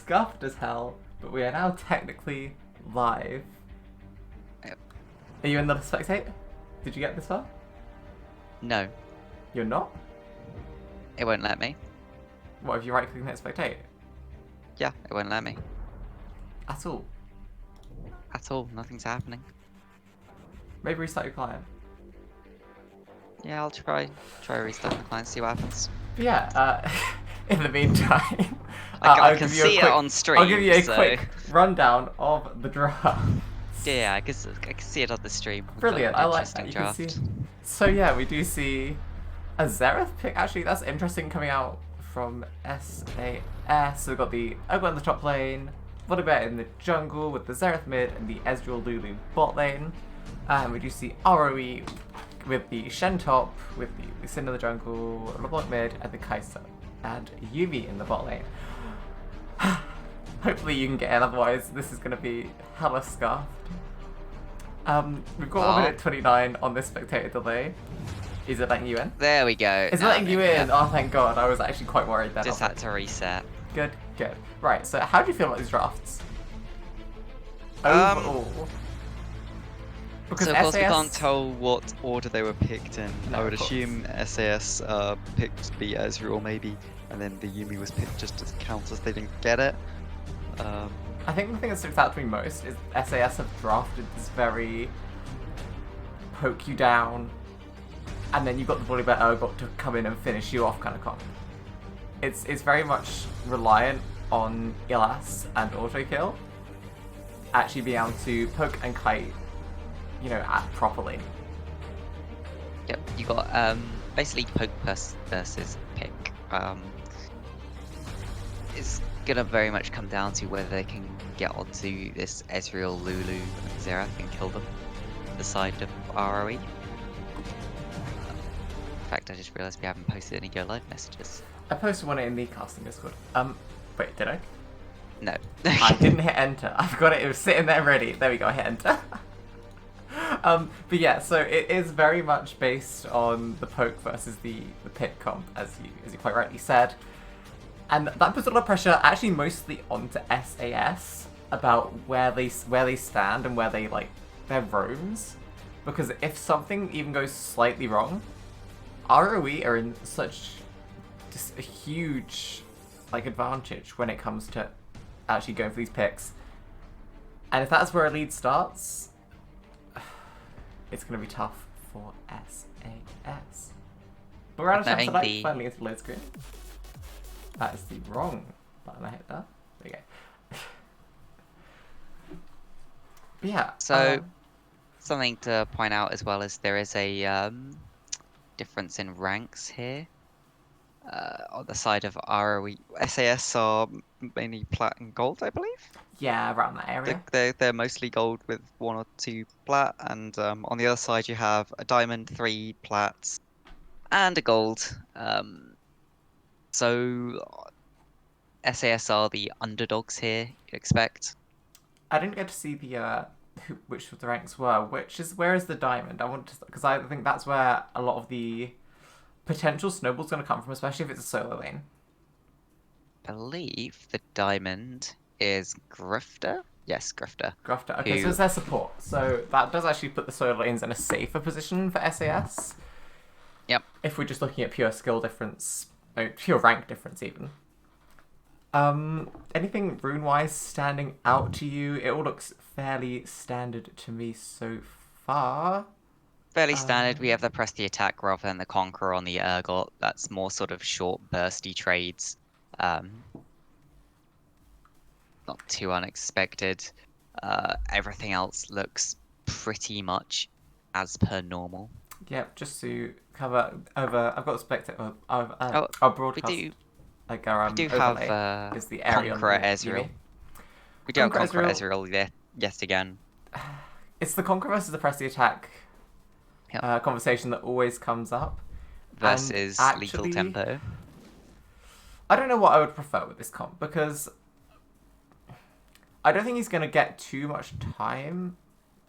scuffed as hell, but we are now technically live. Yep. Are you in the spectate? Did you get this far? No, You're not? it won't let me. What, if you right-click and hit spectate? Yeah, it won't let me. At all? At all, nothing's happening. Maybe restart your client. Yeah, I'll try restarting the client, see what happens. But yeah, in the meantime, I can see it on stream, I'll give you a so... quick rundown of the draft. Yeah, I can see it on the stream. Brilliant, I like Interesting that. You draft. can see. So yeah, we do see a Xerath pick. Actually, that's interesting coming out from SAS. So we've got the Ogre in the top lane, Volibear in the jungle with the Xerath mid and the ESDL Lulu bot lane. And we do see ROE with the Shen top, with the Sin in the jungle, LeBlanc mid, and the Kai'Sa and Yuumi in the bot lane. Hopefully you can get in, otherwise this is going to be hella scuffed. We've got 1 minute 29 on this spectator delay. Is it letting you in? There we go. It's letting you in. Oh, thank God. I was actually quite worried then. Just had to reset. Good, good. Right, so how do you feel about these drafts? Overall. Because So of course SAS... we can't tell what order they were picked in. No, I would of course. assume SAS picked the Ezreal maybe, and then the Yuumi was picked just as counters they didn't get it. I think the thing that sticks out to me most is SAS have drafted this very poke you down, and then you've got the Volibear Urgot to come in and finish you off kind of comp. It's very much reliant on Ilas and auto kill actually being able to poke and kite, you know, properly. Yep, you got basically poke versus pick. It's gonna very much come down to whether they can get onto this Ezreal, Lulu, and Xerath and kill them. The side of ROE. In fact, I just realised we haven't posted any Go Live messages. I posted one in the casting Discord. Wait, did I? No. I didn't hit enter. I've got it. It was sitting there ready. There we go. I hit enter. But yeah, so it is very much based on the poke versus the pick comp, as you quite rightly said, and that puts a lot of pressure, actually, mostly onto SAS about where they stand and where they like their roams, because if something even goes slightly wrong, ROE are in such just a huge like advantage when it comes to actually going for these picks, and if that's where a lead starts, it's going to be tough for SAS. But we're out of time to like finally into the load screen. That is the wrong button I hit there. There you go. But yeah. So, something to point out as well is there is a difference in ranks here. On the side of ROE, SAS are mainly plat and gold, I believe. Yeah, around that area. They're mostly gold with 1 or 2 plat, and on the other side you have a diamond, 3 plats, and a gold. So SAS are the underdogs here, you'd expect. I didn't get to see the which of the ranks were. Where is the diamond? I want to, because I think that's where a lot of the potential snowball's going to come from, especially if it's a solo lane. I believe the diamond is Grifter. Yes, Grifter. Grifter. Okay, so it's their support. So that does actually put the solo lanes in a safer position for SAS. Yep. If we're just looking at pure skill difference, pure rank difference even. Anything rune-wise standing out to you? It all looks fairly standard to me so far. Fairly standard. We have the press the attack rather than the conqueror on the Urgot. That's more sort of short, bursty trades. Not too unexpected. Everything else looks pretty much as per normal. Yep, just to cover over. I've got a spectator. Our broadcast. We do have is the area Conqueror Ezreal. We do have Conqueror Ezreal there, yet again. It's the Conqueror versus the press the attack conversation that always comes up. Versus lethal tempo. I don't know what I would prefer with this comp, because I don't think he's going to get too much time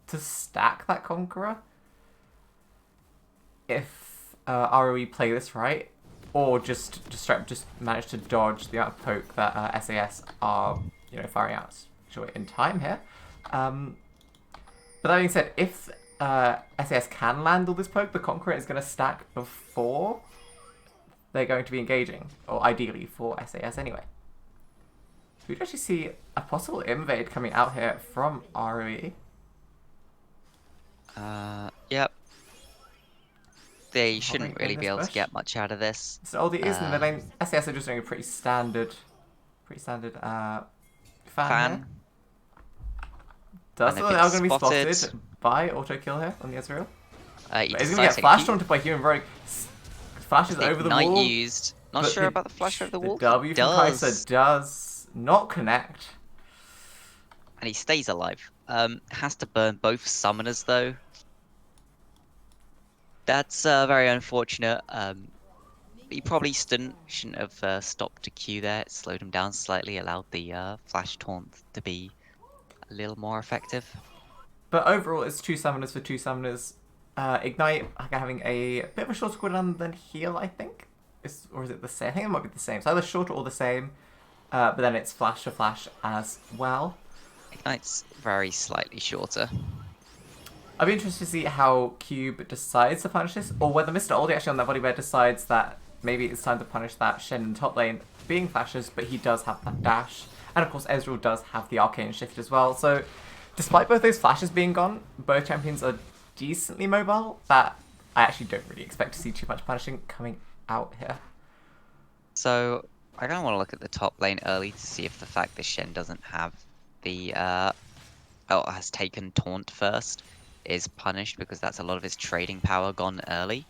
to stack that Conqueror if ROE play this right. or just straight up just manage to dodge the amount of poke that SAS are firing out. Sure, in time here. But that being said, if SAS can land all this poke, the Conqueror is going to stack before they're going to be engaging, or ideally for SAS anyway. We'd actually see a possible invade coming out here from ROE. Yep. They shouldn't really be able to get much out of this. So all the is in the mid lane. SAS are just doing a pretty standard fan here. Does look like they're going to be spotted by auto kill here on the Ezreal. He's going to get flash taunted by Human Rogue. Flashes over the wall. Used. Not sure about the flash over the wall. The W from Kai'Sa does not connect. And he stays alive. Has to burn both summoners though. That's very unfortunate. He probably shouldn't have stopped to Q there. It slowed him down slightly, allowed the flash taunt to be a little more effective. But overall, it's 2 summoners for 2 summoners. Ignite having a bit of a shorter cooldown than heal, I think. Or is it the same? I think it might be the same. It's either shorter or the same. But then it's flash for flash as well. Ignite's very slightly shorter. I'd be interested to see how Cube decides to punish this, or whether Mr. Oldie actually on that body bear decides that maybe it's time to punish that Shen in top lane being flashes, but he does have that dash. And of course Ezreal does have the arcane shift as well. So despite both those flashes being gone, both champions are decently mobile, that I actually don't really expect to see too much punishing coming out here. So I kind of want to look at the top lane early to see if the fact that Shen doesn't have the has taken taunt first is punished, because that's a lot of his trading power gone early.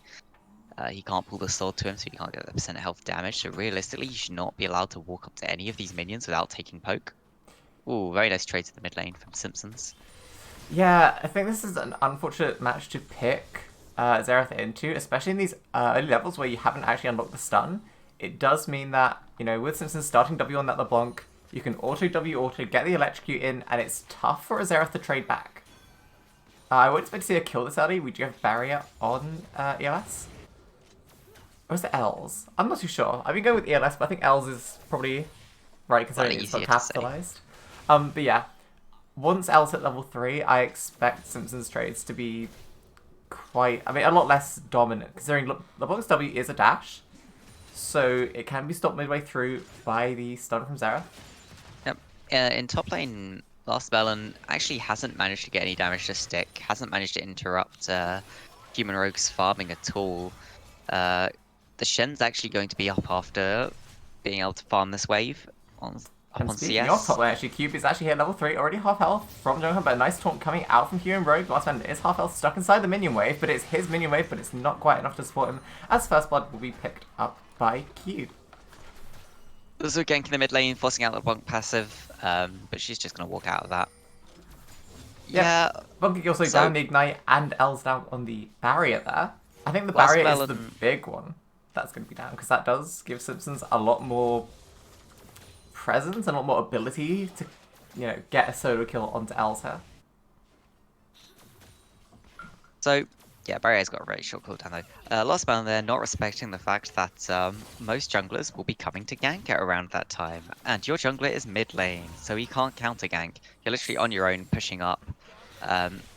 He can't pull the sword to him, so he can't get the percent health damage. So realistically, you should not be allowed to walk up to any of these minions without taking poke. Ooh, very nice trade to the mid lane from Simpsons. Yeah, I think this is an unfortunate match to pick Xerath into, especially in these early levels where you haven't actually unlocked the stun. It does mean that, with Simpsons starting W on that LeBlanc, you can auto, get the electrocute in, and it's tough for a Xerath to trade back. I would expect to see a kill this early. We do have barrier on ELS. Or is it Els? I'm not too sure. I've been going with ELS, but I think Els is probably right, considering it's not capitalized. But yeah, once Els hit level 3, I expect Simpsons trades to be quite, a lot less dominant, considering LeBlanc's W is a dash, so it can be stopped midway through by the stun from Xerath. Yep. In top lane, Last Bellon actually hasn't managed to get any damage to stick, hasn't managed to interrupt Human Rogue's farming at all. The Shen's actually going to be up after being able to farm this wave on speaking CS. Of top lane, actually, Cube is actually here at level 3, already half health from Jungle, but a nice taunt coming out from Human Rogue. Last man is half health, stuck inside the minion wave, but it's his minion wave, but it's not quite enough to support him, as First Blood will be picked up by Cube. Also ganking the mid lane, forcing out the bonk passive, but she's just going to walk out of that. Yeah. Bonking also down the Ignite and Els down on the barrier there. I think the barrier is the big one that's going to be down, because that does give Simpsons a lot more presence and a lot more ability to, get a solo kill onto Els here. So, yeah, barrier's got a very short cooldown though. Lost Bound there, not respecting the fact that most junglers will be coming to gank at around that time. And your jungler is mid lane, so he can't counter gank. You're literally on your own, pushing up.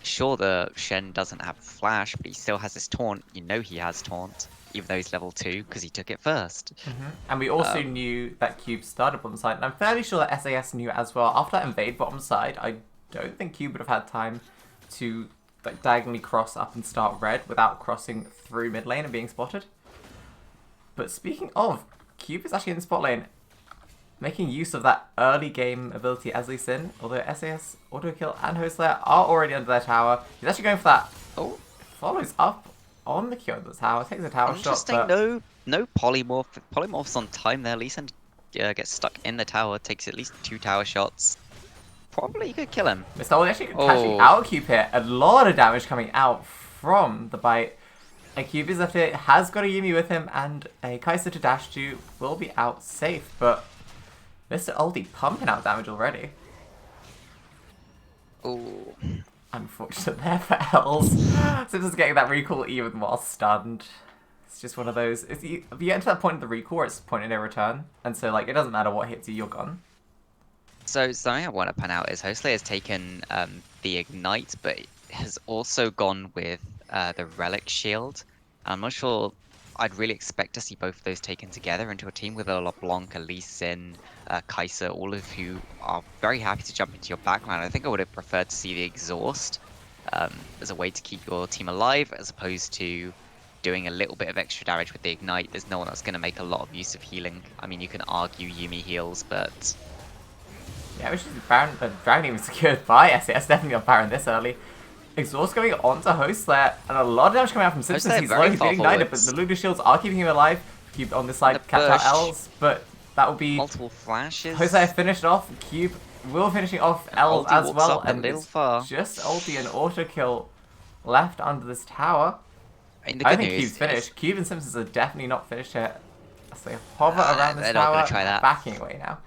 Sure, the Shen doesn't have flash, but he still has his taunt. You know he has taunt, even though he's level 2, because he took it first. And we also knew that Cube started bottom side, and I'm fairly sure that SAS knew as well. After that invade bottom side, I don't think Cube would have had time to diagonally cross up and start red without crossing through mid lane and being spotted. But speaking of, Cube is actually in the spot lane, making use of that early game ability as Lee Sin, although SAS, auto kill, and Host Slayer are already under their tower. He's actually going for that. Oh, follows up on the Q of the tower, takes a tower shot. But no polymorph. Polymorph's on time there. Lee Sin gets stuck in the tower, takes at least 2 tower shots. Probably could kill him. Mr. Oldie actually catching out Cube here. A lot of damage coming out from the bite. A Cube is left here, has got a Yuumi with him, and a Kai'Sa to dash to will be out safe, but Mr. Oldie pumping out damage already. Oh. Unfortunate there for Els. Simpsons getting that recall even while stunned. It's just one of those. If you get to that point of the recall, it's point of no return, and so like it doesn't matter what hits you, you're gone. So something I want to point out is Hostler has taken the Ignite, but has also gone with the Relic Shield. I'm not sure. I'd really expect to see both of those taken together into a team with a LeBlanc, a Lee Sin, Kai'Sa, all of who are very happy to jump into your backline. I think I would have preferred to see the Exhaust as a way to keep your team alive, as opposed to doing a little bit of extra damage with the Ignite. There's no one that's going to make a lot of use of healing. I mean, you can argue Yuumi heals, but... Yeah, which is Baron, Dragon even secured by SAS, definitely got Baron this early. Exhaust going onto Host there, and a lot of damage coming out from Simpsons. He's low, he's getting ignited, but the Lunar Shields are keeping him alive. Keep on this side, catch out L's, but that will be... multiple flashes. Jose finished off, Cube will finishing off L's as well, and it's far. just ulti and auto kill left under this tower. I think Cube's finished. Cube and Simpsons are definitely not finished here. As they hover around this they're tower, not gonna try that. backing away now.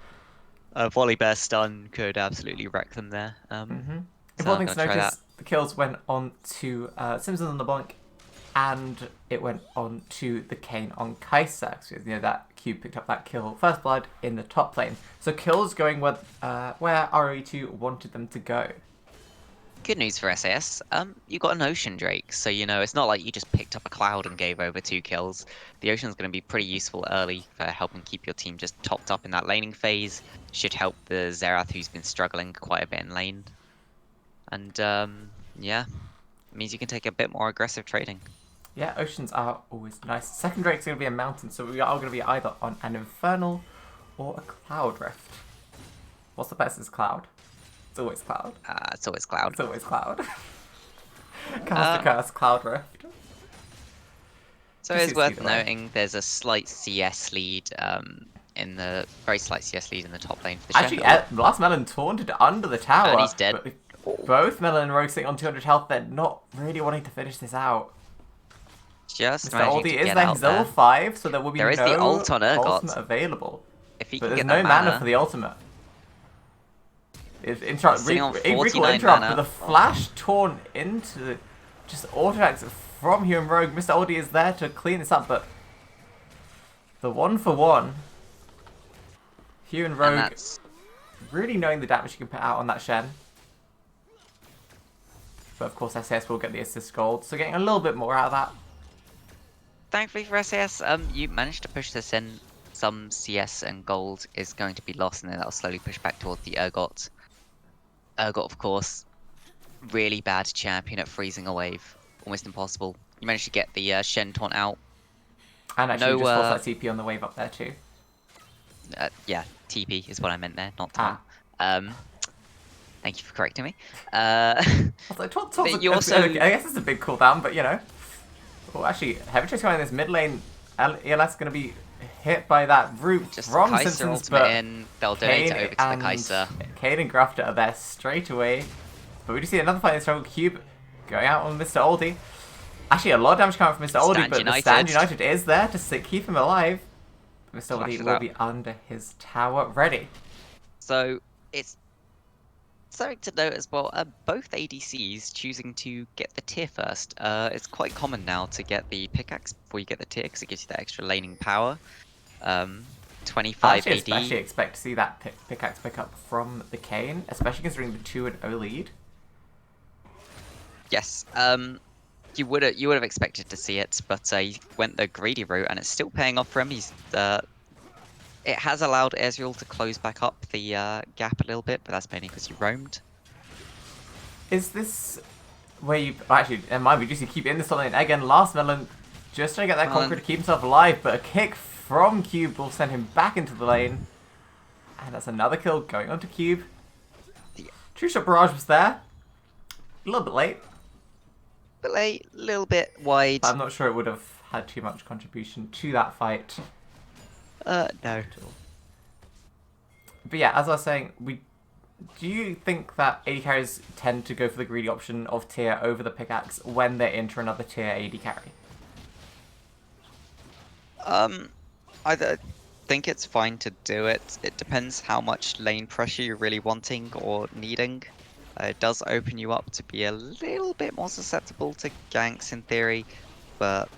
A volley bear stun could absolutely wreck them there. Important thing to notice, the kills went on to Simpsons on the LeBlanc, and it went on to the Kayn on Kai'Sa. So, you know, that Cube picked up that kill, first blood, in the top lane. So kills going where ROE2 wanted them to go. Good news for SAS, you got an Ocean Drake, so you know, it's not like you just picked up a Cloud and gave over 2 kills. The Ocean's going to be pretty useful early for helping keep your team just topped up in that laning phase. Should help the Xerath, who's been struggling quite a bit in lane. And, yeah, it means you can take a bit more aggressive trading. Yeah, Oceans are always nice. Second Drake's going to be a Mountain, so we are going to be either on an Infernal or a Cloud Rift. What's the best is Cloud? It's always Cloud. It's always Cloud. It's always Cloud. Cast a curse, Cloud Rift. So it's worth noting there's a slight CS lead, very slight CS lead in the top lane for the Actually, Last Melon taunted under the tower. And he's dead. Both Melon and Rogue sitting on 200 health. They're not really wanting to finish this out. Just Mr. Aldi is there. He's level 5, so there will be no the ult on Urgot. ultimate available. If he but can there's get no mana for the ultimate. Recall interrupt with a flash torn into just auto-attacks from Human Rogue. Mr. Aldi is there to clean this up, but the 1-for-1, Human Rogue really knowing the damage you can put out on that Shen. But of course SAS will get the assist gold, so getting a little bit more out of that. Thankfully for SAS, you managed to push this in. Some CS and gold is going to be lost, and then that'll slowly push back towards the Urgot. Urgot, of course, really bad champion at freezing a wave. Almost impossible. You managed to get the Shen taunt out. And actually just force that TP on the wave up there too. Yeah, TP is what I meant there, not taunt. Thank you for correcting me. I guess it's a big cooldown, but you know. Oh, actually, Heavy Chase going in this mid lane. ELS is going to be hit by that root from Simpsons, but they'll donate it over to the Kai'Sa. Kayn and Grafter are there straight away. But we do see another fight in struggle. Cube going out on Mr. Oldie. Actually, a lot of damage coming from Mr. Oldie, but the Stand United is there to keep him alive. Mr. Oldie will be under his tower, ready. So, it's something to note as well, both ADCs choosing to get the tier first. It's quite common now to get the pickaxe before you get the tier, because it gives you that extra laning power. 25 AD. I especially expect to see that pickaxe pick up from the Kayn, especially considering the 2-0 lead. Yes, you would have expected to see it, but he went the greedy route, and it's still paying off for him. It has allowed Ezreal to close back up the gap a little bit, but that's mainly because he roamed. Is this where you... Actually, in my view, you keep in this lane. Again, Last Melon just trying to get that Conqueror to keep himself alive, but a kick from Cube will send him back into the lane. And that's another kill going on to Cube. True Shot Barrage was there. A little bit late. A little bit wide. But I'm not sure it would have had too much contribution to that fight. No. But yeah, as I was saying, do you think that AD carries tend to go for the greedy option of tier over the pickaxe when they enter another tier AD carry? I think it's fine to do it. It depends how much lane pressure you're really wanting or needing. It does open you up to be a little bit more susceptible to ganks in theory, but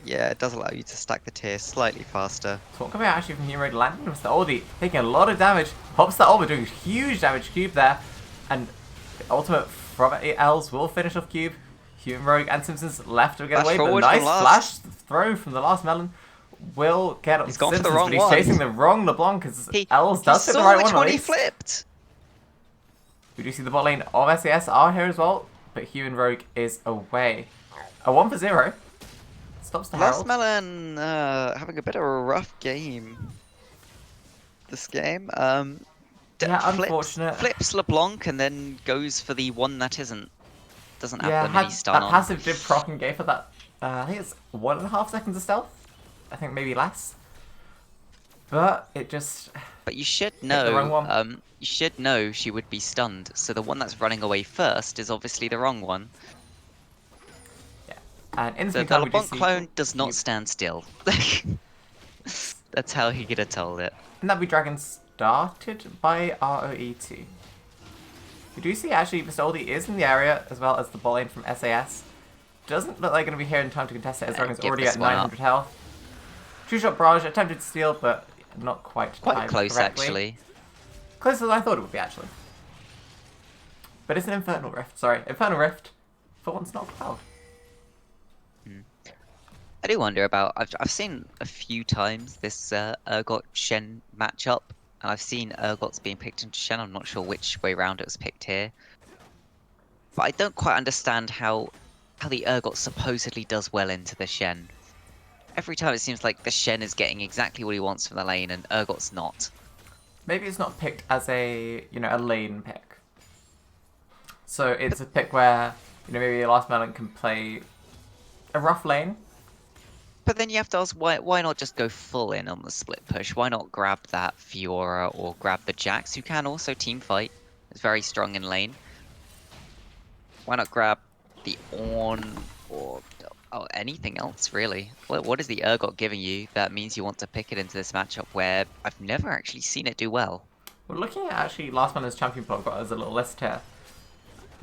Yeah, it does allow you to stack the tier slightly faster. So what coming out actually from Hero landing with the ulti, taking a lot of damage. Pops that ulti, doing huge damage. Cube there, and the ultimate from Els will finish off Cube. Human Rogue and Simpsons left to get Flash away, but forward from nice flash last. throw from the last melon will get up He's to gone for the Simpsons, wrong but he's one. chasing the wrong LeBlanc because Els He does pick the saw right which one at one he least. flipped. We do see the bot lane of SAS are here as well, but Human Rogue is away. A 1 for 0. Stops the Last Herald. Melon having a bit of a rough game this game. Yeah, unfortunate. Flips LeBlanc and then goes for the one that isn't. Doesn't have Yeah, the mini had stun that on. passive did proc and gave for that. I think it's 1.5 seconds of stealth. I think maybe less. But it just. But you should the wrong know. one. You should know she would be stunned. So the one that's running away first is obviously the wrong one. Yeah, and in this The meantime, we do LeBlanc see. clone does not stand still. That's how he could have told it. And that be Dragon started by ROE2. We do see actually Mr. Oldie is in the area as well as the ball lane from SAS. Doesn't look like going to be here in time to contest it as Dragon's Give already this at one 900 health. True shot barrage attempted to steal, but not quite Quite timed close correctly. actually. Closer than I thought it would be actually. But it's an Infernal Rift. Sorry, Infernal Rift for once not Cloud. I do wonder about. I've seen a few times this Urgot Shen matchup, and I've seen Urgots being picked into Shen. I'm not sure which way round it was picked here, but I don't quite understand how the Urgot supposedly does well into the Shen. Every time it seems like the Shen is getting exactly what he wants from the lane, and Urgot's not. Maybe it's not picked as a a lane pick. So it's a pick where maybe the last melon can play a rough lane. But then you have to ask, why not just go full in on the split push? Why not grab that Fiora or grab the Jax, who can also team fight? It's very strong in lane. Why not grab the Ornn or anything else, really? What is the Urgot giving you that means you want to pick it into this matchup where I've never actually seen it do well? We're looking at actually last melon's champion pool got as a little list here.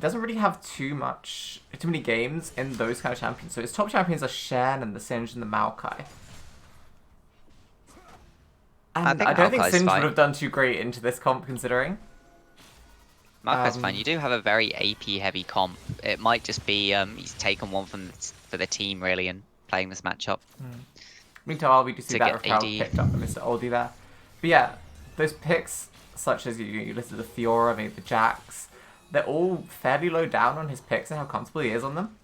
Doesn't really have too many games in those kind of champions. So his top champions are Shen and the Singe and the Maokai. And I don't think Maokai's Singe fine. would have done too great into this comp considering. Maokai's fine. You do have a very AP heavy comp. It might just be he's taken one for the team really and playing this matchup. Meanwhile, we do see To that get Rafael AD. picked up by Mr. Oldie there. But yeah, those picks, such as you listed the Fiora, maybe the Jax, they're all fairly low down on his picks and how comfortable he is on them.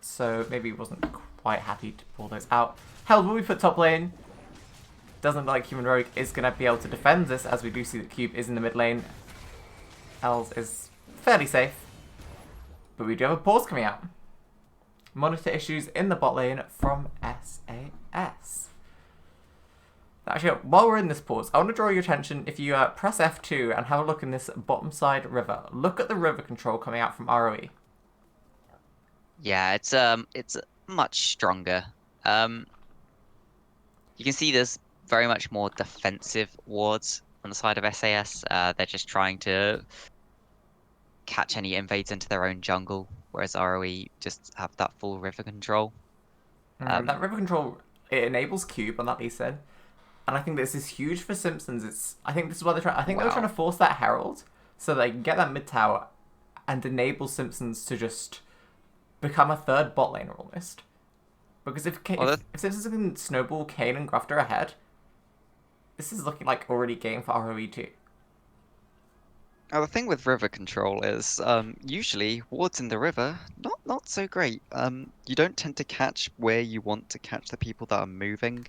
So maybe he wasn't quite happy to pull those out. Held will be put top lane. Doesn't look like Human Rogue is going to be able to defend this, as we do see that Cube is in the mid lane. Els is fairly safe. But we do have a pause coming out. Monitor issues in the bot lane from SAS. Actually, while we're in this pause, I want to draw your attention, if you press F2 and have a look in this bottom side river, look at the river control coming out from ROE. Yeah, it's much stronger. You can see there's very much more defensive wards on the side of SAS. They're just trying to catch any invades into their own jungle, whereas ROE just have that full river control. That river control, it enables Cube on that Lee said. And I think this is huge for Simpsons. I think this is why they're trying. I think they were trying to force that Herald so they can get that mid tower and enable Simpsons to just become a third bot laner almost. Because if Simpsons can snowball Kane and Grafter ahead, this is looking like already game for ROE too. Now the thing with river control is usually wards in the river not so great. You don't tend to catch where you want to catch the people that are moving.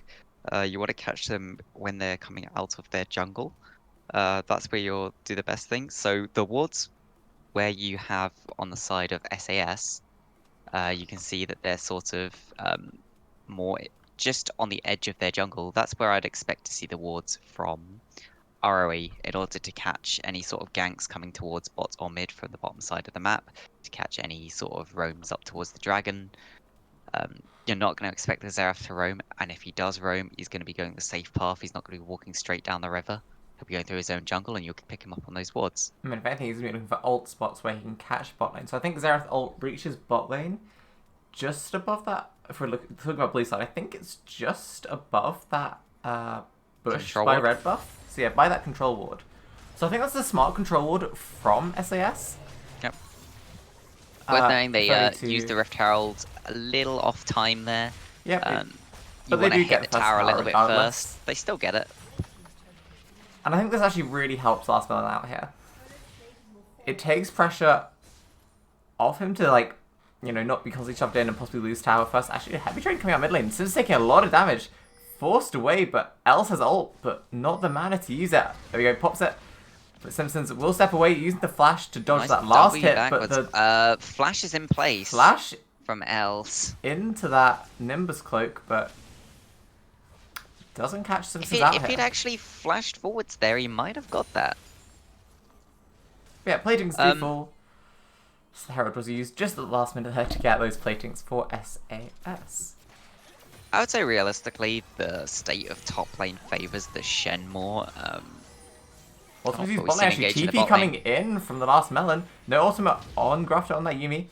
You want to catch them when they're coming out of their jungle. That's where you'll do the best thing. So the wards where you have on the side of SAS, you can see that they're sort of more just on the edge of their jungle. That's where I'd expect to see the wards from ROE in order to catch any sort of ganks coming towards bot or mid from the bottom side of the map, to catch any sort of roams up towards the dragon. You're not going to expect the Xerath to roam, and if he does roam, he's going to be going the safe path. He's not going to be walking straight down the river. He'll be going through his own jungle, and you'll pick him up on those wards. I mean, if anything, he's going to be looking for ult spots where he can catch bot lane. So I think Xerath ult reaches bot lane just above that. If we're talking about blue side, I think it's just above that bush Control by ward? red buff. So yeah, by that control ward. So I think that's the smart control ward from SAS. Yep. Worth knowing they 32. used the Rift Herald a little off time there. Yep. You but they want to do hit get the the first tower a tower little bit regardless. first. They still get it. And I think this actually really helps Last Melon out here. It takes pressure off him to, like, you know, not be constantly shoved in and possibly lose tower first. Actually, heavy trade coming out mid lane. Sim's taking a lot of damage. Forced away, but Els has ult, but not the mana to use it. There we go, pops it. But Simpsons will step away using the flash to dodge Nice that last W hit, backwards. but the Flash is in place flash from Els. into that Nimbus cloak, but doesn't catch Simpsons out If here. he'd actually flashed forwards there, he might have got that. Yeah, platings do fall. So the Herald was used just at the last minute there to get those platings for SAS. I would say realistically, the state of top lane favors the Shen more. Ultimate but use we bot see lane an actually. engage in the TP bot coming lane. in from the last melon. No ultimate on Grafter on that Yuumi.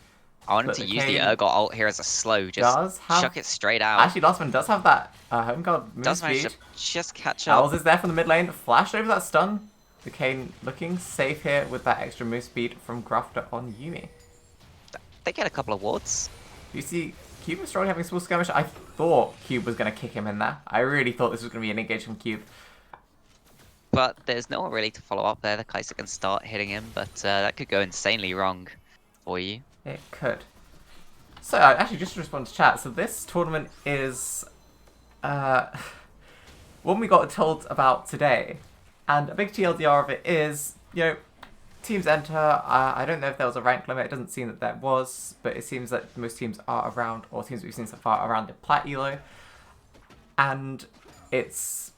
I want him But to the use the Kane Urgot ult here as a slow, does just have- chuck it straight out. Actually, last one does have that home guard move Does manage speed. to just catch up. Els is there from the mid lane. Flashed over that stun. The Kane looking safe here with that extra move speed from Grafter on Yuumi. They get a couple of wards. You see Cube is strongly having a small skirmish. I thought Cube was going to kick him in there. I really thought this was going to be an engage from Cube. But there's no one really to follow up there. The Kai'Sa can start hitting him, but that could go insanely wrong for you. It could. So, actually, just to respond to chat, so this tournament is one we got told about today. And a big TLDR of it is, you know, teams enter. I don't know if there was a rank limit. It doesn't seem that there was, but it seems that most teams are around, or teams we've seen so far, around the Plat Elo. And it's...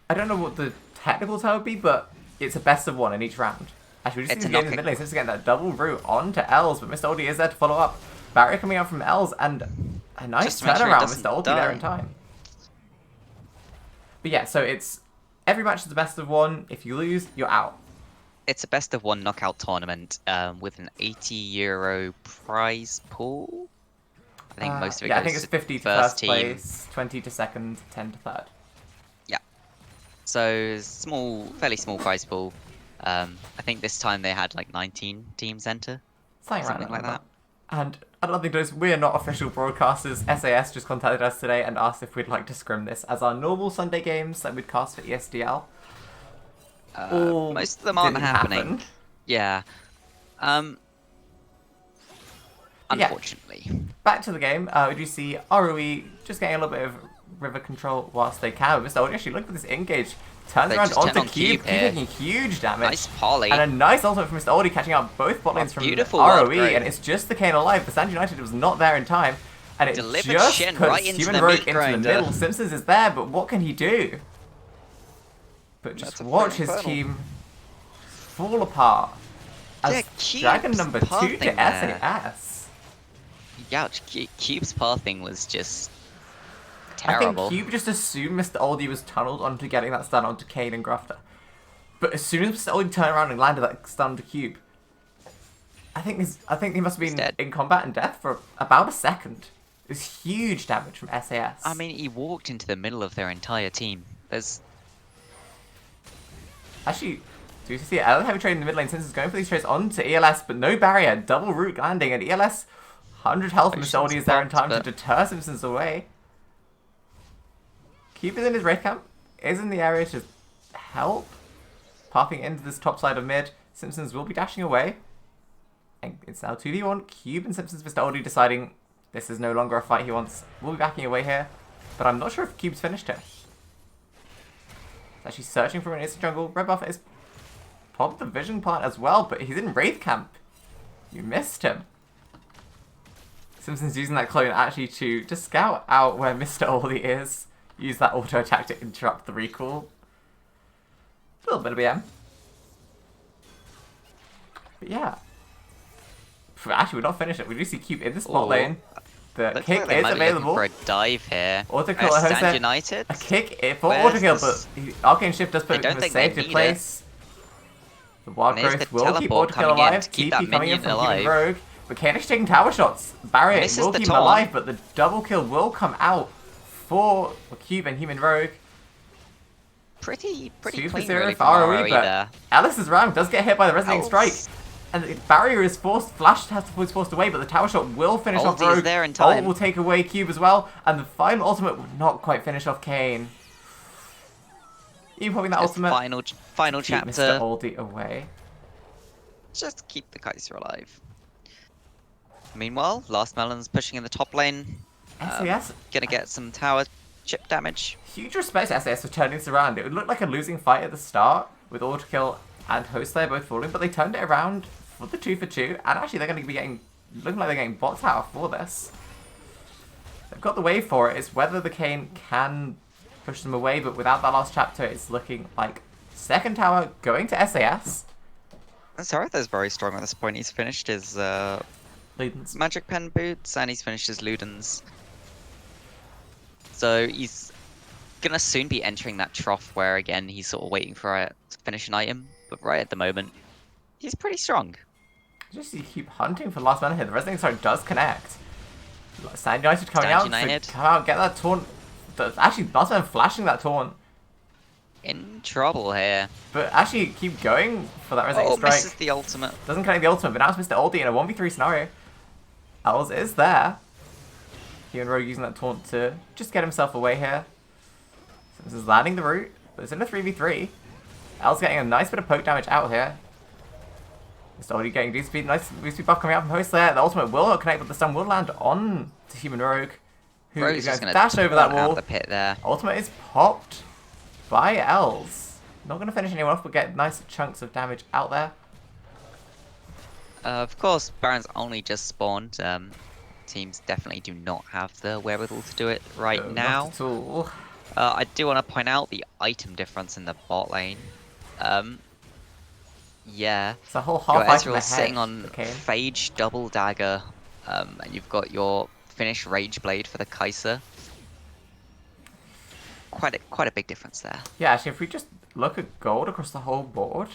I don't know what the technical term would be, but it's a best of one in each round. Actually, we just see the game in the mid lane. Since getting that double route onto Els, but Mr. Oldie is there to follow up. Barrier coming out from Els, and a nice Just to make sure it turnaround. doesn't Mr. Oldie there in die. time. But yeah, so it's every match is a best of one. If you lose, you're out. It's a best of one knockout tournament with an €80 prize pool. I think most of it yeah, goes I think it's to 50 to first first team. place, 20 to second, 10 to third. Yeah. So fairly small prize pool. I think this time they had like 19 teams enter. Something like that. And another thing is, we're not official broadcasters. SAS just contacted us today and asked if we'd like to scrim this as our normal Sunday games that we'd cast for ESDL. Most of them aren't didn't happening. happen. Yeah. Yeah. Unfortunately. Back to the game, we do see ROE just getting a little bit of river control whilst they can. Mr. Oldie actually look at this engage. Turns They around just turn onto on Cube, Cube here. taking huge damage. Nice poly. And a nice ultimate from Mr. Oldie catching out both bot lanes from beautiful ROE, world growth. and it's just the Kane alive. The Stand United was not there in time, and it Delivered just Shen puts right into Human the Rogue meat into the grinder. middle. Simpsons is there, but what can he do? But just That's a watch free his infernal. team fall apart as Yeah, Cube's Dragon number 2 pathing to there. SAS. Ouch, Cube's pathing was just I terrible. think Cube just assumed Mr. Oldie was tunneled onto getting that stun onto Kane and Grafter. But as soon as Mr. Oldie turned around and landed that stun to Cube, I think he must have been dead. in combat and death for about a second. It was huge damage from SAS. I mean, he walked into the middle of their entire team. There's Actually, do you see Ellen heavy trade in the mid lane since it's going for these trades onto ELS, but no barrier, double root landing, and ELS 100 health. Mr. Oldie is there in time to deter Simpsons away. Cube is in his raid camp, is in the area to help. Popping into this top side of mid, Simpsons will be dashing away. And it's now 2v1, Cube and Simpsons. Mr. Oldie deciding this is no longer a fight he wants. We'll be backing away here, but I'm not sure if Cube's finished here. He's actually searching for an instant jungle. Red buff is popped the vision plant as well, but he's in Wraith camp. You missed him. Simpsons using that clone actually to scout out where Mr. Oldie is. Use that auto attack to interrupt the recall. A little bit of BM. But yeah. Actually, we're not finished it. We do see Cube in the spot Ooh. lane. The looks kick like they is might be looking available. for a dive here. Autokill at Stand Jose. United. A kick for Where's autokill, this? but Arcane Shift does I put it don't in a think they safety need place. The Wild And there's Growth the will keep teleport autokill coming in alive. to keep TP that coming in minion from alive. Human Rogue. But Kane is taking tower shots. Barrier Misses will the keep him taunt. alive, but the double kill will come out for Cube and Human Rogue. Pretty 2 for clean 0 really for from ROE, ROE but there. Alice's round does get hit by the Resonating Strike. Else. And the barrier is forced, Flash was forced away, but the tower shot will finish off Oldie's Rogue. there in time. Ult will take away Cube as well, and the final ultimate will not quite finish off Kane. Even popping that Just ultimate. final Keep Mr. chapter. Oldie away. Just keep the Kaiser alive. Meanwhile, Last Melon's pushing in the top lane. SAS. Gonna get some tower chip damage. Huge respect to SAS for turning this around. It would look like a losing fight at the start with Autokill and Hostlayer both falling, but they turned it around for the 2 for 2, and actually they're going to be looking like they're getting bot tower for this. They've got the wave for it. It's whether the Kane can push them away, but without that last chapter, it's looking like second tower going to SAS. Zareth very strong at this point. He's finished his Ludens. Magic Pen boots and he's finished his Ludens. So he's gonna soon be entering that trough where again he's sort of waiting for it to finish an item, but right at the moment he's pretty strong. Just you keep hunting for the last mana here. The Resonating Strike does connect. Stand United coming out. So come out, get that taunt. Actually, last man flashing that taunt. In trouble here. But actually, keep going for that Resonating Strike. Misses the ultimate. Doesn't connect the ultimate, but now it's Mr. Oldie in a 1v3 scenario. Els is there. Human Rogue using that taunt to just get himself away here. So this is landing the root, but it's in a 3v3. Els getting a nice bit of poke damage out here. Mr. Oldie getting boost speed, nice boost speed buff coming out from Host there. The ultimate will not connect, but the stun will land on to Human Rogue, who is going to dash over that wall. The pit there. Ultimate is popped by Els. Not going to finish anyone off, but get nice chunks of damage out there. Of course, Baron's only just spawned. Teams definitely do not have the wherewithal to do it right now. Not at all. I do want to point out the item difference in the bot lane. Yeah. It's a whole Your half item Ezreal ahead. sitting on Okay. Phage double dagger, and you've got your finished Rage Blade for the Kaiser. Quite a big difference there. Yeah, actually, if we just look at gold across the whole board,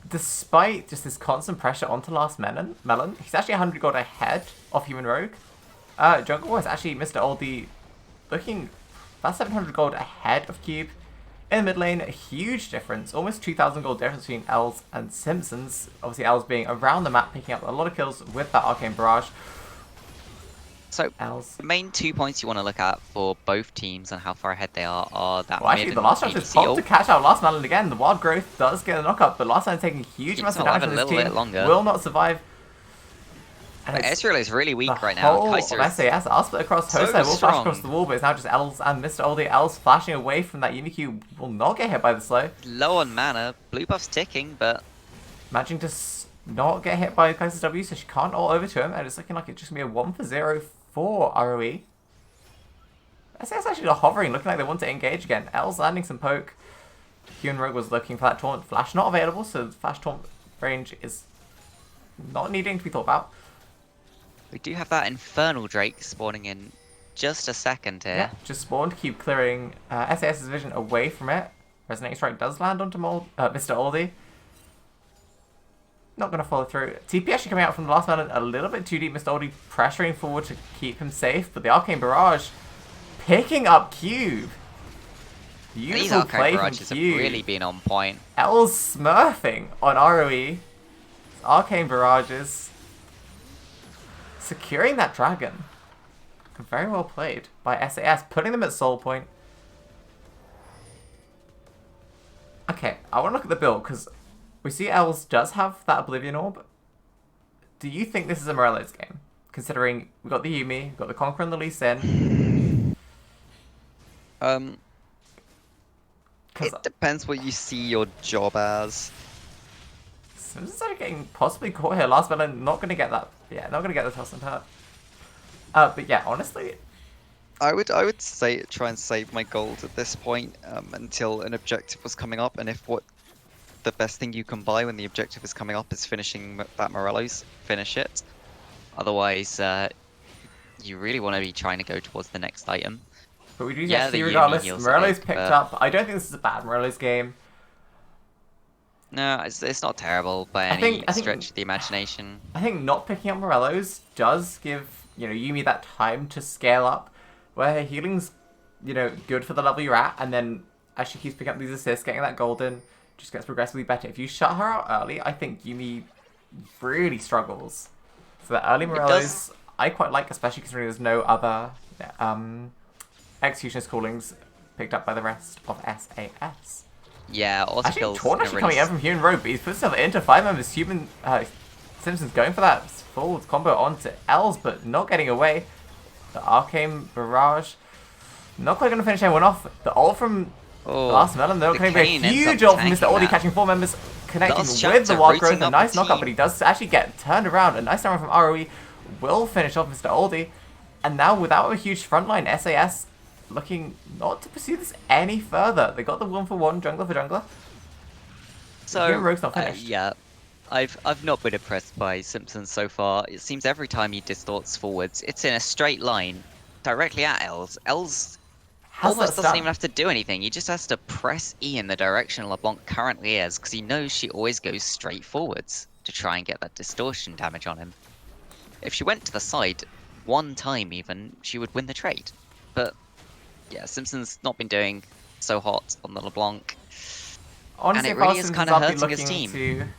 despite just this constant pressure onto Last Melon, he's actually 100 gold ahead of Human Rogue. Jungle War is actually Mr. Oldie looking about 700 gold ahead of Cube. In the mid lane, a huge difference, almost 2,000 gold difference between Els and Simpsons. Obviously, Els being around the map, picking up a lot of kills with that Arcane Barrage. So, Els. the main 2 points you want to look at for both teams and how far ahead they are that Well, mid actually, the and last chance is ADC popped ult. to catch out Last Melon again. The Wild Growth does get a knockup, but Last Melon taking huge Keeps amounts of him alive damage a on this little team. bit longer. Will not survive. And But it's Ezreal is really weak the right now. whole Kaiser of is SAS. I'll split across so Host. Will flash strong. across the wall, but it's now just Els and Mr. Oldie. Els flashing away from that Unicue will not get hit by the slow. low on mana. Blue buff's ticking, but Managing to not get hit by Kaiser's W, so she can't ult over to him, and it's looking like it's just going to be a 1 for 0 for ROE. SAS actually hovering, looking like they want to engage again. Els landing some poke. Human Rogue was looking for that taunt. Flash not available, so the flash taunt range is not needing to be thought about. we do have that Infernal Drake spawning in just a second here. Yeah, just spawned. Keep clearing SAS's vision away from it. Resonating Strike does land onto Mr. Oldie. Not going to follow through. TP actually coming out from the last melon a little bit too deep. Mr. Oldie pressuring forward to keep him safe, but the Arcane Barrage picking up Cube. These Beautiful play Arcane from Barrages have Cube. really been on point. Els smurfing on ROE. Arcane Barrages. Securing that dragon. Very well played by SAS, putting them at soul point. Okay, I want to look at the build, because we see Els does have that Oblivion Orb. Do you think this is a Morello's game? Considering we've got the Yuumi, we've got the Conqueror and the Lee Sin. It depends what you see your job as. Sims is getting possibly caught here. Last melon, not going to get that. Yeah, not going to get the toss and hurt. But yeah, honestly, I would say try and save my gold at this point until an objective was coming up, and if the best thing you can buy when the objective is coming up is finishing that Morello's, finish it. Otherwise, you really want to be trying to go towards the next item. but we do Yeah, see the regardless. Yuumi heals Morello's a bit, picked but- up. I don't think this is a bad Morello's game. No, it's not terrible by I any think I think stretch of the imagination. I think not picking up Morello's does give, Yuumi that time to scale up, where her healing's, good for the level you're at, and then as she keeps picking up these assists, getting that golden, just gets progressively better. If you shut her out early, I think Yuumi really struggles. So the early It does. Morello's I quite like, especially considering there's no other executionist callings picked up by the rest of SAS. Yeah, auto Actually, kills Torn in a actually really coming in from Human Rogue, but he's put himself into 5 members. Simpson's going for that full combo onto Els, but not getting away. The Arcane Barrage, not quite going to finish anyone off. The ult from Last Melon, though, going to be a huge ult from Mr. Aldi, catching 4 members, connecting with the Wild Growth. A nice knockup, but he does actually get turned around. A nice down from ROE will finish off Mr. Aldi. And now, without a huge frontline, SAS looking not to pursue this any further. They got the 1-for-1 jungler for jungler. So Human Rogue's not finished. yeah, I've not been impressed by Simpson so far. It seems every time he distorts forwards, it's in a straight line directly at Els. Els almost doesn't even have to do anything. He just has to press E in the direction LeBlanc currently is, because he knows she always goes straight forwards to try and get that distortion damage on him. If she went to the side one time even, she would win the trade. But yeah, Simpson's not been doing so hot on the LeBlanc. Honestly, and it really is kind of hurting his team.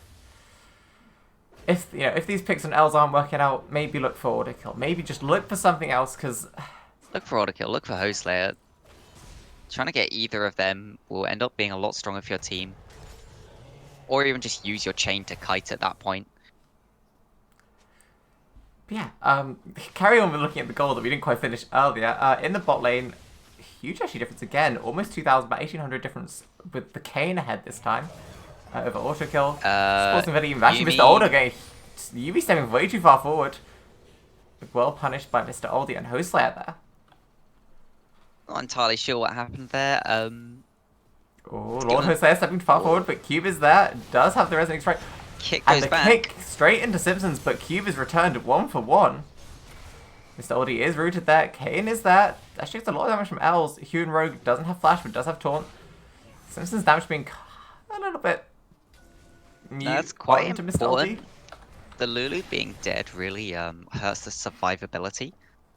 If these picks on Els aren't working out, maybe look for auto kill. Maybe just look for something else, because... Look for auto kill, look for Host Layer. Trying to get either of them will end up being a lot stronger for your team. Or even just use your chain to kite at that point. But yeah, carry on with looking at the goal that we didn't quite finish earlier. In the bot lane, huge actually difference again. Almost 2,000, about 1,800 difference with the Kane ahead this time. Over auto kill. Actually, Mr. Older getting Yuumi stepping way too far forward. Well punished by Mr. Oldie and Hostlayer there. Not entirely sure what happened there. Lord Hostlayer stepping far forward, but Cube is there. Does have the resonating strike. Kick goes back. And the kick straight into Simpsons, but Cube is returned 1-for-1. Mr. Oldie is rooted there. Kane is there. Actually, it's a lot of damage from Els. Human Rogue doesn't have flash, but does have taunt. Simpsons' damage being a little bit... That's quite important. The Lulu being dead really hurts the survivability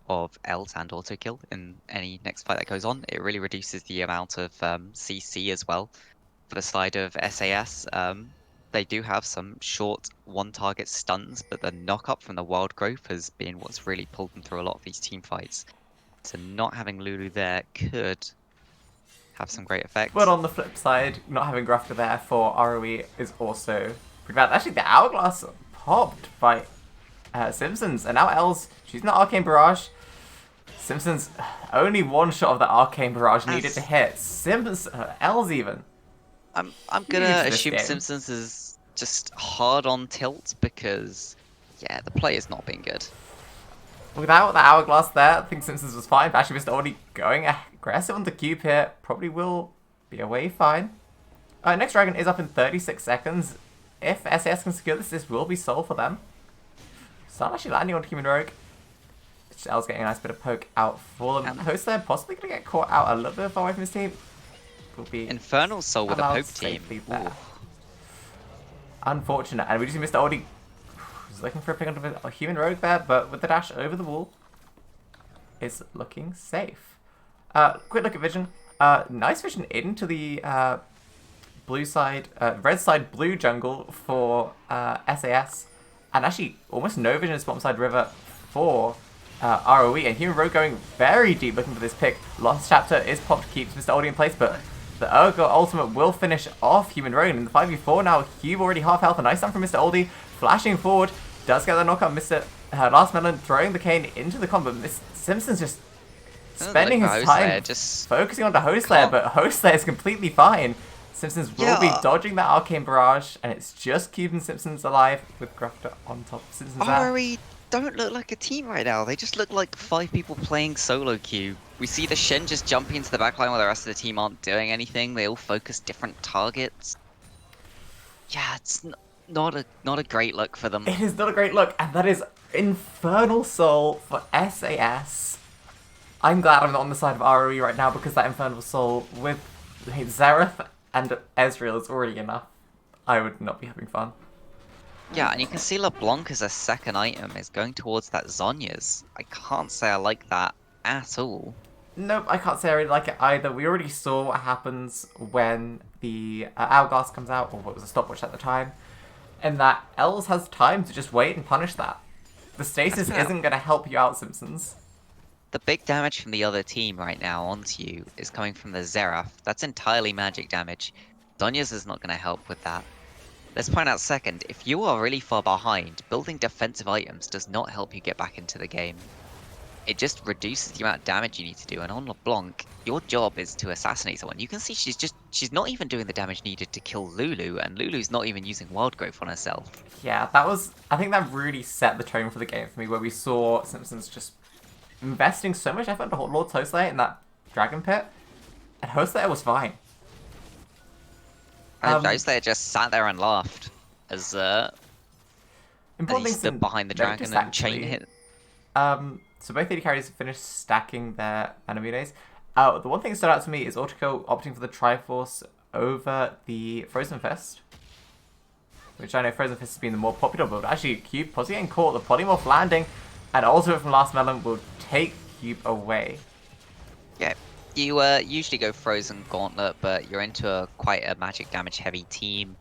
of Els and autokill in any next fight that goes on. It really reduces the amount of CC as well. For the side of SAS, they do have some short one-target stuns, but the knock-up from the wild growth has been what's really pulled them through a lot of these team fights. So not having Lulu there could have some great effects. But on the flip side, not having Grafter there for ROE is also pretty bad. Actually, the Hourglass popped by Simpsons, and now Els, she's not Arcane Barrage. Simpsons, only one shot of that Arcane Barrage needed to hit. Simpsons, Els even. I'm gonna assume Simpsons is just hard on tilt because, yeah, the play has not been good. Without the Hourglass there, I think Simpsons was fine, but actually Mr. Already going aggressive on the cube here. Probably will be away fine. Next Dragon is up in 36 seconds. If SAS can secure this, this will be sold for them. Sun actually landing on Human Rogue. El's getting a nice bit of poke out for them. Host there possibly going to get caught out a little bit far away from his team. Will be Infernal Soul with a poke team. Unfortunate. And we just see Mr. Aldi looking for a pick on a Human Rogue there, but with the dash over the wall, is looking safe. Quick look at vision. Nice vision into the blue side, red side blue jungle for SAS, and actually almost no vision in bottom side river for ROE, and Human Rogue going very deep looking for this pick. Lost chapter is popped, keeps Mr. Aldi in place, but the Urgo ultimate will finish off Human Rogue. In the 5v4 now, Cube already half health, a nice stun from Mr. Aldi, flashing forward. Does get the knockout, Mr. Last Melon throwing the Kane into the combo. Miss Simpson's just spending his time just focusing on the Host Layer, but Host Layer is completely fine. Simpsons will be dodging that Arcane Barrage, and it's just keeping Simpsons alive with Grafter on top. Simpsons ROE don't look like a team right now. They just look like 5 people playing solo queue. We see the Shen just jumping into the backline while the rest of the team aren't doing anything. They all focus different targets. Yeah, it's not a great look for them. It is not a great look, and that is Infernal Soul for SAS. I'm glad I'm not on the side of ROE right now, because that Infernal Soul with Xerath and Ezreal is already enough. I would not be having fun. Yeah, and you can see LeBlanc as a second item is going towards that Zhonya's. I can't say I like that at all. Nope, I can't say I really like it either. We already saw what happens when the Hourglass comes out, or what was a stopwatch at the time, and that Els has time to just wait and punish that. The stasis isn't going to help you out, Simpsons. The big damage from the other team right now onto you is coming from the Xerath. That's entirely magic damage. Zhonya's is not going to help with that. Let's point out second, if you are really far behind, building defensive items does not help you get back into the game. It just reduces the amount of damage you need to do, and on LeBlanc, your job is to assassinate someone. You can see she's not even doing the damage needed to kill Lulu, and Lulu's not even using Wild Growth on herself. Yeah, I think that really set the tone for the game for me, where we saw Simpsons just investing so much effort into Lord Hostlayer in that Dragon Pit, and Hostlayer was fine. Hostlayer just sat there and laughed as he stood behind the dragon and chain hit. So both AD carries finished stacking their Animunes. The one thing that stood out to me is Ortico opting for the Triforce over the Frozen Fist. Which I know Frozen Fist has been the more popular build. Actually, Cube possibly getting caught, the Polymorph landing, and Ultimate from Last Melon will take Cube away. Yeah, you usually go Frozen Gauntlet, but you're into quite a magic damage heavy team.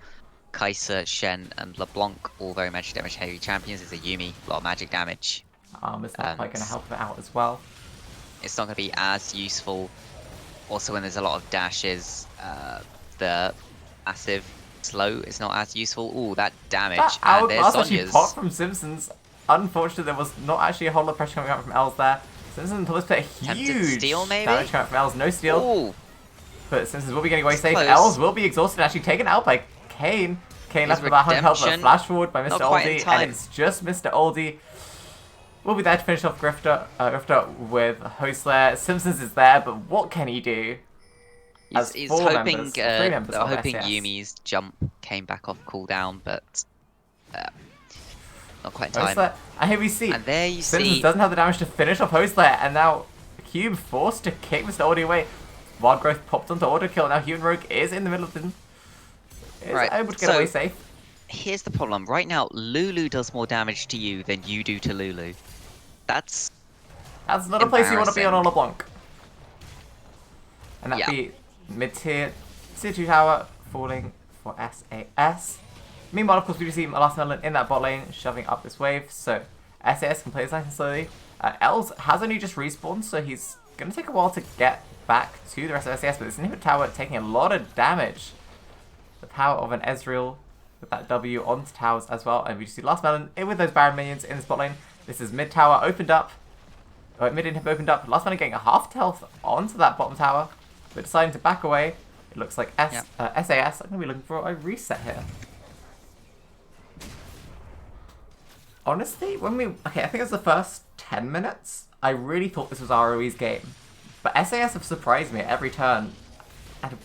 Kai'Sa, Shen, and LeBlanc, all very magic damage heavy champions. It's a Yuumi, a lot of magic damage. It's not quite going to help it out as well. It's not going to be as useful. Also, when there's a lot of dashes, the massive slow is not as useful. Ooh, that damage. That and there's Hourglass actually Zhonya's. popped from Simpsons. Unfortunately, there was not actually a whole lot of pressure coming out from Els there. Simpsons until this put a huge steal, maybe? damage coming out from Els. No steal. Ooh. But Simpsons will be getting away safe. Close. Els will be exhausted and actually taken out by Kane. Kane left with about 100 health, but a flash forward by Mr. Oldie. And it's just Mr. Oldie. We'll be there to finish off Grifter with Hostlayer. Simpsons is there, but what can he do? He's hoping, hoping Yumi's jump came back off cooldown, but not quite in time. Hostlayer, and here we see, and there you Simpsons see, doesn't have the damage to finish off Hostlayer, and now Cube forced to kick Mr. Oldie away. Wild Growth popped onto auto kill. Now Human Rogue is in the middle of them. Is able to get away safe. Here's the problem. Right now, Lulu does more damage to you than you do to Lulu. That's not a place you want to be on a LeBlanc. And that'd be mid-tier, tier 2 tower falling for SAS. Meanwhile, of course, we see Last Melon in that bot lane shoving up this wave, so SAS can play this nice and slowly. Els has only just respawned, so he's going to take a while to get back to the rest of SAS, but this inhibit tower taking a lot of damage. The power of an Ezreal with that W onto towers as well, and we just see Last Melon in with those Baron minions in this bot lane. This is mid tower opened up. Mid inhib opened up. Last Melon getting a half health onto that bottom tower, but deciding to back away. It looks like SAS. I'm going to be looking for a reset here. Honestly, I think it was the first 10 minutes, I really thought this was ROE's game. But SAS have surprised me at every turn. And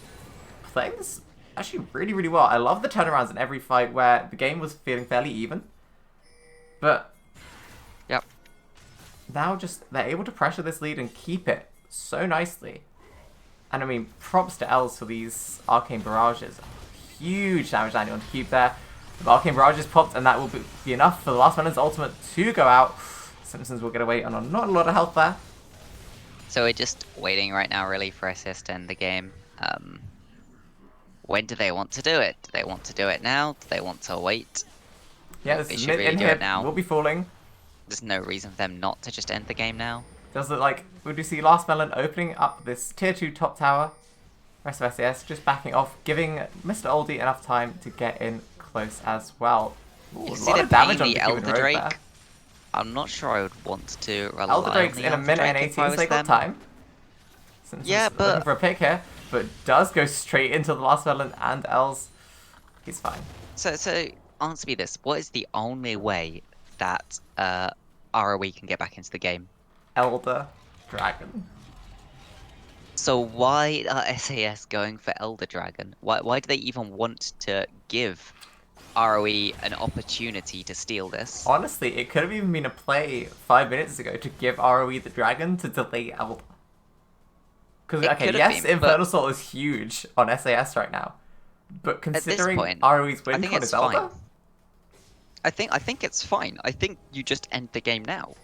playing this actually really, really well. I love the turnarounds in every fight where the game was feeling fairly even. But now they're able to pressure this lead and keep it so nicely. And I mean, props to Els for these Arcane Barrages. Huge damage landing on Cube there. The Arcane Barrages popped, and that will be enough for the Last Melon's ultimate to go out. Simpsons will get away on not a lot of health there. So we're just waiting right now, really, for SS to end the game. When do they want to do it? Do they want to do it now? Do they want to wait? Yeah, this is mid in here. Will be falling. There's no reason for them not to just end the game now. Does look like we do see Last Melon opening up this tier 2 top tower. Rest of SAS just backing off, giving Mr. Oldie enough time to get in close as well. Ooh, a lot of damage on the Elder Drake. I'm not sure I would want to rely Elder Drake's in a minute and 18 cycle time. Yeah, but looking for a pick here, but does go straight into the Last Melon and Els. He's fine. So answer me this: what is the only way that ROE can get back into the game? Elder Dragon. So why are SAS going for Elder Dragon? Why do they even want to give ROE an opportunity to steal this? Honestly, it could have even been a play 5 minutes ago to give ROE the Dragon to delay Elder. Because, okay, yes, Infernal Soul is huge on SAS right now. But At this considering point, ROE's I win think con it's is Zelda, fine. I think it's fine. I think you just end the game now.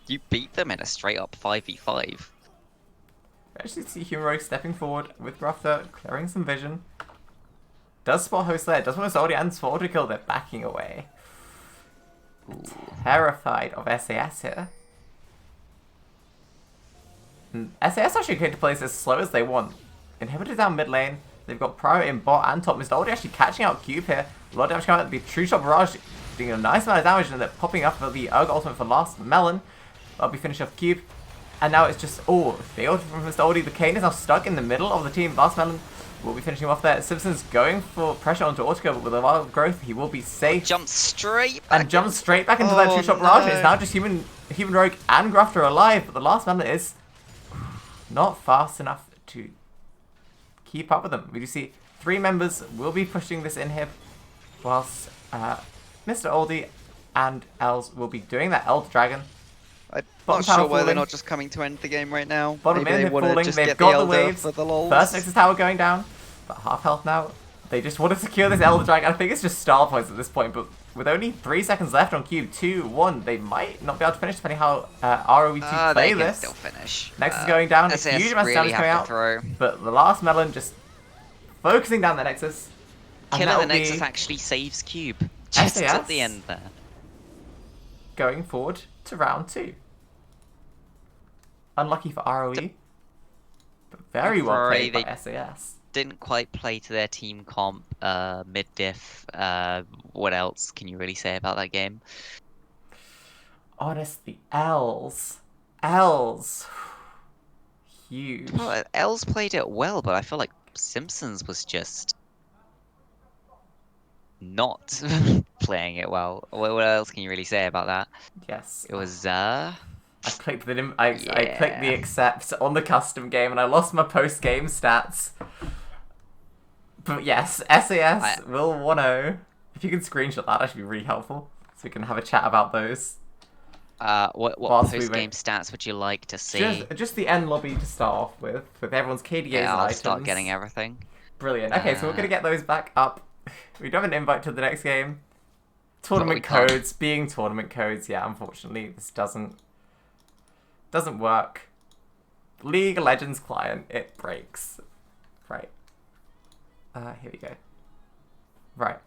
You beat them in a straight up 5v5. we actually see Heroic stepping forward with Rafter, clearing some vision. Does spot host there, does want to Zoldy and spot auto kill, they're backing away. Ooh. Terrified of SAS here. And SAS actually came to place as slow as they want. Inhibitor down mid lane. They've got priority in bot and top. Mr. Oldie actually catching out Cube here. A lot of damage coming out. The True Shot Barrage doing a nice amount of damage, and they're popping up for the Urg ultimate for last Melon. That'll be finished off Cube. And now it's just, failed from Mr. Oldie. The Kane is now stuck in the middle of the team. Last Melon will be finishing off there. Simpson's going for pressure onto Autoco, but with a lot of growth, he will be safe. Jump straight back. And jumps straight back into that True Shot Barrage. No. It's now just Human Rogue and Grafter alive, but the last Melon is not fast enough to keep up with them. We do see 3 members will be pushing this inhib, whilst Mr. Oldie and Els will be doing that Elder Dragon. I'm Bottom not sure tower why they're falling. not just coming to end the game right now. Bottom Maybe they inhib want to falling, just they've get got the Elder waves. for the lols. First Nexus Tower going down, but half health now. They just want to secure this Elder Dragon. I think it's just star points at this point, but with only 3 seconds left on Cube, 2, 1, they might not be able to finish depending how ROE2 play they can this. still finish. Nexus going down, a SAS huge amount of really damage coming have out, to throw. but the last Melon just focusing down the Nexus. And Killing the that'll be Nexus actually saves Cube. Just SAS at the end there. going forward to round 2. Unlucky for ROE, but very well For played ROE, by SAS. Didn't quite play to their team comp, mid-diff. What else can you really say about that game? Honestly, Els. Huge. Well, Els played it well, but I feel like Simpsons was just not playing it well. What else can you really say about that? Yes. It was, I clicked the accept on the custom game and I lost my post game stats. But yes, SAS will 1-0. If you can screenshot that should be really helpful. So we can have a chat about those. what Whilst we post-game wait. stats would you like to see? Just the end lobby to start off with everyone's KDAs and Yeah, I'll items. start getting everything. Brilliant. Okay, so we're gonna get those back up. We don't have an invite to the next game. Tournament we can't. codes being tournament codes. Yeah, unfortunately, this doesn't work. League of Legends client, it breaks. Right. Here we go. Right.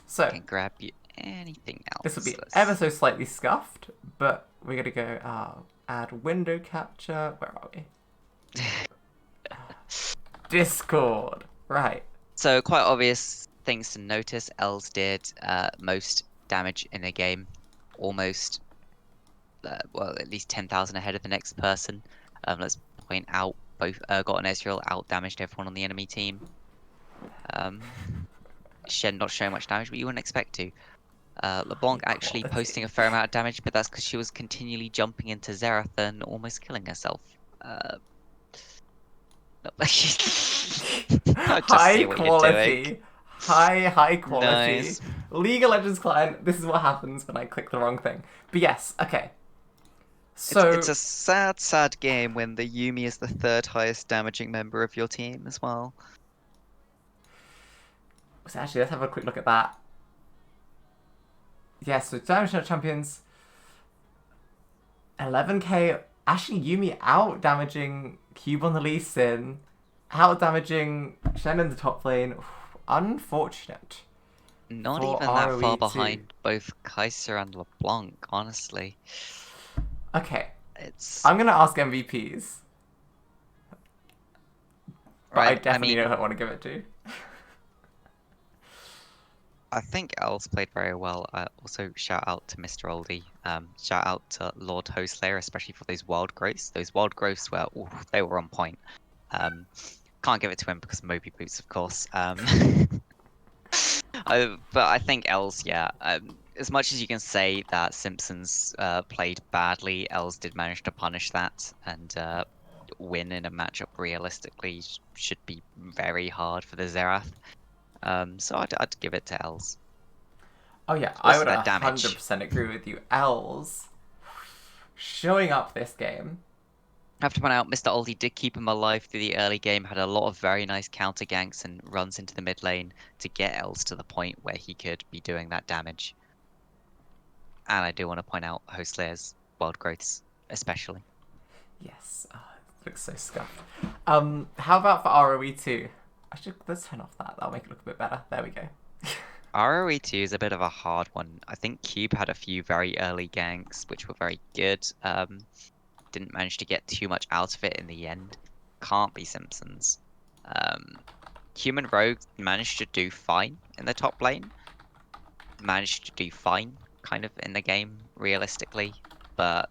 So Can grab you anything else. this will be ever so slightly scuffed, but we're gonna go add window capture. Where are we? Discord. Right. So quite obvious things to notice. Els did most damage in a game, almost. Well, at least 10,000 ahead of the next person. Let's point out both Urgot and Ezreal out-damaged everyone on the enemy team. Shen not showing much damage, but you wouldn't expect to. LeBlanc actually posting a fair amount of damage, but that's because she was continually jumping into Xerath and almost killing herself. No. High quality. High quality. Nice. League of Legends client, this is what happens when I click the wrong thing. But yes, okay. So It's a sad game when the Yuumi is the 3rd highest damaging member of your team as well. So actually, let's have a quick look at that. Yes, so damage champions 11k. Actually, Yuumi out damaging Cube on the Lee Sin, out damaging Shen in the top lane. Unfortunate. Not For even that far ROE2. behind both Kaiser and LeBlanc, honestly. Okay, It's I'm gonna ask MVPs, but I right. definitely mean, know who I want to give it to. I think Els played very well. Also, shout out to Mr. Oldie. Shout out to Lord Hostlayer, especially for those wild growths. Those wild growths were, they were on point. Can't give it to him because of Moby Boots, of course. But I think Els, yeah. As much as you can say that Simpsons played badly, Els did manage to punish that and win in a matchup realistically should be very hard for the Xerath. So I'd give it to Els. Oh yeah, I What's would that damage? 100% agree with you. Els showing up this game have to point out, Mr. Oldie did keep him alive through the early game, had a lot of very nice counter ganks and runs into the mid lane to get Els to the point where he could be doing that damage. And I do want to point out Host Slayer's wild growths, especially. Yes, it looks so scuffed. How about for ROE2? Let's turn off that. That'll make it look a bit better. There we go. ROE2 is a bit of a hard one. I think Cube had a few very early ganks, which were very good. Didn't manage to get too much out of it in the end. Can't be Simpsons. Human Rogue managed to do fine in the top lane. Managed to do fine, kind of, in the game, realistically. But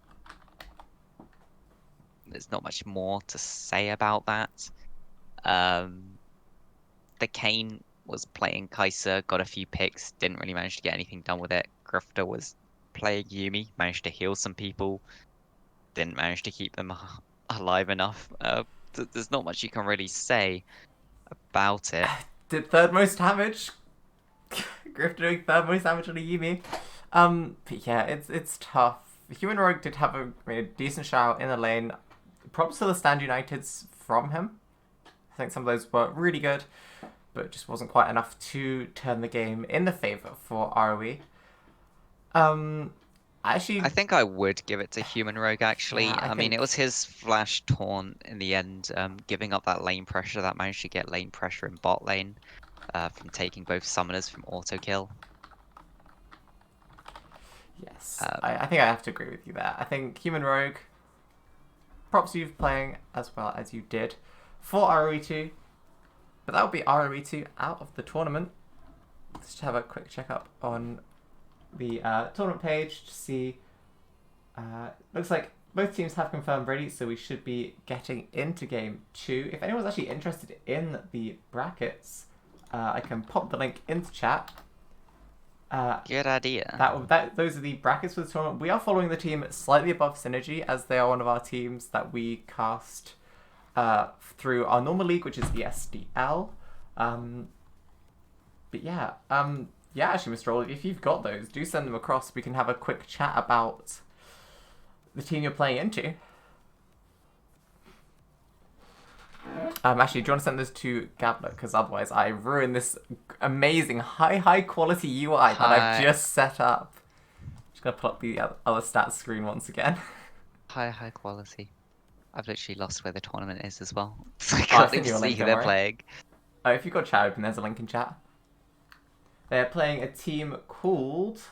there's not much more to say about that. The Kane was playing Kai'Sa, got a few picks, didn't really manage to get anything done with it. Grifter was playing Yuumi, managed to heal some people, didn't manage to keep them alive enough. There's not much you can really say about it. Did third most damage. Griff doing third most damage on a Yuumi. But yeah, it's tough. Human Rogue did have a decent shout in the lane. Props to the Stand Uniteds from him. I think some of those were really good, but just wasn't quite enough to turn the game in the favor for ROE. Actually, I think I would give it to Human Rogue, actually. Yeah, I mean, it was his flash taunt in the end, giving up that lane pressure that managed to get lane pressure in bot lane from taking both summoners from auto kill. Yes, I think I have to agree with you there. I think Human Rogue, props you for playing as well as you did for ROE2. But that would be ROE2 out of the tournament. Let's just have a quick check up on the tournament page to see. Looks like both teams have confirmed ready, so we should be getting into game 2. If anyone's actually interested in the brackets, I can pop the link into chat. Good idea. Those are the brackets for the tournament. We are following the team slightly above Synergy, as they are one of our teams that we cast through our normal league, which is ESDL. But yeah, actually, Mr. Olive, if you've got those, do send them across. We can have a quick chat about the team you're playing into. Actually, do you want to send this to Gabblit? Because otherwise I ruin this amazing high quality UI that I've just set up. Just gonna put up the other stats screen once again. High quality. I've literally lost where the tournament is as well. So I I'll can't send even you a see link, who don't they're worry. playing. If you've got chat open, there's a link in chat. They're playing a team called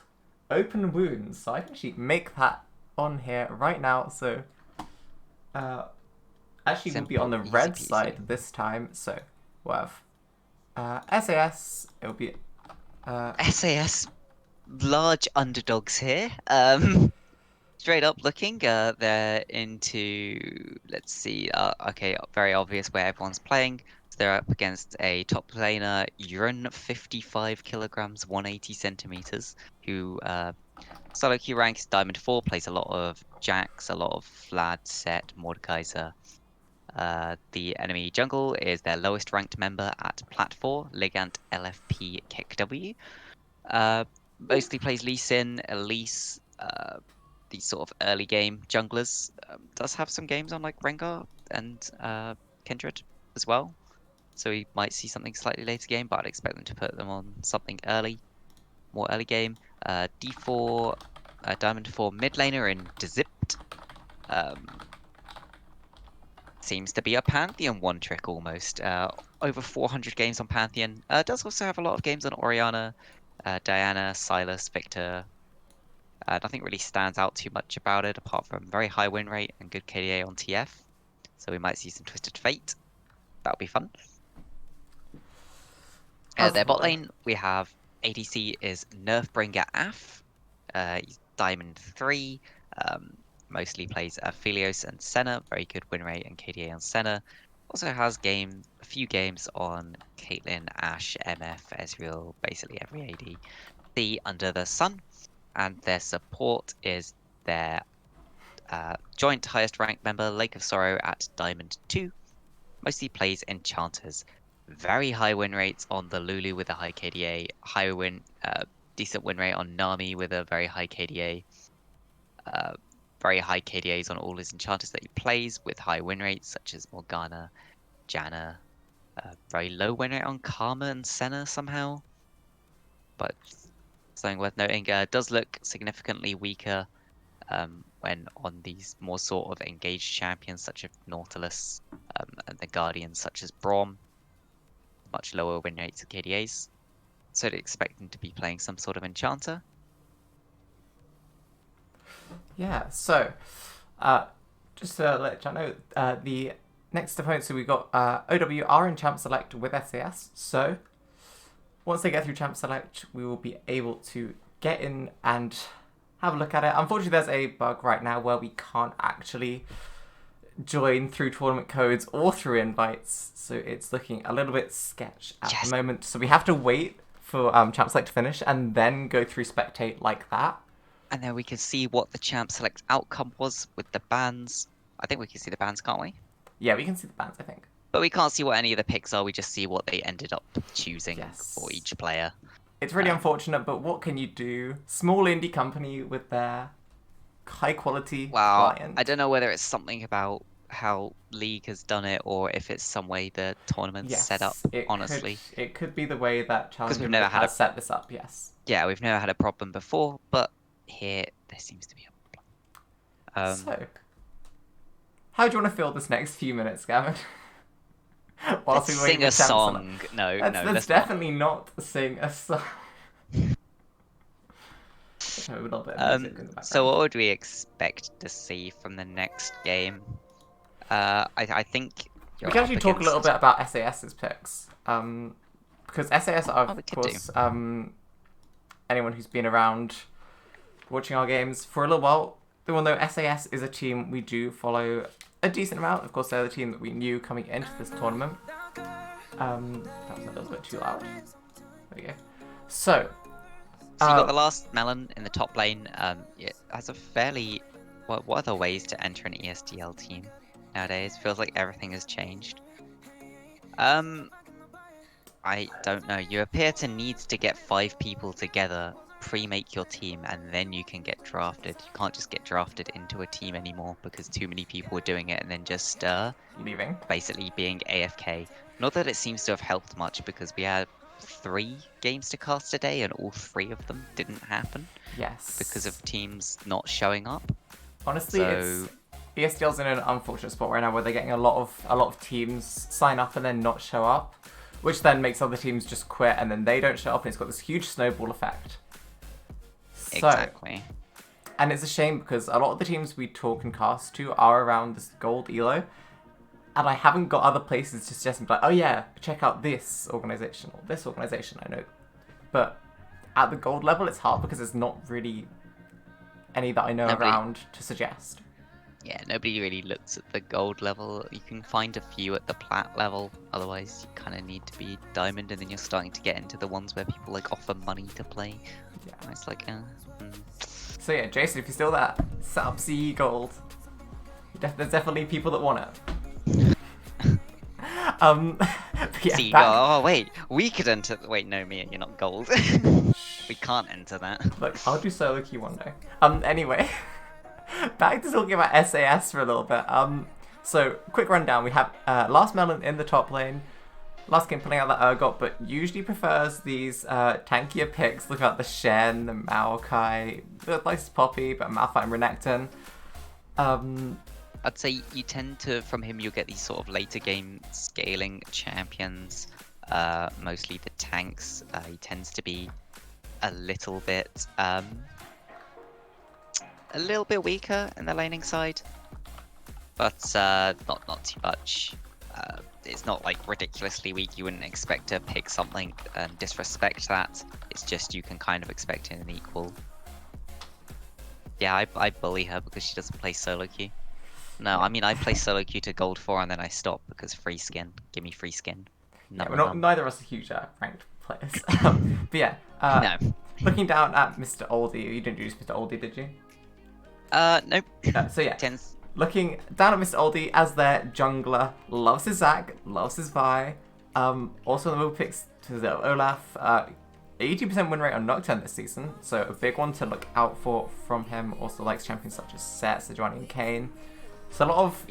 Open Wounds. So I can actually make that on here right now. So actually we'll be on the Simple, red easy peasy. side this time. So we'll have SAS. It'll be SAS, large underdogs here. Straight up looking, they're into, let's see, okay, very obvious where everyone's playing. So they're up against a top laner, Euron, 55 kilograms, 180 centimeters, who solo queue ranks Diamond 4, plays a lot of Jax, a lot of Vlad, Set, Mordekaiser. The enemy jungle is their lowest ranked member at Plat 4, Ligant LFP Kick W. Mostly plays Lee Sin, Elise, these sort of early game junglers. Does have some games on like Rengar and Kindred as well. So we might see something slightly later game, but I'd expect them to put them on something early, more early game. D4, Diamond 4 mid laner in Dzipt. Seems to be a Pantheon one trick almost. Over 400 games on Pantheon. Does also have a lot of games on Orianna, Diana, Silas, Victor. Nothing really stands out too much about it apart from very high win rate and good KDA on TF. So we might see some Twisted Fate. That'll be fun. Their bot lane, we have ADC is Nerfbringer Af. He's Diamond 3. Mostly plays Aphelios and Senna. Very good win rate and KDA on Senna. Also has a few games on Caitlyn, Ashe, MF, Ezreal, basically every AD. The Under the Sun. And their support is their joint highest ranked member, Lake of Sorrow at Diamond 2. Mostly plays Enchanters. Very high win rates on the Lulu with a high KDA. Decent win rate on Nami with a very high KDA. very high KDAs on all his enchanters that he plays, with high win rates such as Morgana, Janna. Very low win rate on Karma and Senna somehow. But something worth noting, does look significantly weaker when on these more sort of engaged champions such as Nautilus and the Guardians such as Braum. Much lower win rates of KDAs. So I'd expect him to be playing some sort of enchanter. Yeah, so just to let you know, the next opponents who we got OW are in Champ Select with SAS. So once they get through Champ Select, we will be able to get in and have a look at it. Unfortunately, there's a bug right now where we can't actually join through tournament codes or through invites, so it's looking a little bit sketch at the moment. So we have to wait for Champ Select to finish and then go through Spectate like that. And then we can see what the Champ Select outcome was with the bans. I think we can see the bans, can't we? Yeah, we can see the bans, I think. But we can't see what any of the picks are, we just see what they ended up choosing Yes. for each player. It's really unfortunate, but what can you do? Small indie company with their high quality client. I don't know whether it's something about how League has done it or if it's some way the tournament's set up, honestly. It could be the way that Challenger never had has set this up, yes. Yeah, we've never had a problem before, but here there seems to be a problem. So, how do you want to fill this next few minutes, Gavin? Let's sing a song. No, let's definitely not sing a song. So what would we expect to see from the next game? I think we can actually talk a little bit about SAS's picks. Because SAS are, of course, anyone who's been around watching our games for a little while, they will know SAS is a team we do follow a decent amount. Of course, they're the team that we knew coming into this tournament. That was a little bit too loud. There we go. So you got the last melon in the top lane. It has a fairly... What other ways to enter an ESDL team nowadays? Feels like everything has changed. I don't know. You appear to need to get 5 people together, pre-make your team, and then you can get drafted. You can't just get drafted into a team anymore because too many people are doing it and then just leaving, basically being AFK. Not that it seems to have helped much because we had 3 games to cast today and all 3 of them didn't happen. Yes. Because of teams not showing up. Honestly, ESDL's in an unfortunate spot right now where they're getting a lot of teams sign up and then not show up, which then makes other teams just quit and then they don't show up, and it's got this huge snowball effect. Exactly. And it's a shame because a lot of the teams we talk and cast to are around this gold elo, and I haven't got other places to suggest like, oh yeah, check out this organization or this organization I know. But at the gold level, it's hard because there's not really any that I know around to suggest. Yeah, nobody really looks at the gold level. You can find a few at the plat level. Otherwise, you kind of need to be diamond, and then you're starting to get into the ones where people like offer money to play. Yeah, and it's like, So yeah, Jason, if you're still there, set up CE gold. There's definitely people that want it. Yeah, CE gold. Oh wait, we could enter. Wait, no, Mia, you're not gold. We can't enter that. Look, I'll do solo queue one day. Anyway. Back to talking about SAS for a little bit. So, quick rundown. We have Last Melon in the top lane. Last game pulling out the Urgot, but usually prefers these tankier picks. Look at the Shen, the Maokai, the likes Poppy, but Malphite and Renekton. I'd say you tend to, from him, you'll get these sort of later game scaling champions. Mostly the tanks. He tends to be a little bit weaker in the laning side, but not too much. It's not like ridiculously weak. You wouldn't expect to pick something and disrespect that. It's just you can kind of expect an equal. Yeah, I bully her because she doesn't play solo queue. No, I mean I play solo queue to gold 4 and then I stop because free skin. Give me free skin. Neither of us are huge ranked players. But yeah, no. Looking down at Mr. Oldie, you didn't introduce Mr. Oldie, did you? Nope. So yeah, looking down at Mr. Oldie as their jungler, loves his Zac, loves his Vi. Also the move picks to the Olaf. 80% win rate on Nocturne this season, so a big one to look out for from him. Also likes champions such as Set, Sejuani, and Kane. So a lot of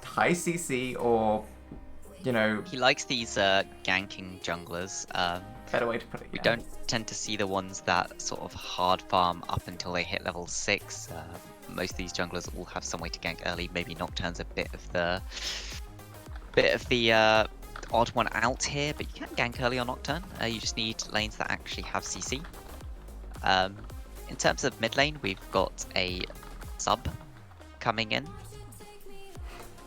high CC or, you know... He likes these ganking junglers. Better way to put it, We yeah. don't tend to see the ones that sort of hard farm up until they hit level 6. Most of these junglers will have some way to gank early. Maybe Nocturne's a bit of the odd one out here, but you can gank early on Nocturne. You just need lanes that actually have CC. In terms of mid lane, we've got a sub coming in.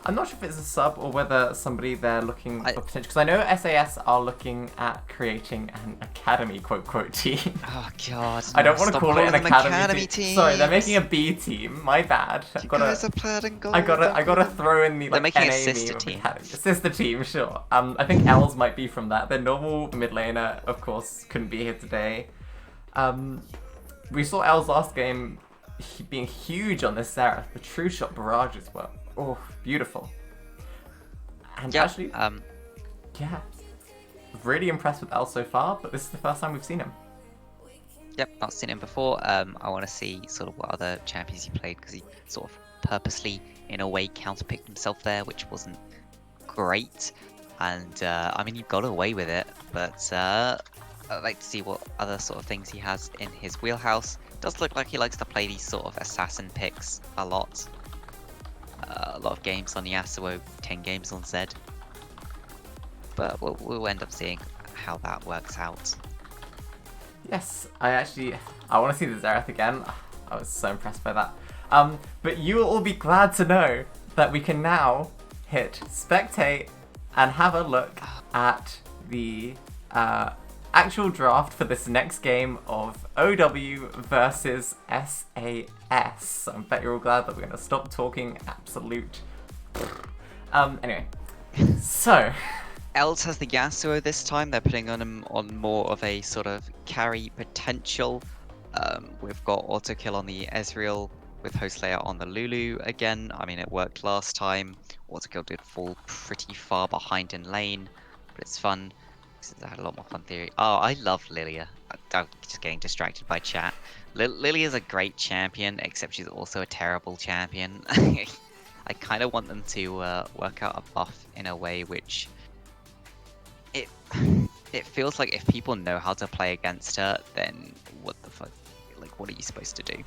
I'm not sure if it's a sub or whether somebody they're looking for potential, because I know SAS are looking at creating an academy quote team. Oh god! I don't want to call it an academy team. Sorry, they're making a B team. My bad. You guys are plaid gold. I gotta throw in the They're making a NA sister meme of team. academy. Sister team, sure. I think Els might be from that. Their normal mid laner, of course, couldn't be here today. We saw Els last game being huge on this Sarah. The true shot barrages were beautiful. And actually, yeah, really impressed with Els so far, but this is the first time we've seen him. Yep, not seen him before. I want to see sort of what other champions he played, because he sort of purposely, in a way, counterpicked himself there, which wasn't great. And I mean, he got away with it, but I'd like to see what other sort of things he has in his wheelhouse. Does look like he likes to play these sort of assassin picks a lot. A lot of games on Yasuo, 10 games on Zed. But we'll end up seeing how that works out. Yes, I want to see the Xerath again. I was so impressed by that. But you will all be glad to know that we can now hit spectate and have a look at the actual draft for this next game of OW versus SAS. I bet you're all glad that we're going to stop talking absolute... Anyway, so... Els has the Yasuo this time. They're putting on him on more of a sort of carry potential. We've got auto kill on the Ezreal with Host Layer on the Lulu again. I mean, it worked last time. Auto kill did fall pretty far behind in lane, but it's fun. I had a lot more fun theory. Oh, I love Lilia. I'm just getting distracted by chat. Lilia's a great champion, except she's also a terrible champion. I kind of want them to work out a buff in a way which it feels like if people know how to play against her, then what the fuck? Like, what are you supposed to do?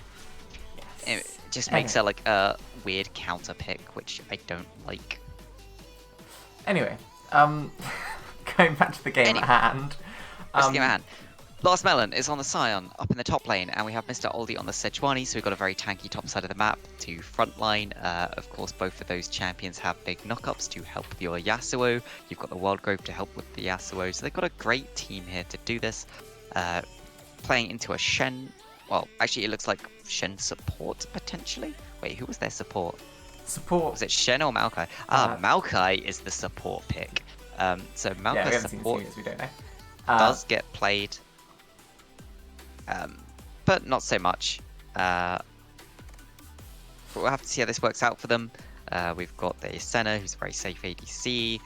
Yes. It just makes her like a weird counter pick, which I don't like. Anyway, going back to the game at hand. Last Melon is on the Scion up in the top lane, and we have Mr. Oldie on the Sejuani, so we've got a very tanky top side of the map to front line. Of course, both of those champions have big knockups to help with your Yasuo. You've got the Wild Grove to help with the Yasuo, so they've got a great team here to do this. Playing into a Shen, well, actually it looks like Shen support, potentially? Wait, who was their support? Support. Was it Shen or Maokai? Maokai is the support pick. So Maokai's support we don't know. Does get played. But not so much. But we'll have to see how this works out for them. We've got the Senna, who's a very safe ADC.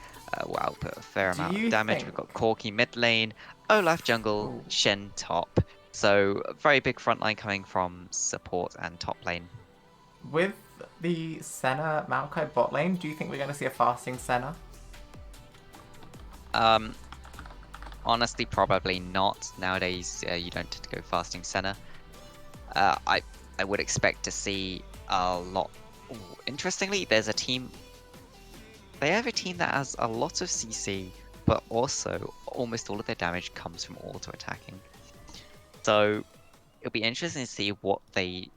Will output a fair amount of damage. We've got Corki mid lane, Olaf jungle, Shen top. So a very big front line coming from support and top lane. With the Senna Maokai bot lane, do you think we're going to see a fasting Senna? Honestly, probably not. Nowadays, you don't tend to go fasting Senna. I would expect to see a lot. Ooh, interestingly, there's a team. They have a team that has a lot of CC, but also almost all of their damage comes from auto attacking. So it'll be interesting to see what they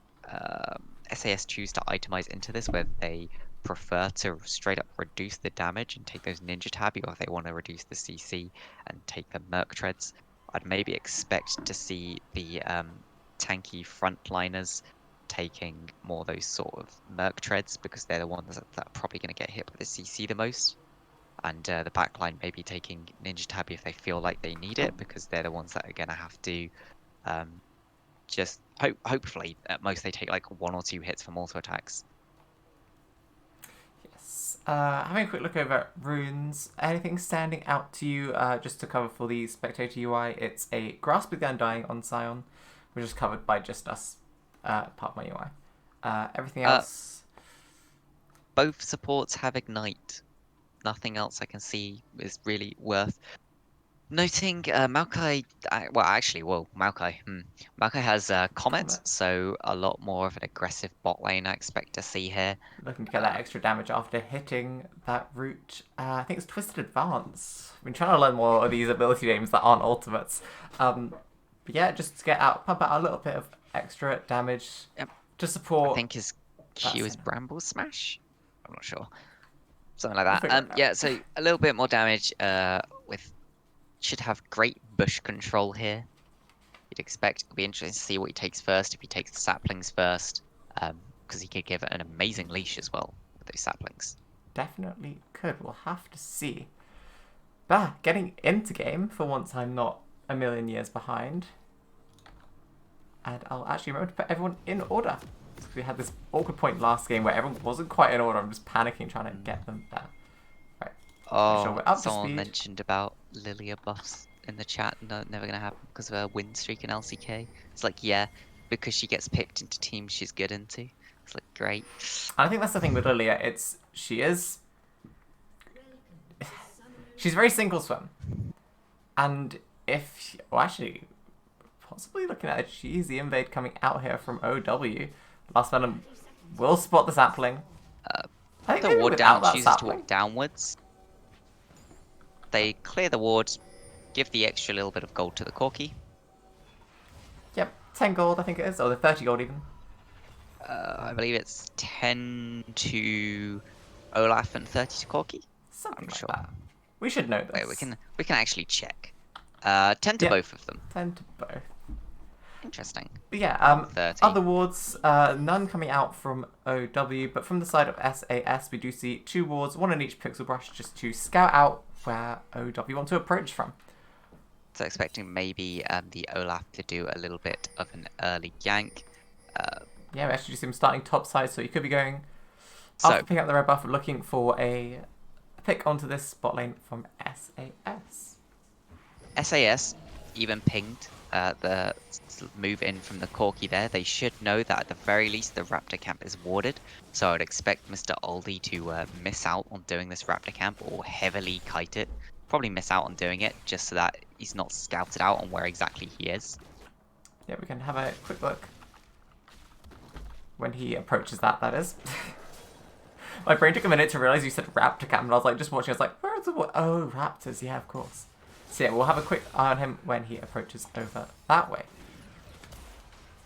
SAS choose to itemize into this, whether they prefer to straight up reduce the damage and take those ninja tabby, or if they want to reduce the CC and take the merc treads. I'd maybe expect to see the tanky frontliners taking more those sort of merc treads, because they're the ones that are probably going to get hit with the CC the most, and the backline maybe taking ninja tabby if they feel like they need it, because they're the ones that are going to have to just hopefully at most they take like 1 or 2 hits from auto attacks. Yes. Having a quick look over runes. Anything standing out to you? Just to cover for the spectator UI, it's a grasp with the undying on Scion, which is covered by just us, part of my UI. Everything else. Both supports have ignite. Nothing else I can see is really worth noting. Maokai, Maokai has Comet, so a lot more of an aggressive bot lane I expect to see here. Looking to get that extra damage after hitting that route. I think it's Twisted Advance. I've been trying to learn more of these ability names that aren't ultimates. But yeah, just to pump out a little bit of extra damage to support. I think his Q is Bramble Smash. I'm not sure. Something like that. Yeah, so a little bit more damage with should have great bush control here. You'd expect it'll be interesting to see what he takes first, if he takes the saplings first, because he could give it an amazing leash as well with those saplings. Definitely could. We'll have to see. But getting into game, for once I'm not a million years behind. And I'll actually remember to put everyone in order. We had this awkward point last game where everyone wasn't quite in order. I'm just panicking trying to get them there. Right. Oh, someone mentioned about Lilia buffs in the chat. No, never going to happen because of her win streak in LCK. It's like, yeah, because she gets picked into teams she's good into. It's like, great. I think that's the thing with Lilia. She's very single swim. And actually, possibly looking at a cheesy invade coming out here from OW. Last Venom will spot the sapling. I think the ward down chooses to walk downwards. They clear the ward, give the extra little bit of gold to the Corki. Yep, 10 gold I think it is, or the 30 gold even. I believe it's 10 to Olaf and 30 to Corki. Something like that. We should know this. Wait, we can actually check. 10 to both of them. 10 to both. Interesting. But yeah, other wards, none coming out from OW, but from the side of SAS, we do see 2 wards, 1 in each pixel brush, just to scout out where OW want to approach from. So expecting maybe the Olaf to do a little bit of an early gank. Yeah, we actually see him starting top side, so he could be going after picking up the red buff, looking for a pick onto this bot lane from SAS. SAS even pinged the move in from the Corki there. They should know that at the very least the Raptor camp is warded. So I would expect Mr. Aldi to miss out on doing this Raptor camp or heavily kite it. Probably miss out on doing it just so that he's not scouted out on where exactly he is. Yeah, we can have a quick look when he approaches that is. My brain took a minute to realize you said Raptor camp, and I was like, just watching, I was like, where's the... Oh, Raptors, yeah, of course. So yeah, we'll have a quick eye on him when he approaches over that way.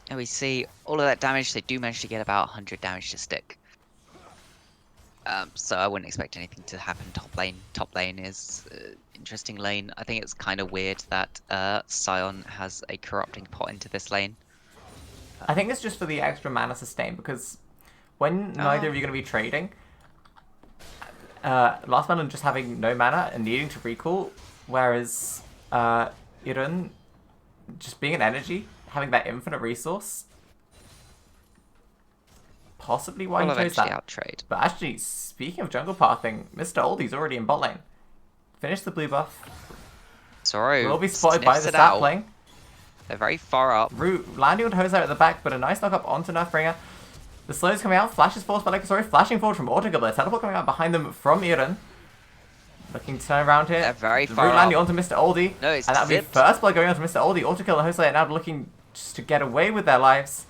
And we see all of that damage. They do manage to get about 100 damage to stick. So I wouldn't expect anything to happen top lane. Top lane is interesting lane. I think it's kind of weird that Scion has a corrupting pot into this lane. I think it's just for the extra mana sustain, because when neither of you are going to be trading, Last Man just having no mana and needing to recall, whereas Iran just being an energy, having that infinite resource, possibly why he chose that. Out-trade. But actually, speaking of jungle pathing, Mr. Oldie's already in bot lane. Finish the blue buff. Sorry. Will be spotted by the sapling. They're very far up. Root landing on Jose at the back, but a nice knock up onto Nerfbringer. The slow's coming out, flash is forced by flashing forward from Gabblit. Teleport coming out behind them from Iran. Looking to turn around here. They're very far Root landing onto Mr. Oldie. No, it's and that'll be first blood going on to Mr. Oldie. Autokill and Jose are now looking just to get away with their lives.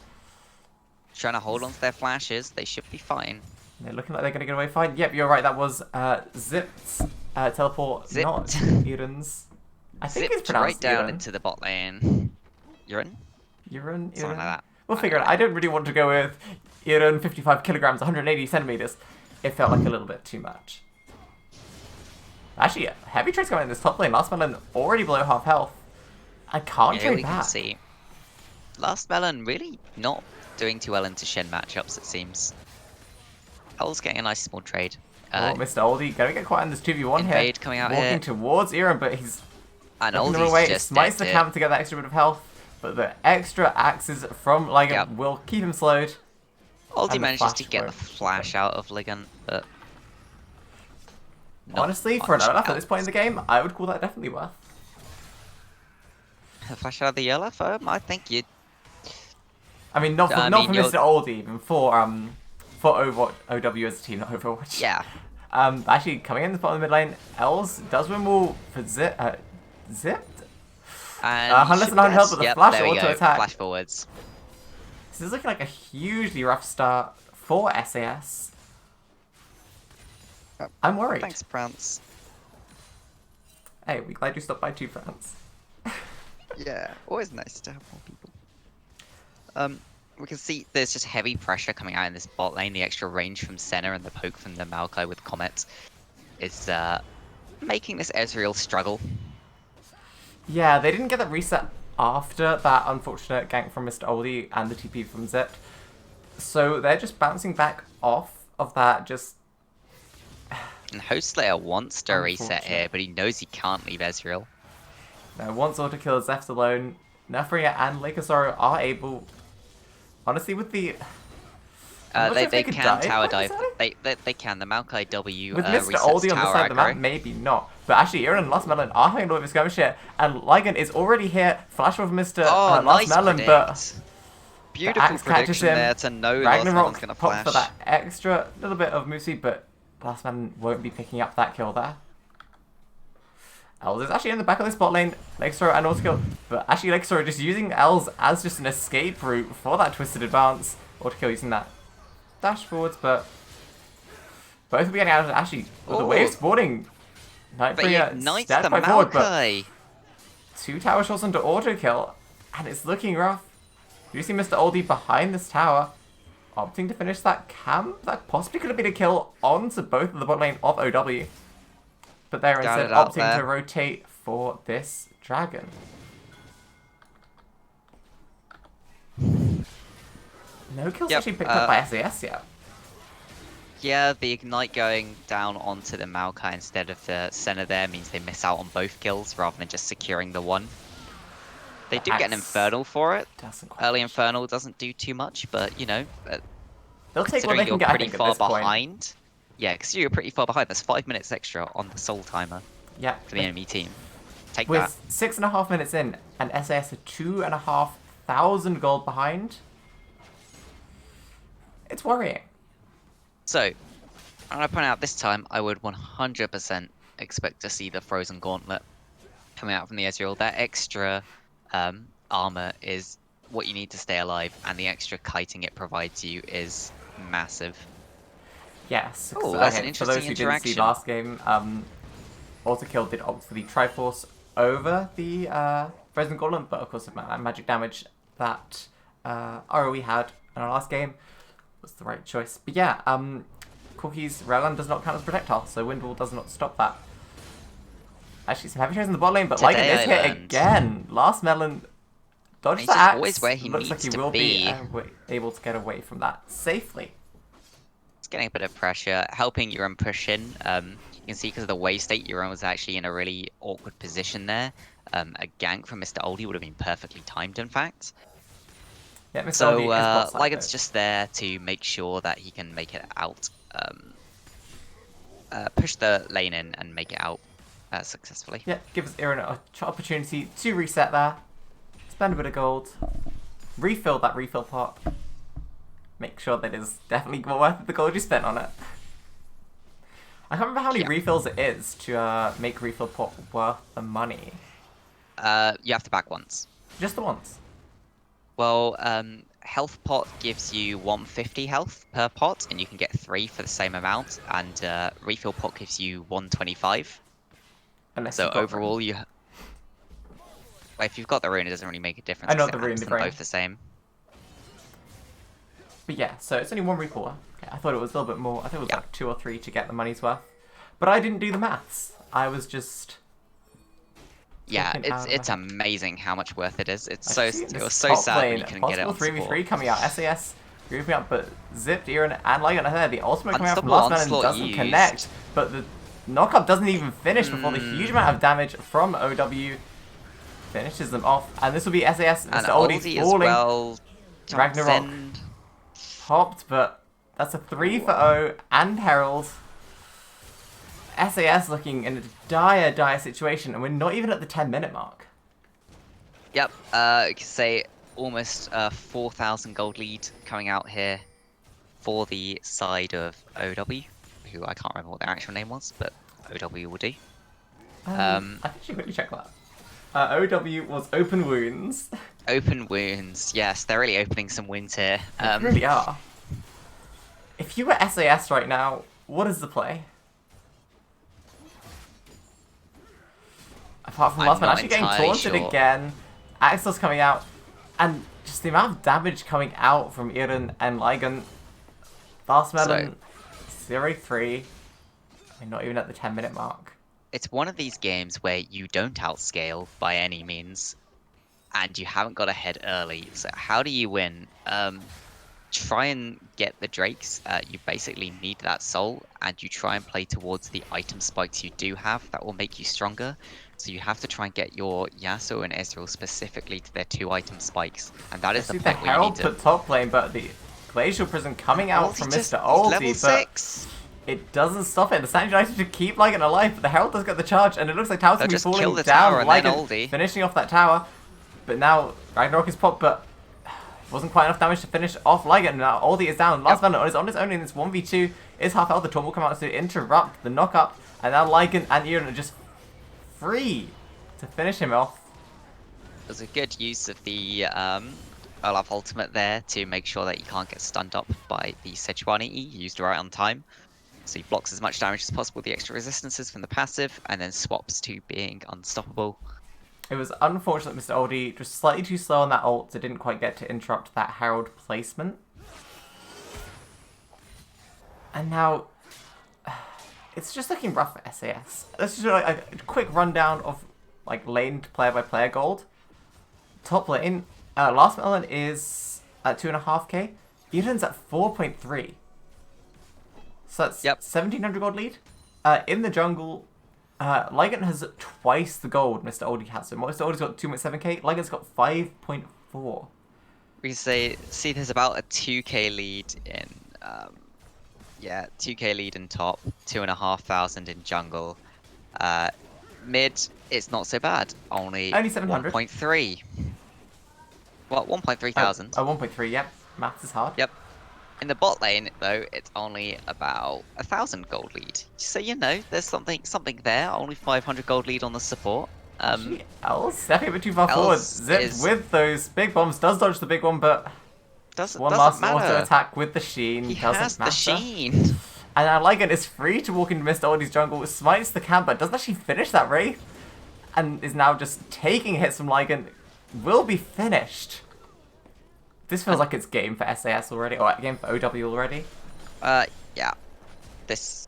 Trying to hold on to their flashes. They should be fine. They're looking like they're going to get away fine. Yep, you're right. That was Zip's teleport, not Iran's. I think it's pronounced right down Iran. into the bot lane. Iran? Iran? Something like that. We'll figure it out. I don't really want to go with Iran 55 kilograms, 180 centimeters. It felt like a little bit too much. Actually, heavy trade's going in this top lane. Last Melon already below half health. I can't trade we back. Can see. Last Melon really not doing too well into Shen matchups, it seems. Hell's getting a nice small trade. Mr. Oldie going to get caught in this 2v1 here. Coming out walking here. Towards Iran, but he's and looking the wrong way. Smites the camp to get that extra bit of health. But the extra axes from Ligand will keep him slowed. Oldie manages to get the flash out of Ligand, but Not Honestly, for an much Olaf at this point in else. the game, I would call that definitely worth. Flash out of the Olaf, I think you. I mean, not for you're... Mr. Old even, for Overwatch, OW as a team, not Overwatch. Yeah. Actually, coming in the bottom of the mid lane, Els does win wall for Zipped? And 109 health with a yep, flash there we auto go. attack. Flash forwards. This is looking like a hugely rough start for SAS. I'm worried. Thanks, Prance. Hey, we glad you stopped by too, France. Yeah, always nice to have more people. We can see there's just heavy pressure coming out in this bot lane. The extra range from Senna and the poke from the Maokai with Comet is making this Ezreal struggle. Yeah, they didn't get that reset after that unfortunate gank from Mr. Oldie and the TP from Zip. So they're just bouncing back off of that, just... And Host Slayer wants to reset here, but he knows he can't leave Ezreal. Now, once auto kill is left alone, Nefria and Lakazoro are able... Honestly, with the... They can tower dive. They can. The Maokai W with Mr. resets Oldie on this tower side of the map, aggro. maybe not. But actually, Iran and Last Melon are having a little bit of skirmish here, and Lygan is already here. Flash over Mr. Oh, Last nice Melon, predict. but Beautiful axe catches prediction him. there to know Last Melon's Ragnarok gonna pops flash. for that extra little bit of Moosey, but Last Melon won't be picking up that kill there. Els is actually in the back of this bot lane, Lakesoro and autokill, but actually Lakesoro just using Els as just an escape route for that twisted advance. Autokill using that dash forwards, but both will be getting out of it. Actually, with the wave spawning, But he Nightbringer ignites stands the by forward, but Maokai. 2 tower shots into autokill, and it's looking rough. You see Mr. Oldie behind this tower, opting to finish that camp. That possibly could have been a kill onto both of the bot lane of OW. But they're instead opting to rotate for this dragon. No kills actually picked up by SAS yet. Yeah, the Ignite going down onto the Maokai instead of the Senna there means they miss out on both kills rather than just securing the one. They do get an Infernal for it. Early Infernal doesn't do too much, but you know, they'll take what they can you're get, pretty I think, far at this point. behind. Yeah, because you're pretty far behind. There's 5 minutes extra on the soul timer for the enemy team. Take that. With 6.5 minutes in, and SAS are 2,500 gold behind, it's worrying. So, I'm going to point out this time, I would 100% expect to see the Frozen Gauntlet coming out from the Ezreal. That extra armor is what you need to stay alive, and the extra kiting it provides you is massive. Yes. Oh, that's an for those interesting who interaction. didn't see last game, Autokill did opt for the Triforce over the Frozen Golem, but of course the magic damage that ROE had in our last game was the right choice. But yeah, Corki's Railgun does not count as projectile, so Windwall does not stop that. Actually, some heavy shots in the bot lane, but Lycan is hit again. Last Melon dodges the axe. Always where he looks like needs he to will be. Able to get away from that safely. It's getting a bit of pressure, helping Euron push in. You can see because of the wave state, Euron was actually in a really awkward position there. A gank from Mr. Oldie would have been perfectly timed, in fact. Yeah, Mr. So, Oldie is Lycan's just there to make sure that he can make it out. Push the lane in and make it out successfully. Yeah, gives Iran an opportunity to reset there. Spend a bit of gold. Refill that refill pot. Make sure that it is definitely more worth the gold you spent on it. I can't remember how many refills it is to make refill pot worth the money. You have to back once. Just the once? Well, health pot gives you 150 health per pot, and you can get 3 for the same amount, and refill pot gives you 125. Unless so overall, well, if you've got the rune, it doesn't really make a difference. I know the rune, they're both the same. But yeah, so it's only 1 refill. Okay, I thought it was a little bit more. I think it was like 2 or 3 to get the money's worth. But I didn't do the maths. I was just... Yeah, it's amazing how much worth it is. It's so sad when you couldn't get it on support. 3v3 coming out. SAS grouping up, but Zipped, Iran, and Lycan are there. The ultimate coming out from Last Man doesn't connect, but the knockup doesn't even finish before the huge amount of damage from OW finishes them off. And this will be SAS. Mr. Oldie falling. Well, Ragnarok popped, but that's a 3 for O and Herald. SAS looking in a dire situation, and we're not even at the 10-minute mark. Yep, you could say almost 4,000 gold lead coming out here for the side of OW, who I can't remember what their actual name was, but OW will do. I think you should quickly check that. OW was Open Wounds. Open wounds, yes, they're really opening some wounds here. They really are. If you were SAS right now, what is the play? Apart from last one, actually getting taunted again. Axel's coming out, and just the amount of damage coming out from Iren and Ligon. Fast Melon, 0-3. We're not even at the 10-minute mark. It's one of these games where you don't outscale by any means, and you haven't got ahead early. So how do you win? Try and get the Drakes. You basically need that soul, and you try and play towards the item spikes you do have. That will make you stronger. So you have to try and get your Yasuo and Ezreal specifically to their 2 item spikes, and that is the point where you need to... Herald put top lane, but the Glacial Prison coming out from Mr. Oldie, level 6. It doesn't stop it. The Sand United to keep Ligon alive, but the Herald does get the charge, and it looks like Tower's going to be falling down. Ligon finishing off that tower, but now Ragnarok is popped, but it wasn't quite enough damage to finish off Ligon. Now Oldie is down. Last man is on his own in this 1v2. Is half health. The Torn will come out to interrupt the knock-up, and now Ligon and Iren are just free to finish him off. It was a good use of the Olaf ultimate there to make sure that he can't get stunned up by the Sejuani E, used right on time. So he blocks as much damage as possible with the extra resistances from the passive, and then swaps to being unstoppable. It was unfortunate Mr. Oldie just slightly too slow on that ult, so didn't quite get to interrupt that Herald placement. And now, it's just looking rough for SAS. Let's just do a quick rundown of lane player by player gold. Top lane, Last Melon is at 2.5k. Eden's at 4.3. So that's 1,700 gold lead. In the jungle, Ligon has twice the gold Mr. Oldie has. So Mr. Oldie's got 2.7k. Ligon's got 5.4. We see there's about a 2k lead in 2k lead in top, 2,500 in jungle. Mid, it's not so bad. Only 700. 1.3. Well, 1.3 thousand. 1.3, yep. Maths is hard. Yep. In the bot lane, though, it's only about 1,000 gold lead. So, you know, there's something there. Only 500 gold lead on the support. Els stepping a bit too far forward. Zip with those big bombs. Does dodge the big one, but one last auto attack with the Sheen. He doesn't has matter. the Sheen. And now Ligon is free to walk into Mr. Oldie's jungle, smites the camp, but doesn't actually finish that Wraith. And is now just taking hits from Ligon. Will be finished. This feels like it's game for SAS already, or game for OW already. Yeah. This...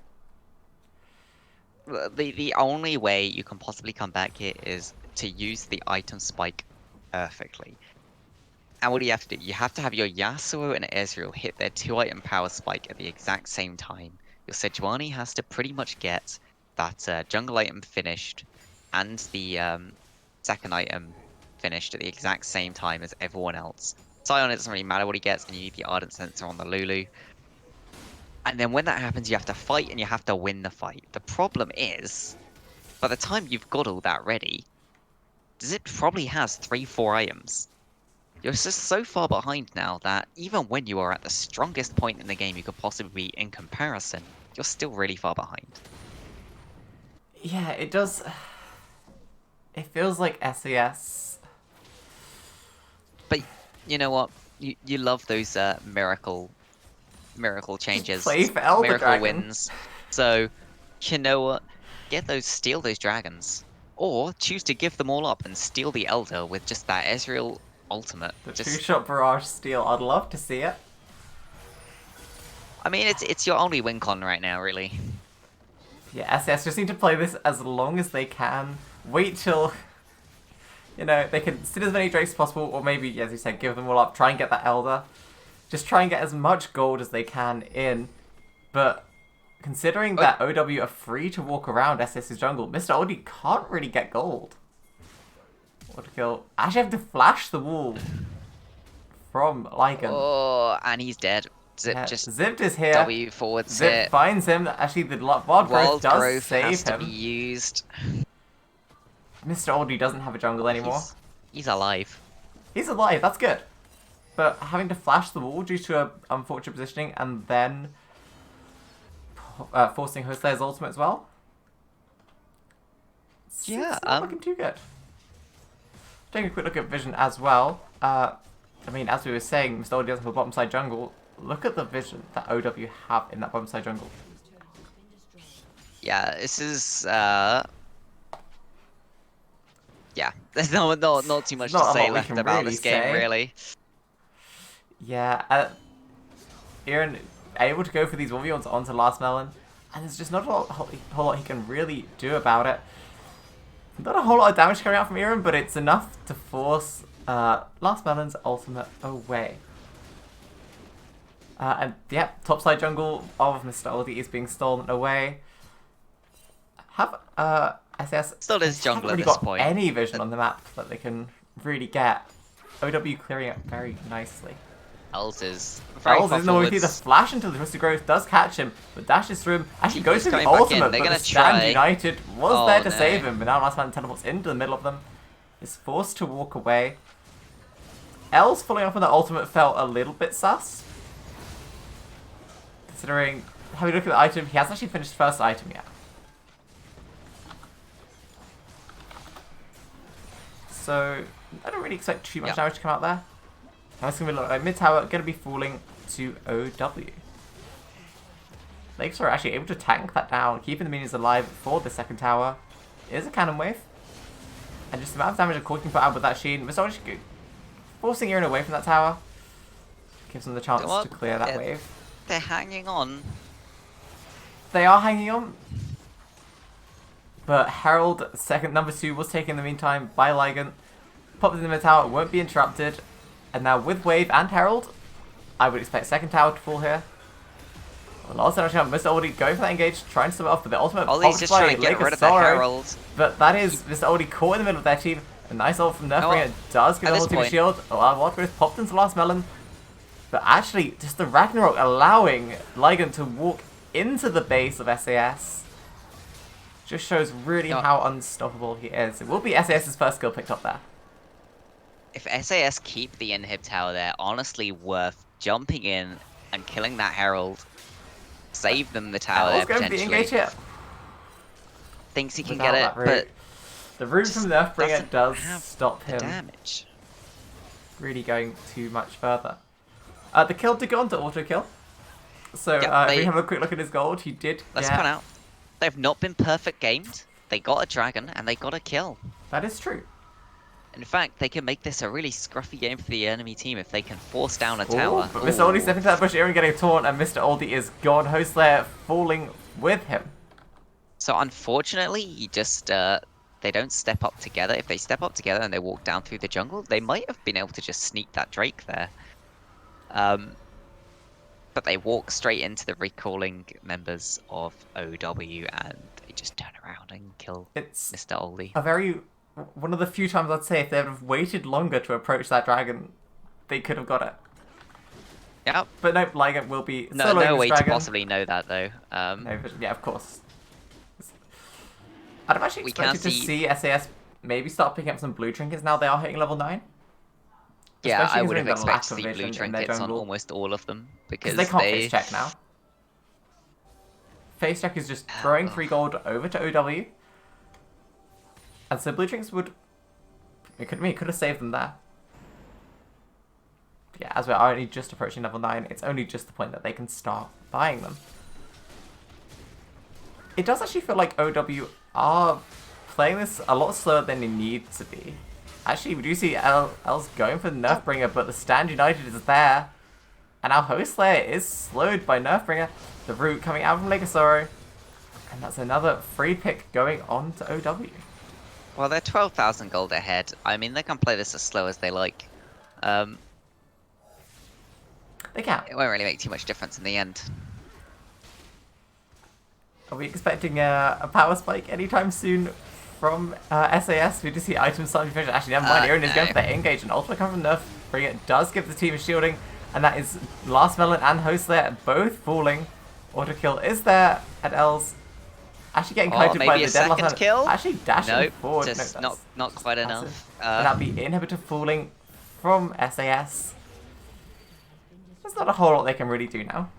The only way you can possibly come back here is to use the item spike perfectly. And what do you have to do? You have to have your Yasuo and Ezreal hit their 2-item power spike at the exact same time. Your Sejuani has to pretty much get that jungle item finished and the second item finished at the exact same time as everyone else. Sion, it doesn't really matter what he gets, and you need the Ardent Sensor on the Lulu. And then when that happens, you have to fight, and you have to win the fight. The problem is, by the time you've got all that ready, Zip probably has 3-4 items. You're just so far behind now that even when you are at the strongest point in the game you could possibly be in comparison, you're still really far behind. Yeah, it does. It feels like SAS. But you know what? You love those miracle changes, play for Elder miracle Dragon. wins. So you know what? Steal those dragons, or choose to give them all up and steal the Elder with just that Ezreal ultimate. The 2-shot barrage steal. I'd love to see it. I mean, it's your only win con right now, really. Yeah, SAS just need to play this as long as they can. Wait till, you know, they can steal as many Drakes as possible, or maybe, as you said, give them all up. Try and get that Elder. Just try and get as much gold as they can in. But considering that OW are free to walk around SS's jungle, Mr. Oldie can't really get gold. What a kill. Actually have to flash the wall from Ligon. Oh, and he's dead. Zip Yeah, just Zipped is here. W forwards Zip it. finds him. Actually, the Wild Growth does save has to him. be used. Mr. Oldie doesn't have a jungle anymore. He's alive. He's alive, that's good. But having to flash the wall due to an unfortunate positioning and then forcing Hostaire's ultimate as well. Yeah, it's not looking too good. Taking a quick look at vision as well. I mean, as we were saying, Mr. Oldie doesn't have a bottom side jungle. Look at the vision that OW have in that bottom side jungle. Yeah, this is yeah, there's not too much to say left about this game, really. Yeah, Aaron able to go for these 1v1s onto Last Melon, and there's just not a whole lot he can really do about it. Not a whole lot of damage coming out from Aaron, but it's enough to force Last Melon's ultimate away. And yeah, topside jungle of Mr. Oldie is being stolen away. Have SAS still is jungle really at this got point. Any vision on the map that they can really get. OW clearing it very nicely. Els is very Els is nowhere. The flash into the Twisted Growth does catch him, but dashes through him. Actually goes for the ultimate, but the Stand United was there to save him. But now Last Man teleports into the middle of them. Is forced to walk away. Els following up on the ultimate felt a little bit sus. Considering, having a look at the item, he hasn't actually finished the first item yet. So, I don't really expect too much damage to come out there. Now it's going to be like mid tower, going to be falling to OW. Lakes are actually able to tank that down, keeping the minions alive for the second tower. It is a cannon wave. And just the amount of damage a Core can put out with that Sheen, Mr. Oldie forcing Aaron away from that tower. Gives them the chance to clear that wave. They're hanging on. They are hanging on. But Herald, number 2, was taken in the meantime by Ligant. Popped in the mid tower, won't be interrupted. And now with Wave and Herald, I would expect second tower to fall here. A lot of damage out. Mr. Oldie going for that engage, trying to stop it off, but the ultimate Oldie's just trying to get rid of the Herald. But that is Mr. Oldie caught in the middle of their team. A nice ult from Nerfbringer does give the whole team a shield. Wild Growth popped into Last Melon. But actually, just the Ragnarok allowing Ligant to walk into the base of SAS just shows really how unstoppable he is. It will be SAS's first kill picked up there. If SAS keep the inhib tower there, honestly worth jumping in and killing that Herald. Save them the tower there, potentially. Thinks he can get it, but the root from Nerfbringer does stop him. Damage. Really going too much further. The kill did go on to auto kill. So if we have a quick look at his gold, he did. Let's point out, they've not been perfect gamed. They got a dragon and they got a kill. That is true. In fact, they can make this a really scruffy game for the enemy team if they can force down a tower. But Mr. Oldie stepping to that bush, Aaron getting a taunt, and Mr. Oldie is gone. Hostlayer falling with him. So unfortunately, he just they don't step up together. If they step up together and they walk down through the jungle, they might have been able to just sneak that Drake there. But they walk straight into the recalling members of OW and they just turn around and kill Mr. Oldie. One of the few times I'd say if they would have waited longer to approach that dragon, they could have got it. Yeah. But no, Ligant will be no way to possibly know that though. No vision. Yeah, of course. I'd have actually expected to see SAS maybe start picking up some blue trinkets now they are hitting level 9. Yeah, I would have expected to see blue trinkets on almost all of them because they can't face check now. Face check is just throwing 3 gold over to OW. And so blue trinkets would... It could have saved them there. But yeah, as we're already just approaching level 9, it's only just the point that they can start buying them. It does actually feel like OW are playing this a lot slower than they need to be. Actually, we do see Els going for the Nerfbringer, but the Stand United is there. And our Hostlayer is slowed by Nerfbringer. The root coming out from Lake of Sorrow. And that's another free pick going on to OW. Well, they're 12,000 gold ahead. I mean, they can play this as slow as they like. They can. It won't really make too much difference in the end. Are we expecting a power spike anytime soon from SAS? We just see items starting to finish. Actually, never mind. Aaron is going for the engage and ultimate coming from Nerfbringer. Does give the team a shielding. And that is Last Melon and Host there both falling. Auto kill is there at Els. Actually getting kited by maybe the a dead Last second Melon. kill? Actually dashing Nope, forward. just No, not just quite passive. enough. And that'd be Inhibitor falling from SAS. There's not a whole lot they can really do now.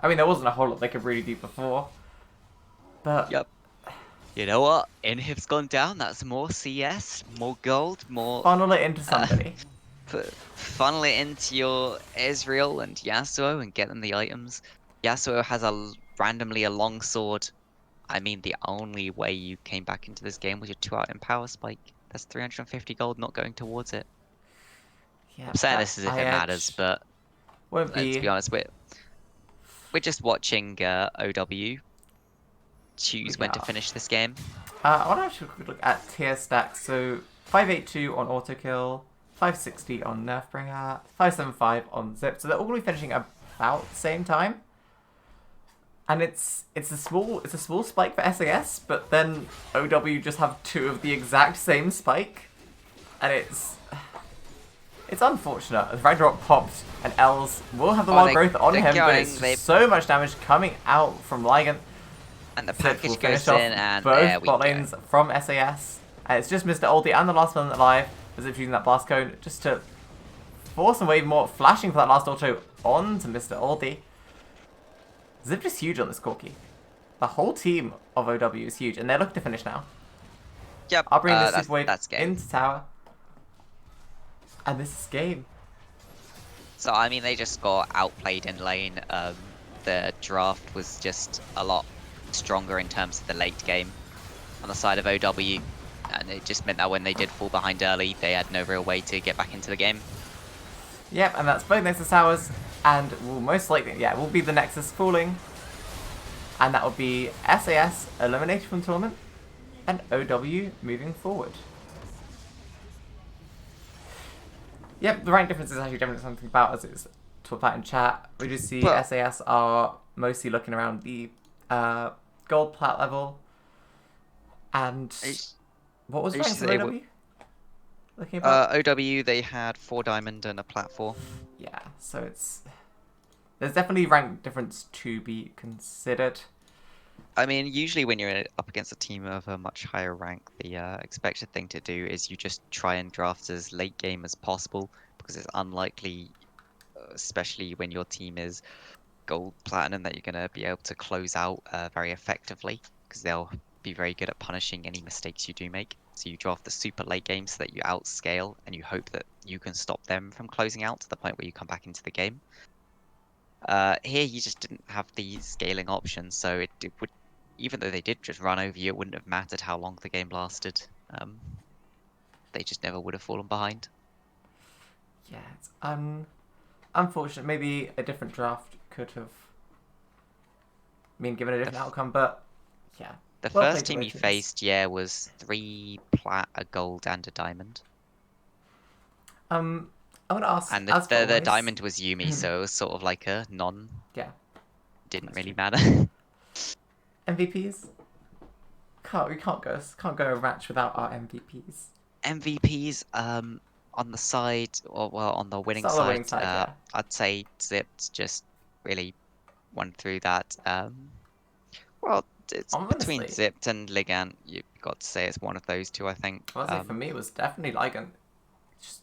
I mean, there wasn't a whole lot they could really do before. But Yep. You know what? Inhib's gone down. That's more CS, more gold, more funnel it into somebody. funnel it into your Ezreal and Yasuo and get them the items. Yasuo has randomly a long sword. I mean, the only way you came back into this game was your 2 out in power spike. That's 350 gold not going towards it. Yeah, I'm saying this as if it matters, but won't let's be. be honest, we're just watching OW choose when to finish this game. I want to actually look at tier stacks. So 582 on auto kill, 560 on Nerfbringer, 575 on Zip. So they're all going to be finishing about the same time. And it's a small spike for SAS, but then OW just have 2 of the exact same spike, and it's unfortunate. The Ragnarok popped, and Els will have the wild growth on him, but it's just so much damage coming out from Ligand. And the package goes off in, and both there we bot go. lanes from SAS, and it's just Mr. Oldie and the last one alive. As if using that blast cone just to force and wave more, flashing for that last auto onto Mr. Oldie. Zip is huge on this Corki. The whole team of OW is huge, and they're looking to finish now. Yep. I'll bring this super wave that's game. into tower. And this is game. So, I mean, they just got outplayed in lane. The draft was just a lot stronger in terms of the late game on the side of OW. And it just meant that when they did fall behind early, they had no real way to get back into the game. Yep, and that's both Nexus towers, and will most likely, will be the Nexus falling. And that will be SAS eliminated from the tournament, and OW moving forward. Yep, the rank difference is actually definitely something about, as it's talked about in chat. We just see SAS are mostly looking around the gold plat level. And what was rank for OW? Looking about? OW, they had 4 diamond and a plat 4. Yeah, so there's definitely rank difference to be considered. I mean, usually when you're up against a team of a much higher rank, the expected thing to do is you just try and draft as late game as possible, because it's unlikely, especially when your team is gold platinum, that you're going to be able to close out very effectively, because they'll be very good at punishing any mistakes you do make. So you draft the super late game so that you outscale, and you hope that you can stop them from closing out to the point where you come back into the game. Here you just didn't have the scaling options, so it would, even though they did just run over you, it wouldn't have mattered how long the game lasted. They just never would have fallen behind. Yeah, it's unfortunate. Maybe a different draft could have given a different outcome, but yeah. The first team you faced, was 3 plat, a gold, and a diamond. I want to ask. And the diamond was Yumi, so it was sort of like a non. Yeah. Didn't really matter. MVPs. We can't go a match without our MVPs. MVPs. On the side, on the winning side, I'd say Zipped just really won through that. It's honestly, between Zipped and Ligand. You've got to say it's one of those two, I think. Honestly, for me, it was definitely Ligand. Just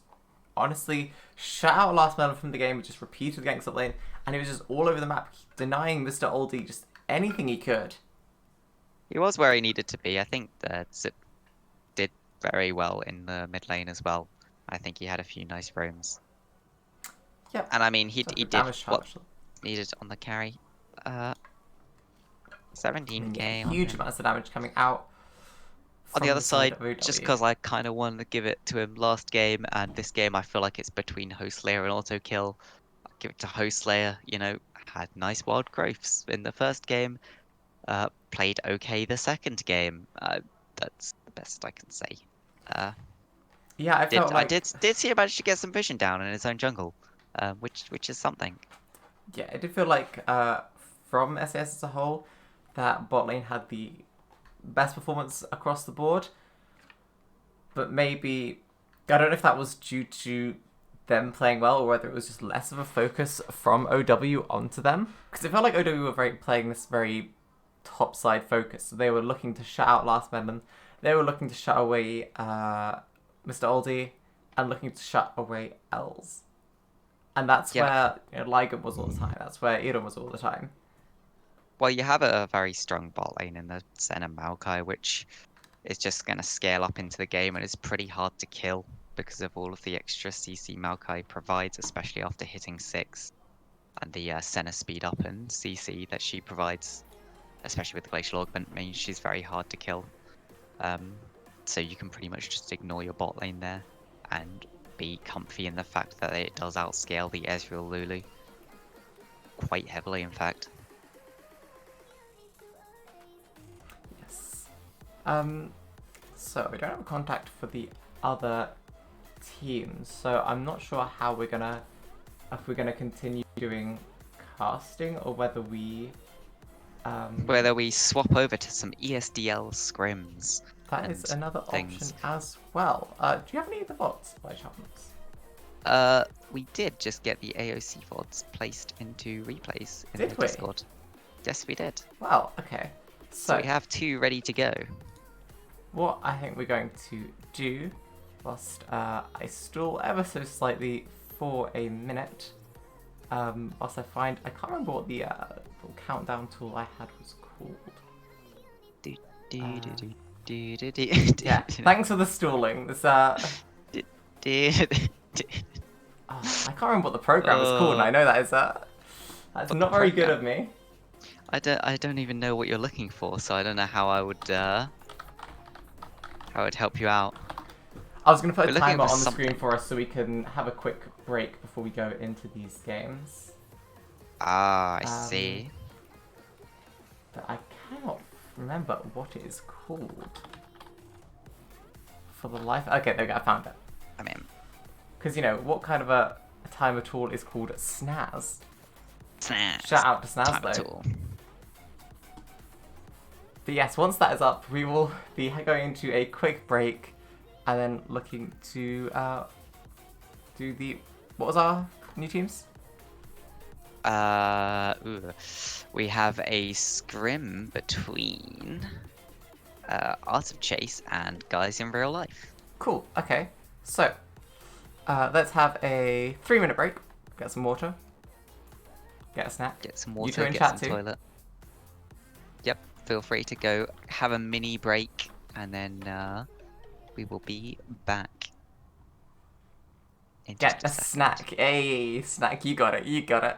honestly, shout out Last Melon from the game. It just repeated ganks up lane, and it was just all over the map, denying Mr. Oldie just anything he could. He was where he needed to be. I think that Zip did very well in the mid lane as well. I think he had a few nice roams. Yep. And I mean, he did what needed on the carry. 17k. Huge amounts of damage coming out. On the other side, just because I kind of wanted to give it to him last game, and this game I feel like it's between Host Slayer and Auto Kill. I'll give it to Host Slayer. Had nice wild growths in the first game. Played okay the second game. That's the best I can say. Yeah, I did see him manage to get some vision down in his own jungle, which is something. Yeah, it did feel like from SAS as a whole, that bot lane had the best performance across the board. But maybe, I don't know if that was due to them playing well or whether it was just less of a focus from OW onto them. Because it felt like OW were playing this very topside focus. So they were looking to shut out Last Man, they were looking to shut away Mr. Oldie, and looking to shut away Els. And that's where Ligon was all the time. That's where Eden was all the time. Well, you have a very strong bot lane in the Sen and Maokai, which is just going to scale up into the game and is pretty hard to kill because of all of the extra CC Maokai provides, especially after hitting 6. And the Senna speed up and CC that she provides, especially with the Glacial Augment, means she's very hard to kill. So you can pretty much just ignore your bot lane there and be comfy in the fact that it does outscale the Ezreal Lulu. Quite heavily, in fact. Yes. So we don't have a contact for the other teams, so I'm not sure how we're gonna, if we're gonna continue doing casting or whether we swap over to some ESDL scrims. That is another option as well. Do you have any of the bots by chance? We did just get the AOC VODs placed into replays in the Discord. Yes, we did. Wow, okay. So we have 2 ready to go. What I think we're going to do, whilst I stall ever so slightly for a minute, whilst I can't remember what the little countdown tool I had was called. Yeah, thanks for the stalling. This, I can't remember what the program is called, and I know that is that's not very good of me. I don't even know what you're looking for, so I don't know how I would help you out. I was going to put a timer on the screen for us so we can have a quick break before we go into these games. Ah, I see. But I cannot remember what it is called. For the life... Okay, there we go, I found it. I'm in. Because, you know, what kind of a timer tool is called Snaz? Snaz. Shout out to Snaz, timer though. Tool. But yes, once that is up, we will be going into a quick break and then looking to do the... What was our new teams? We have a scrim between Art of Chase and Guys in Real Life. Cool, okay. So, let's have a 3-minute break. Get some water. Get a snack. Get some water, you two in get chat some too. toilet. Yep, feel free to go have a mini break and then we will be back. Get a snack. Hey, snack, you got it, you got it.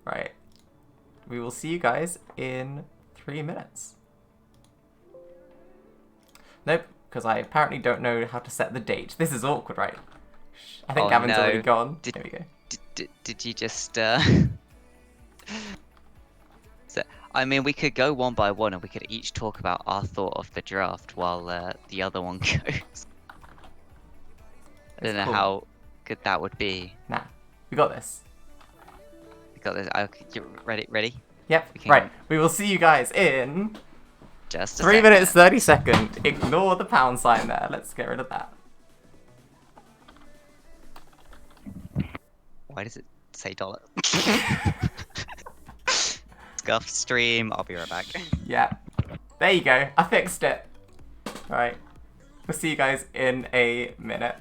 Right. We will see you guys in 3 minutes. Nope, because I apparently don't know how to set the date. This is awkward, right? I think Gavin's already gone. There we go. Did you just... So, I mean, we could go one by one and we could each talk about our thought of the draft while the other one goes. I don't know how good that would be. Nah, we got this. We got this. Okay, you ready? Yep, right. We will see you guys in... Just 3 minutes, 30 seconds. Ignore the pound sign there. Let's get rid of that. Why does it say dollar? Scuff stream. I'll be right back. Yeah. There you go. I fixed it. Right. We'll see you guys in a minute.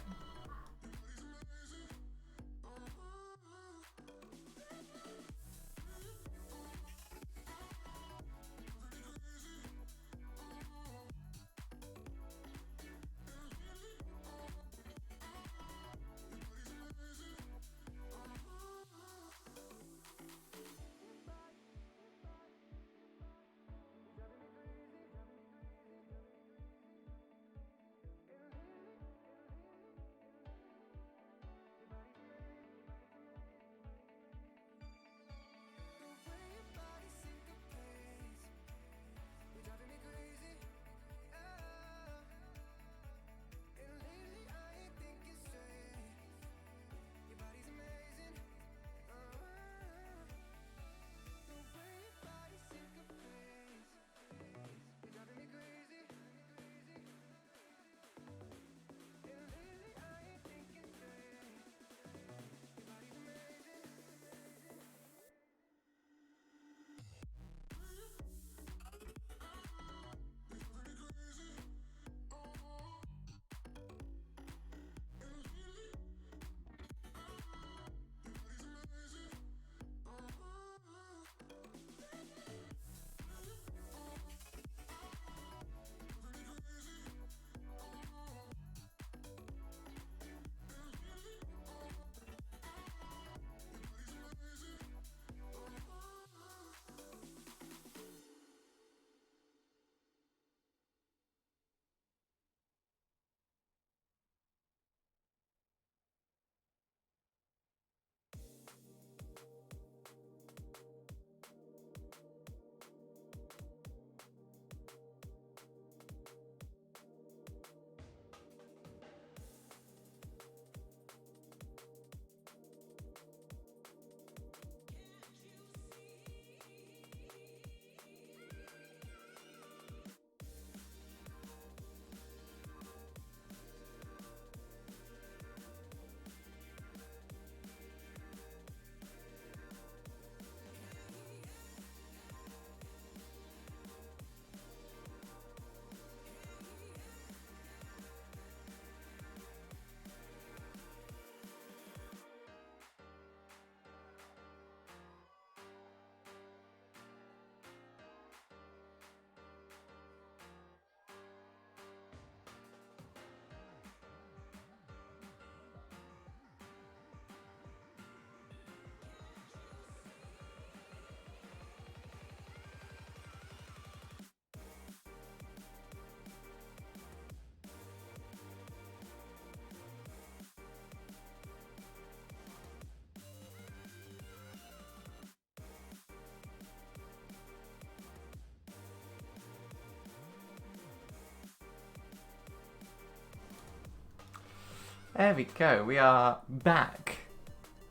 There we go. We are back.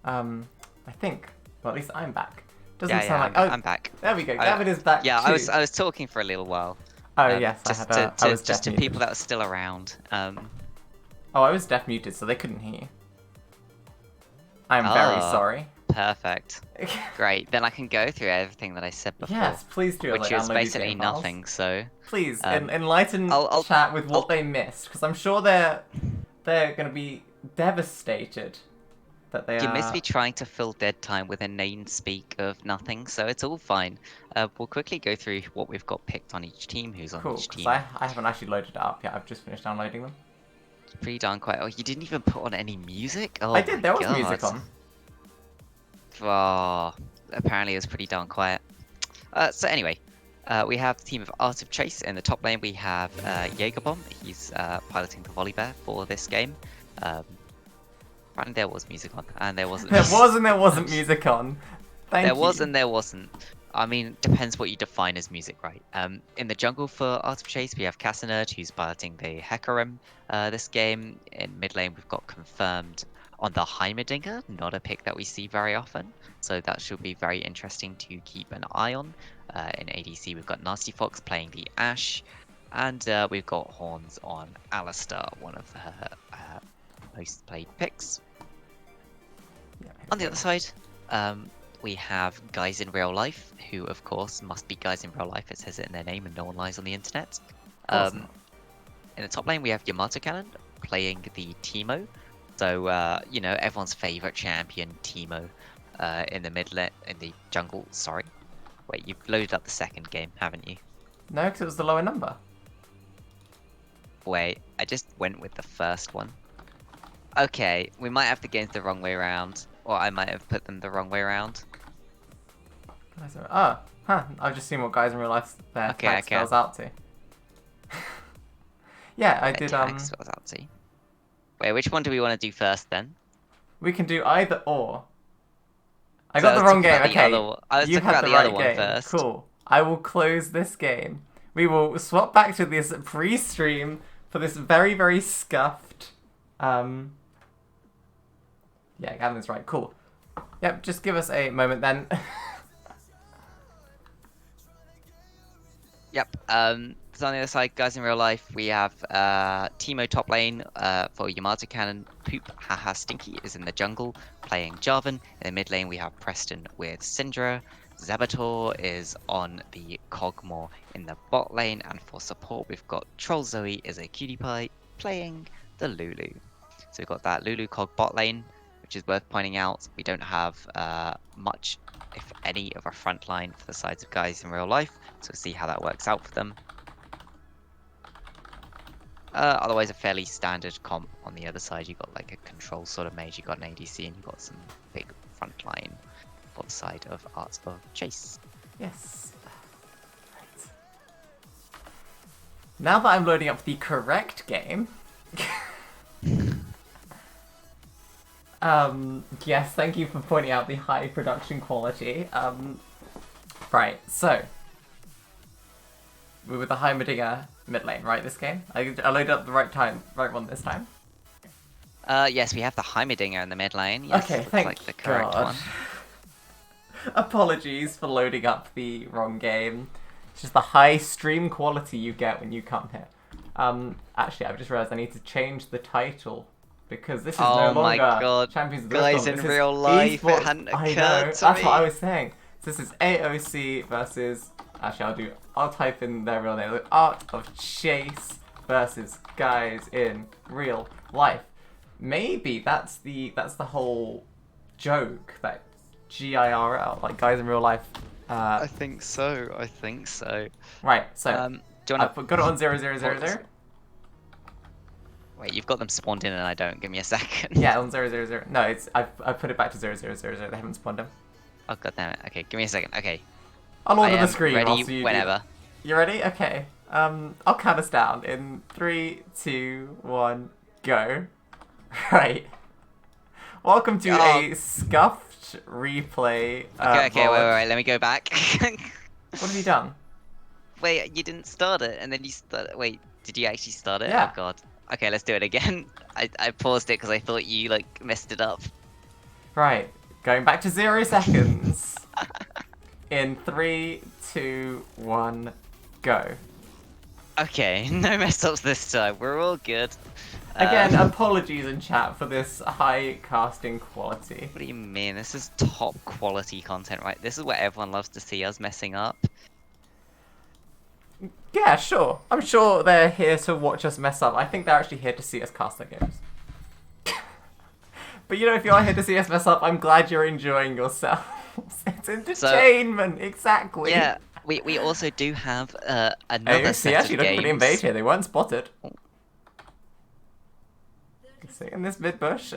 I think. Well, at least I'm back. Doesn't Yeah, sound yeah, like. Oh, I'm back. there we go. Gabblit is back Yeah, too. I was talking for a little while. Oh yes, Just I was just deaf to people muted. that are still around. Oh, I was deaf muted, so they couldn't hear you. I'm very Oh, sorry. perfect. Great. Then I can go through everything that I said before. Yes, please do. Which Like, was download these basically game files. nothing. So Please um, enlighten I'll chat with what they missed, because I'm sure they're gonna be devastated that they you are. must be trying to fill dead time with a name speak of nothing, so it's all fine. We'll quickly go through what we've got picked on each team, who's on Cool, each because team. I haven't actually loaded it up yet. I've just finished downloading them. It's pretty darn quiet. Oh, you didn't even put on any music? Oh I did. There was my music god. on. Oh, apparently it was pretty darn quiet. So anyway, we have the team of Art of Chase. In the top lane, we have Jägerbomb. He's piloting the volley bear for this game. Apparently there was music on, and there wasn't. There wasn't music on. Thank There you. was and there wasn't. I mean, depends what you define as music, right? In the jungle for Art of Chase, we have Casinerd, who's piloting the Hecarim this game. In mid lane, we've got confirmed on the Heimerdinger, not a pick that we see very often. So that should be very interesting to keep an eye on. In ADC, we've got Nasty Fox playing the Ashe. And we've got Horns on Alistar, one of her most played picks. Yeah, On the other side, we have Guys in Real Life, who of course must be Guys in Real Life. It says it in their name and no one lies on the internet. In the top lane, we have Yamato Cannon playing the Teemo. So, you know, everyone's favorite champion, Teemo, in the mid lane, in the jungle, sorry. Wait, you've loaded up the second game, haven't you? No, because it was the lower number. Wait, I just went with the first one. Okay, we might have the games the wrong way around. Or I might have put them the wrong way around. Oh, huh. I've just seen what Guys in Real Life their tag spells out to. Yeah, I did. Tag spells out to. Wait, which one do we want to do first then? We can do either or. I So got the wrong game. the Okay, I was you talking had about the the other right one game. first. Cool. I will close this game. We will swap back to this pre-stream for this very, very scuffed. Yeah, Gavin's right. Cool. Yep, just give us a moment then. Yep. So on the other side, Guys in Real Life, we have Teemo top lane for Yamato Cannon. Poop Haha Stinky is in the jungle playing Jarvan. In the mid lane, we have Preston with Syndra. Zabator is on the Cogmore in the bot lane, and for support, we've got Troll Zoe is a cutie pie playing the Lulu. So we've got that Lulu Cog bot lane, which is worth pointing out. We don't have much, if any, of a front line for the sides of Guys in Real Life, so we'll see how that works out for them. Otherwise, a fairly standard comp on the other side. You've got like a control sort of mage, you've got an ADC, and you've got some big front line for the side of Art of Chase. Yes. Right. Now that I'm loading up the correct game. Yes, thank you for pointing out the high production quality. Right, so. We're with the Heimerdinger mid lane, right, this game? I loaded up the right one this time. Yes, we have the Heimerdinger in the mid lane. Yes, Okay, looks thank like the correct God. one. Apologies for loading up the wrong game. It's just the high stream quality you get when you come here. Actually, I've just realized I need to change the title because this is no longer my God. Champions of the Guys World. in Real Life, it hadn't I know, occurred to that's me. what I was saying. So this is AOC versus. Actually, I'll type in their real name. Art of Chase versus Guys in Real Life. Maybe that's the whole joke that GIRL, like Guys in Real Life. I think so. I think so. Right. So do you wanna... I've got it on 0000. Wait, you've got them spawned in and I don't. Give me a second. Yeah, on 000. No, it's I've put it back to 0000. They haven't spawned them. Oh god damn it. Okay, give me a second. Okay. I'll order I the am screen. ready You whenever. You ready? Okay. I'll count us down in 3, 2, 1, go. Right. Welcome to a scuffed replay. Okay, wait. Let me go back. What have you done? Wait, you didn't start it, and then you start. Wait, did you actually start it? Yeah. Oh god. Okay, let's do it again. I paused it because I thought you like messed it up. Right, going back to 0 seconds. In 3, 2, 1, go. Okay, no mess ups this time. We're all good. Again, apologies in chat for this high casting quality. What do you mean? This is top quality content, right? This is what everyone loves to see us messing up. Yeah, sure. I'm sure they're here to watch us mess up. I think they're actually here to see us cast their games. But you know, if you are here to see us mess up, I'm glad you're enjoying yourselves. It's entertainment, exactly. Yeah, we also do have another AOC set actually of looking pretty invade games. here. They weren't spotted. See, in this mid bush,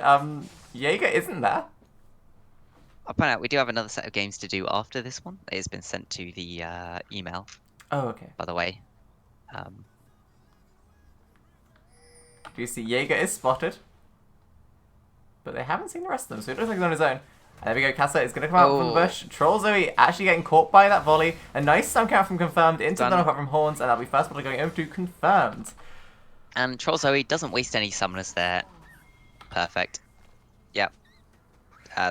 Jaeger isn't there. I'll point out we do have another set of games to do after this one. It has been sent to the email, Oh, okay. by the way. Do you see Jaeger is spotted? But they haven't seen the rest of them, so it looks like he's on his own. And there we go, Casa is going to come out from the bush. Troll Zoe actually getting caught by that volley. A nice stun count from Confirmed into the knockout from Horns, and that'll be first ball going over to Confirmed. And Troll Zoe doesn't waste any summoners there. Perfect. Yep.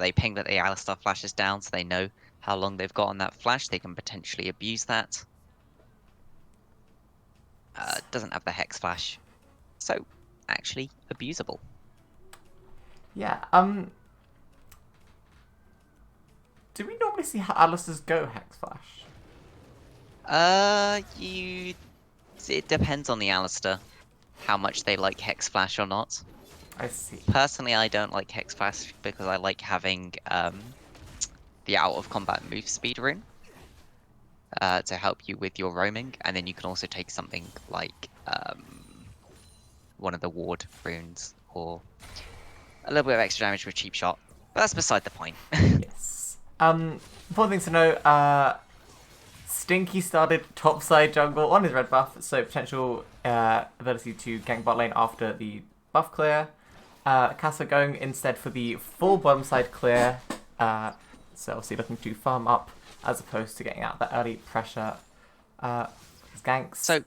They ping that the Alistar flashes down, so they know how long they've got on that flash. They can potentially abuse that. Doesn't have the Hex Flash. So, actually, abusable. Yeah, do we normally see how Alistairs go Hex Flash? It depends on the Alistar, how much they like Hex Flash or not. I see. Personally, I don't like Hex Flash because I like having the out of combat move speed rune to help you with your roaming, and then you can also take something like one of the ward runes or a little bit of extra damage with cheap shot. But that's beside the point. Yes. Important things to know, Stinky started topside jungle on his red buff, so potential ability to gank bot lane after the buff clear. Casa going instead for the full bottom side clear, so obviously looking to farm up as opposed to getting out that early pressure ganks. So,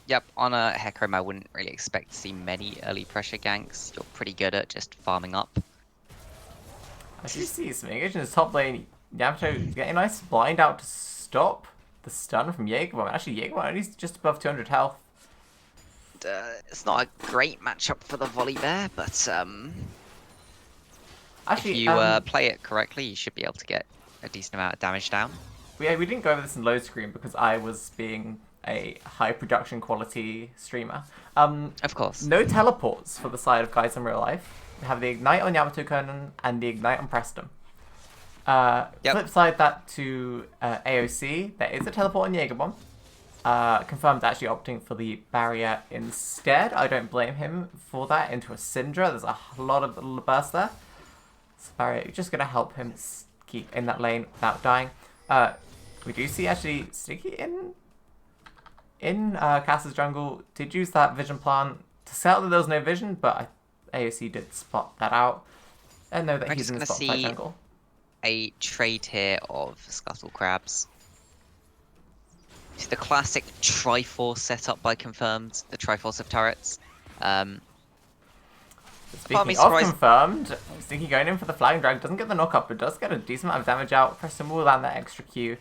yep, on a Hecarim I wouldn't really expect to see many early pressure ganks. You're pretty good at just farming up. As you see, some engagement in his top lane. Yamato getting a nice blind out to stop the stun from Jaeger. Actually, Jaeger only just above 200 health. It's not a great matchup for the volley bear, but actually, if you play it correctly, you should be able to get a decent amount of damage down. We didn't go over this in load screen because I was being a high production quality streamer. Of course. No teleports for the side of Guys in Real Life. We have the Ignite on Yamato Conan and the Ignite on Preston. Flip side that to AOC. There is a teleport on Jaegerbomb. Confirmed actually opting for the barrier instead. I don't blame him for that. Into a Syndra. There's a lot of burst there. So barrier just going to help him keep in that lane without dying. We do see actually Sticky in Cass's jungle did use that vision plant to sell that there was no vision, but AOC did spot that out and know that he's in the spot side jungle. A trade here of Scuttle Crabs. It's the classic Triforce setup by Confirmed, the Triforce of turrets. Speaking of Confirmed, Stinky going in for the Flying Drag, doesn't get the knock up, but does get a decent amount of damage out. Preston will land that extra Q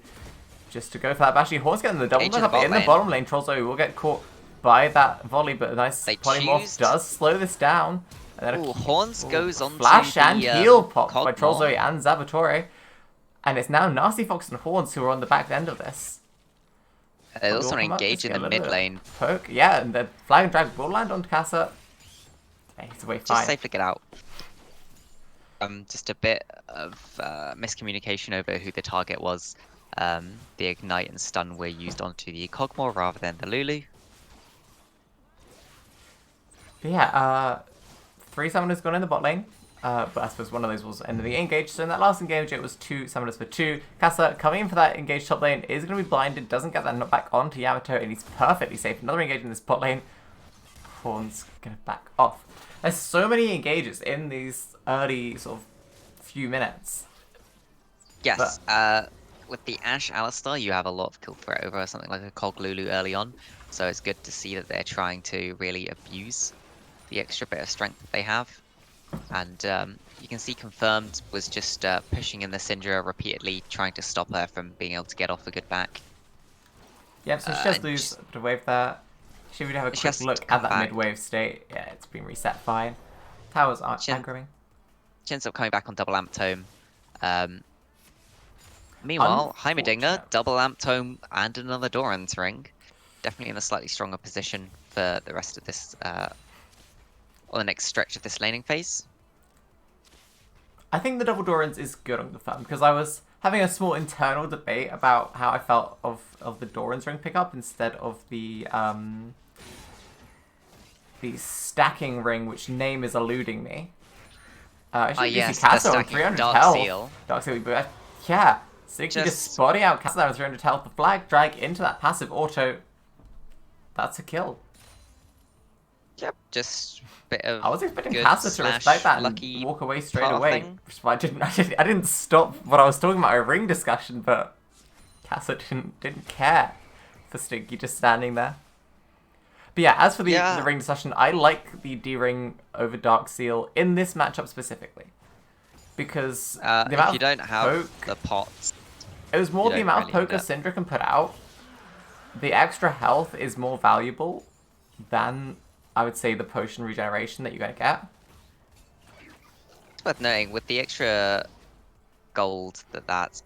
just to go for that. But actually, Horn's getting the double knock up in the bottom lane. Trollzoe will get caught by that volley, but a nice polymorph does slow this down. And then Horns goes on flash to and the, heal pop by CotR. Trollzoe and Zavatore. And it's now Nasty Fox and Horns who are on the back end of this. They also engage in the mid lane. Poke, yeah, and the Flying Drag will land on Casa. He's away fine. Just safely get out. Just a bit of miscommunication over who the target was. The Ignite and Stun were used onto the Cogmore rather than the Lulu. But yeah, 3 summoners gone in the bot lane. But I suppose one of those was end of the engage. So in that last engage, it was 2 summoners for 2. Casa coming in for that engage top lane is going to be blinded, doesn't get that knockback onto Yamato, and he's perfectly safe. Another engage in this bot lane. Horn's going to back off. There's so many engages in these early sort of few minutes. Yes, with the Ashe Alistar, you have a lot of kill threat over something like a Cog Lulu early on. So it's good to see that they're trying to really abuse the extra bit of strength that they have. And you can see Confirmed was just pushing in the Syndra repeatedly, trying to stop her from being able to get off a good back. Yep, so she does lose a bit of wave there. Should we have a quick look at that mid-wave state? Yeah, it's been reset fine. Towers aren't aggroing. She ends up coming back on double Amp Tome. Meanwhile, Heimerdinger, double Amp Tome, and another Doran's Ring. Definitely in a slightly stronger position for the rest of this, or the next stretch of this laning phase. I think the double Dorans is good on the farm, because I was having a small internal debate about how I felt of the Doran's Ring pickup instead of the stacking ring, which name is eluding me. Yes, Castle on 300 Dark health. Seal. Dark Seal, but yeah. So you can just spotting out Castle on 300 health, the flag drag into that passive auto. That's a kill. Yep, just a bit of. I was expecting Casa to respect that and walk away straight away. I didn't stop what I was talking about a ring discussion, but Casa didn't care for Stinky just standing there. But yeah, as for the ring discussion, I like the D-ring over Dark Seal in this matchup specifically. Because the amount if you don't have the pots, it was more the amount of poke Syndra can put out. The extra health is more valuable than, I would say, the potion regeneration that you're going to get. It's worth noting, with the extra gold that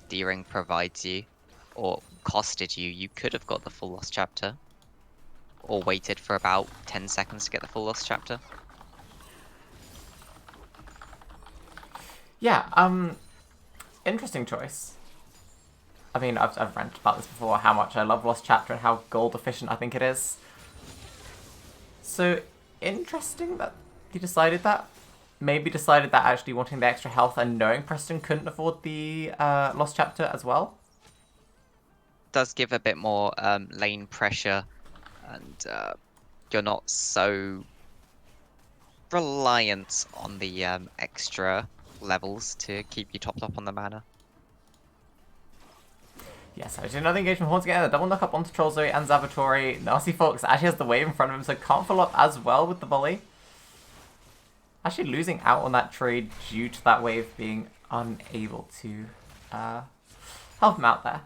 D-ring provides you, or costed you, you could have got the full Lost Chapter. Or waited for about 10 seconds to get the full Lost Chapter. Yeah, interesting choice. I mean, I've ranted about this before, how much I love Lost Chapter and how gold efficient I think it is. So, interesting that he decided that. Maybe decided that actually wanting the extra health and knowing Preston couldn't afford the Lost Chapter as well. Does give a bit more lane pressure, and you're not so reliant on the extra levels to keep you topped up on the mana. Yes, I did another engagement Horns again. A double knock up onto Troll Zoe and Zavatori. Nasty Fox actually has the wave in front of him, so can't follow up as well with the volley. Actually losing out on that trade due to that wave being unable to help him out there.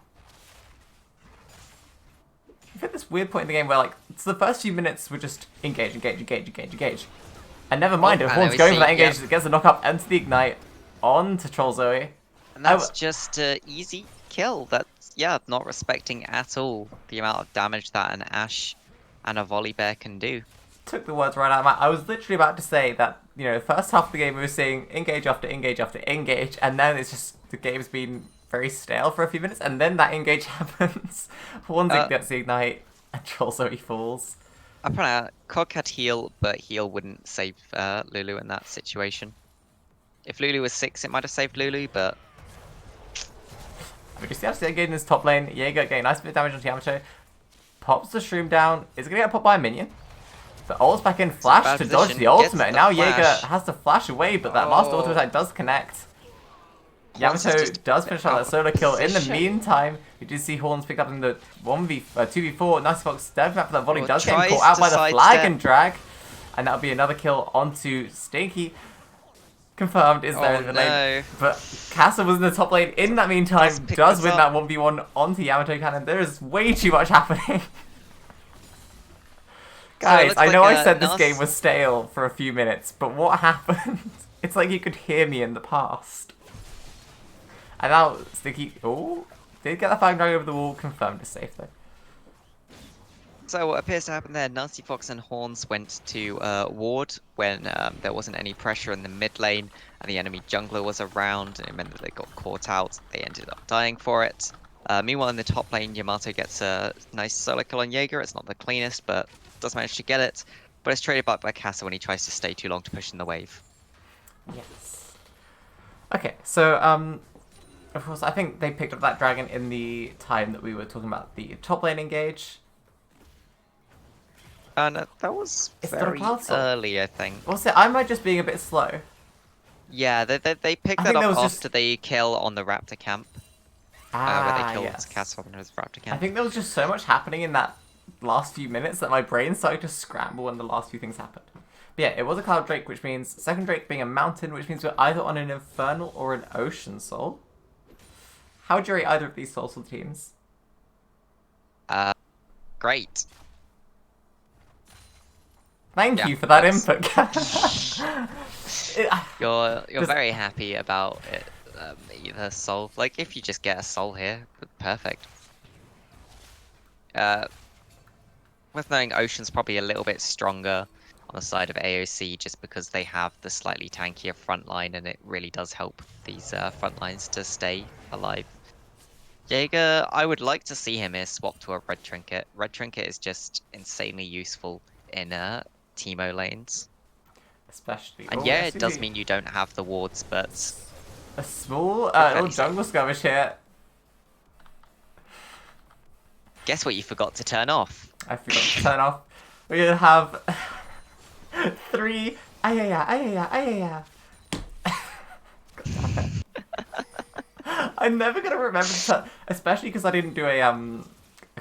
We've hit this weird point in the game where, like, so the first few minutes were just engage. And never mind, if Horn's going for that engage, it gets the knock up into the ignite onto Troll Zoe. And that's just an easy kill. That's, not respecting at all the amount of damage that an Ashe and a Volley Bear can do. Took the words right out of my mouth. I was literally about to say that, you know, the first half of the game we were seeing engage after engage after engage, and then it's just, the game's been very stale for a few minutes, and then that engage happens. Horns gets the ignite, and Troll Zoe falls. I point out, CotR had heal, but heal wouldn't save Lulu in that situation. If Lulu was 6, it might have saved Lulu, but... We just see actually engaging this top lane. Jaeger getting a nice bit of damage on Yamato. Pops the Shroom down. Is it going to get popped by a minion? The ult's back in, flash to dodge the ultimate, and now Jaeger has to flash away, but that last auto attack does connect. Yamato does finish out that solo kill. In the meantime, we do see Horns picked up in the 2v4. Nice Fox dev map for that volley does get caught out by the flag and drag. And that'll be another kill onto Stinky. Confirmed is there in the lane. But Casa was in the top lane in that meantime, does win that 1v1 onto Yamato Cannon. There is way too much happening. Guys, I know I said this game was stale for a few minutes, but what happened? It's like you could hear me in the past. And now Stinky, did get the flag drag over the wall, confirmed is safe though. So what appears to happen there, Nasty Fox and Horns went to ward when there wasn't any pressure in the mid lane and the enemy jungler was around, and it meant that they got caught out. They ended up dying for it. Meanwhile in the top lane, Yamato gets a nice solo kill on Jaeger. It's not the cleanest, but does manage to get it. But it's traded back by Casa when he tries to stay too long to push in the wave. Yes. Okay, so of course I think they picked up that dragon in the time that we were talking about the top lane engage. No, that was very early, I think. Was it? I might just being a bit slow. Yeah, they picked that up after the kill on the Raptor camp. Where they killed Casa on his Raptor camp. I think there was just so much happening in that last few minutes that my brain started to scramble when the last few things happened. But yeah, it was a Cloud Drake, which means second Drake being a mountain, which means we're either on an Infernal or an Ocean Soul. How would you rate either of these Soulful teams? Great. Thank Yeah, you for that that's- input. You're very happy about it, either soul. Like, if you just get a soul here, perfect. With knowing Ocean's probably a little bit stronger on the side of AOC just because they have the slightly tankier front line, and it really does help these front lines to stay alive. Jaeger, I would like to see him here swap to a Red Trinket. Red Trinket is just insanely useful in Teemo lanes. Especially. And yeah, it does mean you don't have the wards, but... A small fairly little jungle skirmish here. Guess what you forgot to turn off? I forgot to turn off. We're gonna have 3 Ioriaa. I'm never gonna remember to, especially because I didn't do a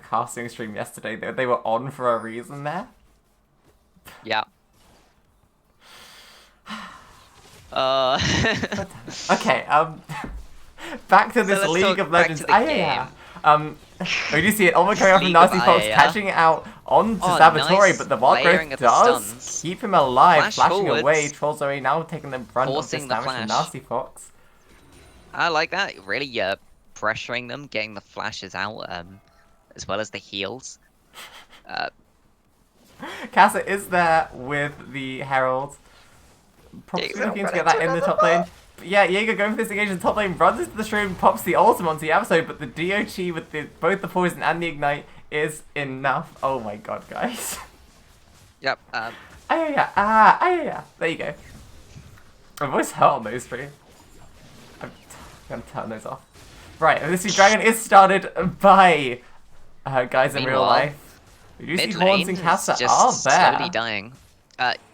casting stream yesterday. They were on for a reason there. Yeah. Okay, back to this let's League talk of back Legends to the Ioriaa. We do see it almost coming up from League Nasty of Fox, Ioriaa. catching it out onto Oh, Saboteur, nice but the Wild layering Growth of the does stuns. keep him alive, Flash flashing forwards. away. Troll Zoe now taking the brunt of this Forcing the damage from flash. Nasty Fox. I like that. Really pressuring them, getting the flashes out, as well as the heals. Casa is there with the Herald. Probably Jaeger's looking to running get that to in the another top lane. But yeah, Jaeger going for this engagement top lane, runs into the shroom, pops the ultimate onto the Yasuo, but the DOG with both the poison and the ignite is enough. Oh my god, guys. Yep. Ioriaa. There you go. My voice hurt on those three. I'm gonna turn those off. Right, this dragon is started by guys in real Meanwhile, life. You see Mid Horns lane and is Casa just are there. slowly dying.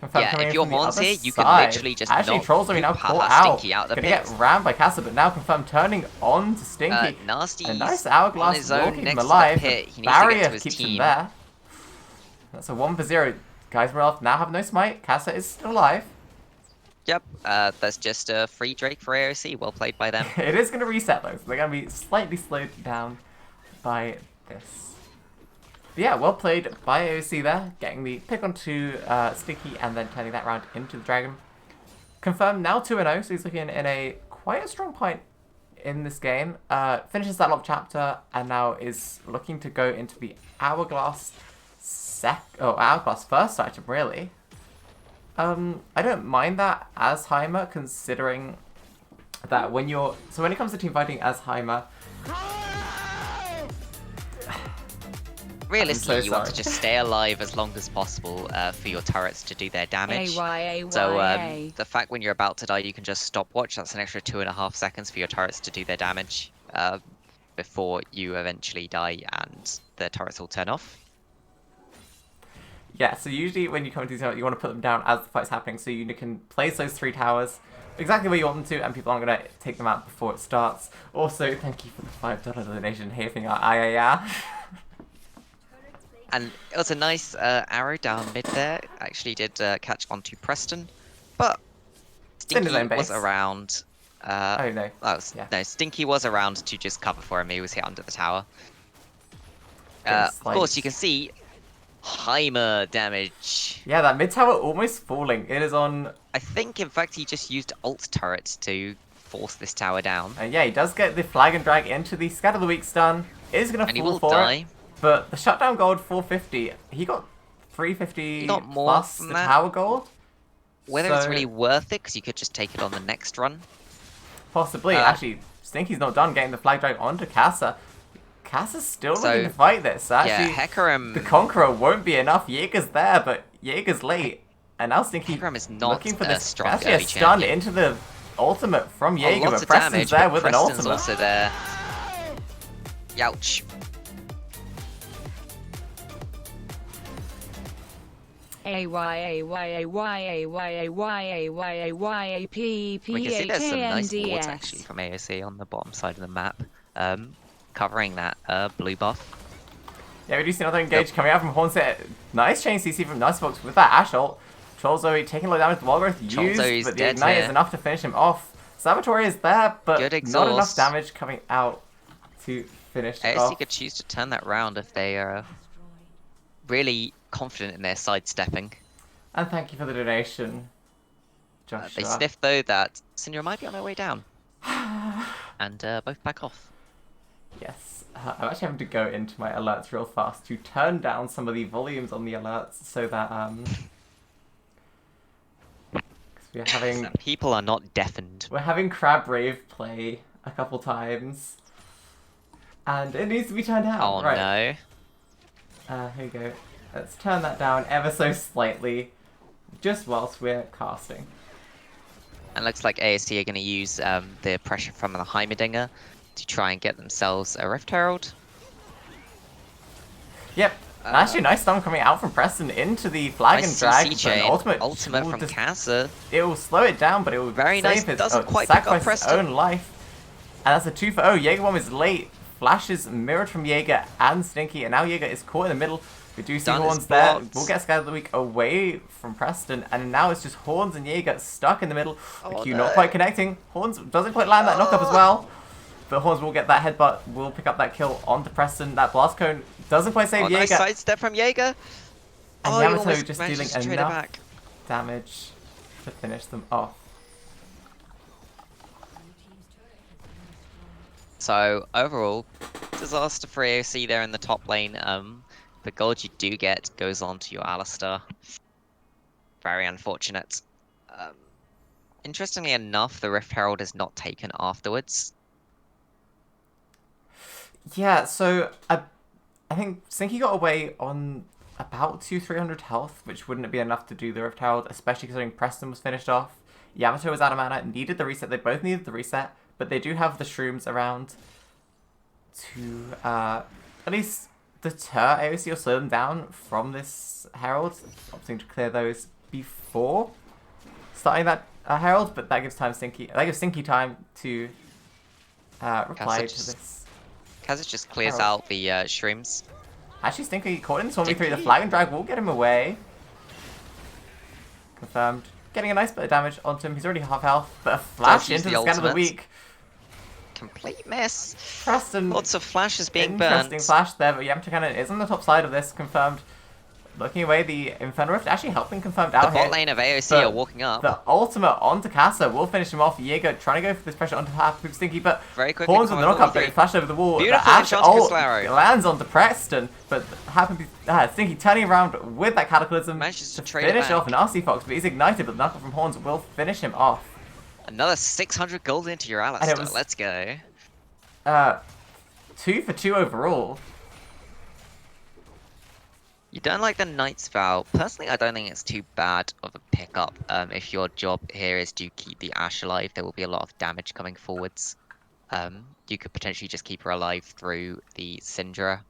Confirm Yeah, coming if in you're from the Horns other here, you can side. literally just Actually, knock Trolls are now caught Stinky out. out of the Gonna pit. get rammed by Casa, but now confirmed turning on to Stinky. Nasty A nice on hourglass his will own keep next him to the alive. pit. The He needs to get barrier to his keeps him team. there. That's a 1-0. Guys in real life now have no smite. Casa is still alive. Yep, that's just a free Drake for AOC. Well played by them. It is going to reset though, so they're going to be slightly slowed down by this. But yeah, well played by AOC there, getting the pick onto Sticky and then turning that round into the dragon. Confirmed now 2-0, so he's looking in a quite a strong point in this game. Finishes that lock chapter and now is looking to go into the Hourglass Hourglass first item really. I don't mind that as Heimer, considering that when it comes to team fighting as Heimer, Realistically, you want to sorry. just stay alive as long as possible for your turrets to do their damage. Aye. So the fact when you're about to die, you can just stopwatch. That's an extra 2.5 seconds for your turrets to do their damage before you eventually die and the turrets will turn off. yeah, so usually when you come into these towers, you want to put them down as the fight's happening, so you can place those 3 towers exactly where you want them to, and people aren't going to take them out before it starts. Also, thank you for the $5 donation here for our Ioriaa. And it was a nice arrow down mid there. Actually did catch onto Preston, but in his Stinky own was base. around. Oh no. No, Stinky was around to just cover for him. He was hit under the tower. Getting Of course, you can see Heimer damage. Yeah, that mid tower almost falling. It is on. I think, in fact, he just used ult turret to force this tower down. And yeah, he does get the flag and drag into the Scatter the Weak stun. It is going And to he fall will for die. it. But the shutdown gold 450. He got 350 He got more plus from the that. tower gold. Whether it's So- really worth it, because you could just take it on the next run. Possibly. Actually, Stinky's not done getting the flag drag onto Casa. Casa's still So, looking to fight this. Actually, Yeah, Hecarim. the Conqueror won't be enough. Jaeger's there, but Jaeger's late. And now Stinky Hecarim is not looking for a this. strong Actually, a early stun champion. into the ultimate from Jaeger, Lots but of Preston's damage, there but with Preston's an ultimate. also there. Youch. We can see there's some nice wards actually from AOC on the bottom side of the map, covering that blue buff. Yeah, we do see another engage coming out from Hornset. Nice chain CC from Nice Fox with that Ash ult. Troll Zoe taking a lot of damage. The wall growth Troll used, Zoe's but the dead ignite here. is enough to finish him off. Saboteur is there, but Good not enough exhaust. damage coming out to finish it ASC off. could choose to turn that round if they are really confident in their sidestepping. And thank you for the donation, Joshua. They sniff though that Syndra might be on her way down. And both back off. Yes, I'm actually having to go into my alerts real fast to turn down some of the volumes on the alerts so that we're having People are not deafened. we're having Crab Rave play a couple times, and it needs to be turned down. Oh right. no. Here you go. Let's turn that down ever so slightly, just whilst we're casting. And looks like AST are going to use the pressure from the Heimerdinger to try and get themselves a Rift Herald. Yep. Actually, nice storm coming out from Preston into the flag Nice and drag. CC chain. Ultimate from Casa. It will slow it down, but it will Very save nice. his Doesn't quite pick up sacrifice his Preston. own life. And that's a 2-for-0. Jaeger bomb is late. Flash is mirrored from Jaeger and Stinky, and now Jaeger is caught in the middle. We do see Done is Horns there. blocked. We'll get Sky of the Week away from Preston, and now it's just Horns and Jaeger stuck in the middle. The Q not quite connecting. Horns doesn't quite land that knockup as well. But Horns will get that headbutt, will pick up that kill onto Preston. That blast cone doesn't quite save Jaeger. Nice sidestep from Jaeger. And he Yamato almost just manages dealing to trade it enough back. damage to finish them off. So overall, disaster for AOC there in the top lane. The gold you do get goes on to your Alistar. Very unfortunate. Interestingly enough, the Rift Herald is not taken afterwards. Yeah, so I think Stinky got away on about 200-300 health, which wouldn't be enough to do the Rift Herald, especially considering Preston was finished off. Yamato was out of mana, needed the reset. They both needed the reset, but they do have the shrooms around to at least deter AOC or slow them down from this Herald. Opting to clear those before starting that Herald, but that gives Stinky time to reply to this. Kazit just clears Herald. out the shrooms. Actually, Stinky caught in this 1v3. The Stinky. flag and drag will get him away. Confirmed. Getting a nice bit of damage onto him. He's already half health, but a flash use into the the scan of the ultimate. week. Complete miss. Preston. Lots of flashes being Interesting burnt. flash there, but Yamato Cannon is on the top side of this. Confirmed. Looking away, the Inferno Rift actually helping confirmed The out here. bot lane of AOC But are walking up. The ultimate onto Casa will finish him off. Jaeger trying to go for this pressure onto half of Stinky, but Very quickly Horns with the coming knockup, through. getting flashed over the wall. Beautiful The Ash enchanted ult Caslaro. lands onto Preston, but Stinky turning around with that Cataclysm Manages to to trade it finish back. off an RC Fox, but he's ignited, but the knockup from Horns will finish him off. Another 600 gold into your And it Alistar. was- Let's go. 2 for 2 overall. You don't like the Knight's Vow. Personally, I don't think it's too bad of a pickup. If your job here is to keep the Ashe alive, there will be a lot of damage coming forwards. You could potentially just keep her alive through the Syndra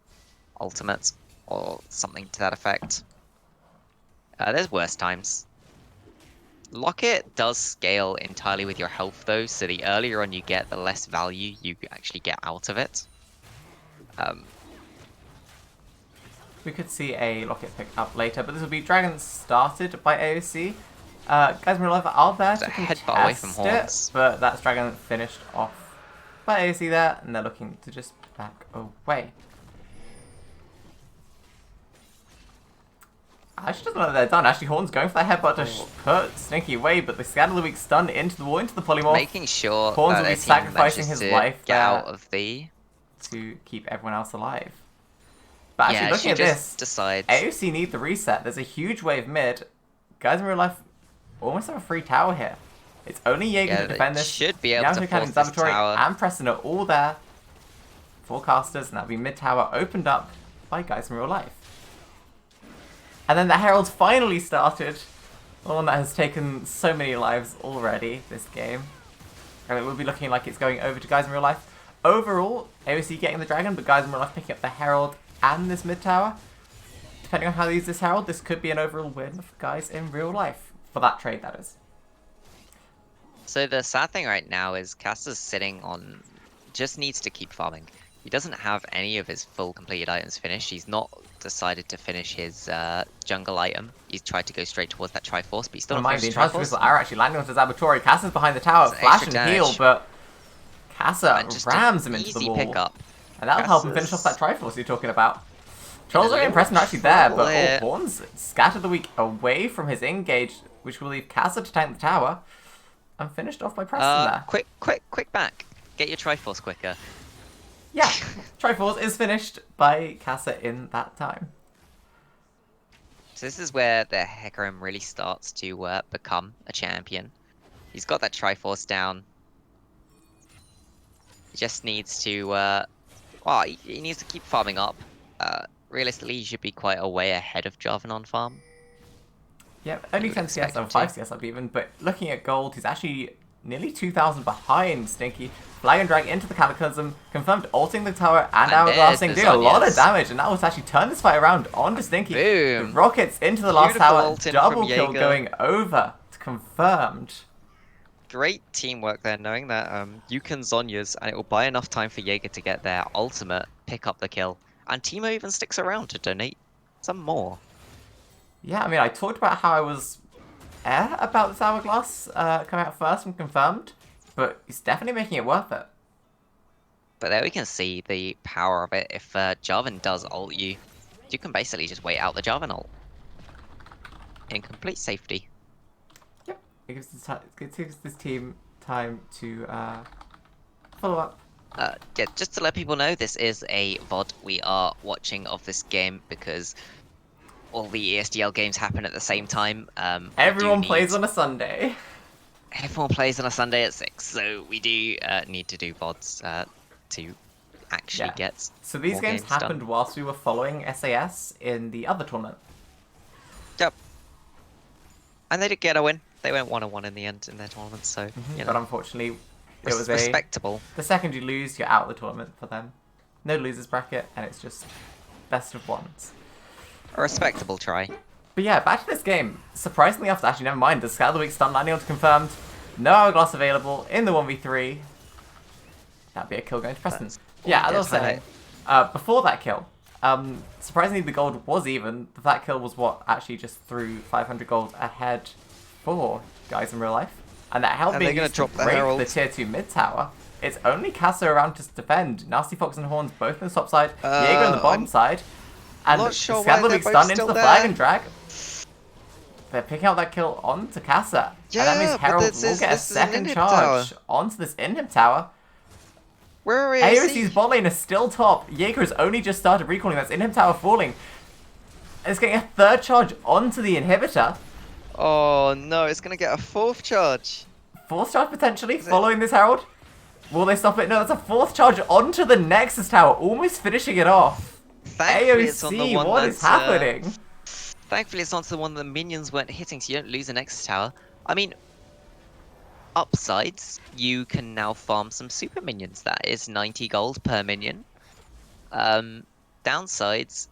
ultimate or something to that effect. There's worse times. Locket does scale entirely with your health though, so the earlier on you get, the less value you actually get out of it. We could see a Locket pick up later, but this will be Dragon started by AOC. GuysInRealLife are there It's a to headbutt away from contest Horns. it, but that's Dragon finished off by AOC there, and they're looking to just back away. Actually doesn't know that they're done. Actually, Horns going for that headbutt to put Stinky away, but the Scan of the Week stun into the wall, into the polymorph Making sure Horns that will be their team sacrificing manages his to life get there. out of the... to keep everyone else alive. But actually, Yeah, looking she at just this, decides. AOC need the reset. There's a huge wave mid. GuysInRealLife almost have a free tower here. It's only Jaeger Yeah, to they defend this. should be able Yamato to Cannon, force this Saboteur, tower. and Preston are all there. Forecasters, and that'll be mid tower opened up by GuysInRealLife. And then the Herald's finally started. The one that has taken so many lives already this game. And it will be looking like it's going over to GuysInRealLife. Overall, AOC getting the Dragon, but GuysInRealLife picking up the Herald and this mid tower. Depending on how they use this Herald, this could be an overall win for GuysInRealLife. For that trade, that is. So the sad thing right now is Casta's sitting on... just needs to keep farming. He doesn't have any of his full completed items finished. He's not decided to finish his jungle item. He's tried to go straight towards that Triforce, but he's still Never not mind, the finished Enchantress Triforce. are actually landing onto Zabatori. Kassa's behind the tower, It's flash extra and heal, damage. but Kassa And just rams an him into the easy wall. pickup. And that'll help him finish off that Kassa's Triforce you're talking about. Trolls are little impressive actually there, but trouble all Horns scatter the weak away from his engage, which will leave Kassa to tank the tower. And finished off by Preston there. Quick back. Get your Triforce quicker. Yeah, Triforce is finished by Kassa in that time. So this is where the Hecarim really starts to become a champion. He's got that Triforce down. He just needs to, he needs to keep farming up. Realistically, he should be quite a way ahead of Jarvan on farm. Yeah, only would 10 expect CS and him 5 to. CS up even, but looking at gold, he's actually nearly 2,000 behind Stinky. Flag and drag into the Cataclysm, confirmed ulting the tower and hourglassing, doing a lot of damage, and that was actually turn this fight around onto Stinky. Boom. The rockets into the last Beautiful tower, ult in double from kill Jaeger. going over to confirmed. Great teamwork there, knowing that you can Zhonya's and it will buy enough time for Jaeger to get their ultimate, pick up the kill. And Teemo even sticks around to donate some more. Yeah, I mean, I talked about how I was about this hourglass coming out first and confirmed, but he's definitely making it worth it. But there we can see the power of it. If Jarvan does ult you, you can basically just wait out the Jarvan ult. In complete safety. Yep, it gives this team time to follow up. Yeah, just to let people know, this is a VOD we are watching of this game because all the ESDL games happen at the same time. Everyone plays on a Sunday. Everyone plays on a Sunday at 6, so we do need to do VODs to actually get So these more games happened done. whilst we were following SAS in the other tournament. Yep. And they did get a win. They went 1-1 in the end in their tournament, so you But know, unfortunately, it was respectable. the second you lose, you're out of the tournament for them. No losers bracket, and it's just best of ones. A respectable try. But yeah, back to this game. Surprisingly enough, actually, never mind. The Scout of the Week stun landing onto confirmed. No hourglass available in the 1v3. That'd be a kill going to Preston. Yeah, as I was saying, before that kill, surprisingly the gold was even. That kill was what actually just threw 500 gold ahead for Guys in Real Life. And that helped me to break the tier 2 mid tower. It's only Kassa around to defend. Nasty Fox and Horns both on the top side, Jaeger on the bottom side. And not sure Scout of the why Week they're stunned both into the still flag there. and drag. They're picking out that kill onto Kassa. Yeah, and that means but Herald this will is- get a this is an second inhib charge tower. onto this inhib tower. Where is AOC's bot lane is still top. Jaeger has only just started recalling. That's inhib tower falling. And it's getting a third charge onto the inhibitor. Oh no, it's gonna get a 4th charge. Fourth charge potentially following this Herald. Will they stop it? No, that's a 4th charge onto the Nexus tower, almost finishing it off. Thankfully, it's on the AOC, one what is that's, happening? Thankfully, it's onto the one that the minions weren't hitting, so you don't lose the Nexus tower. I mean, upsides, you can now farm some super minions. That is 90 gold per minion. Downsides,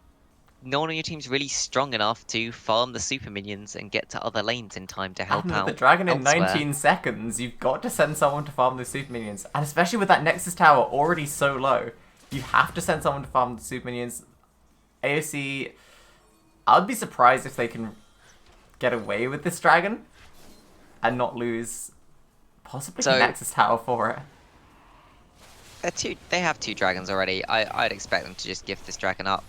no one on your team's really strong enough to farm the super minions and get to other lanes in time to help And out. with the dragon in elsewhere. 19 seconds, you've got to send someone to farm the super minions. And especially with that Nexus tower already so low, you have to send someone to farm the super minions. AOC, I'd be surprised if they can get away with this dragon and not lose possibly the Nexus tower for it. They have 2 dragons already. I'd expect them to just give this dragon up.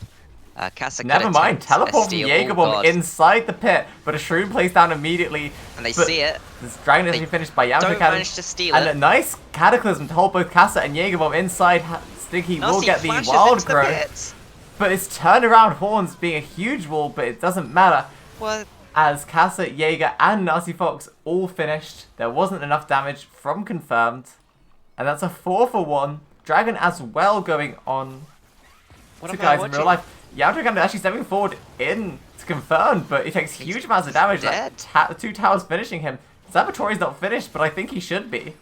Kassa could Never mind, attempt a teleport from steal. Jaeger Oh, bomb God. inside the pit, but a shroom plays down immediately. And they but see it. This dragon has They been finished by Yamcha don't Cannon. manage to steal And it. a nice cataclysm to hold both Kassa and Jaeger bomb inside. Stinky will Nasty get the flashes wild into the growth. pit. But it's turnaround horns being a huge wall, but it doesn't matter. What? As Kassa, Jaeger, and Nasty Fox all finished, there wasn't enough damage from confirmed. And that's a 4-for-1. Dragon as well going on What to am I Guys in watching? Real Life. Yamcha Cannon actually stepping forward in to confirm, but he takes huge amounts of damage. dead. That 2 towers finishing him. Sabotori's not finished, but I think he should be.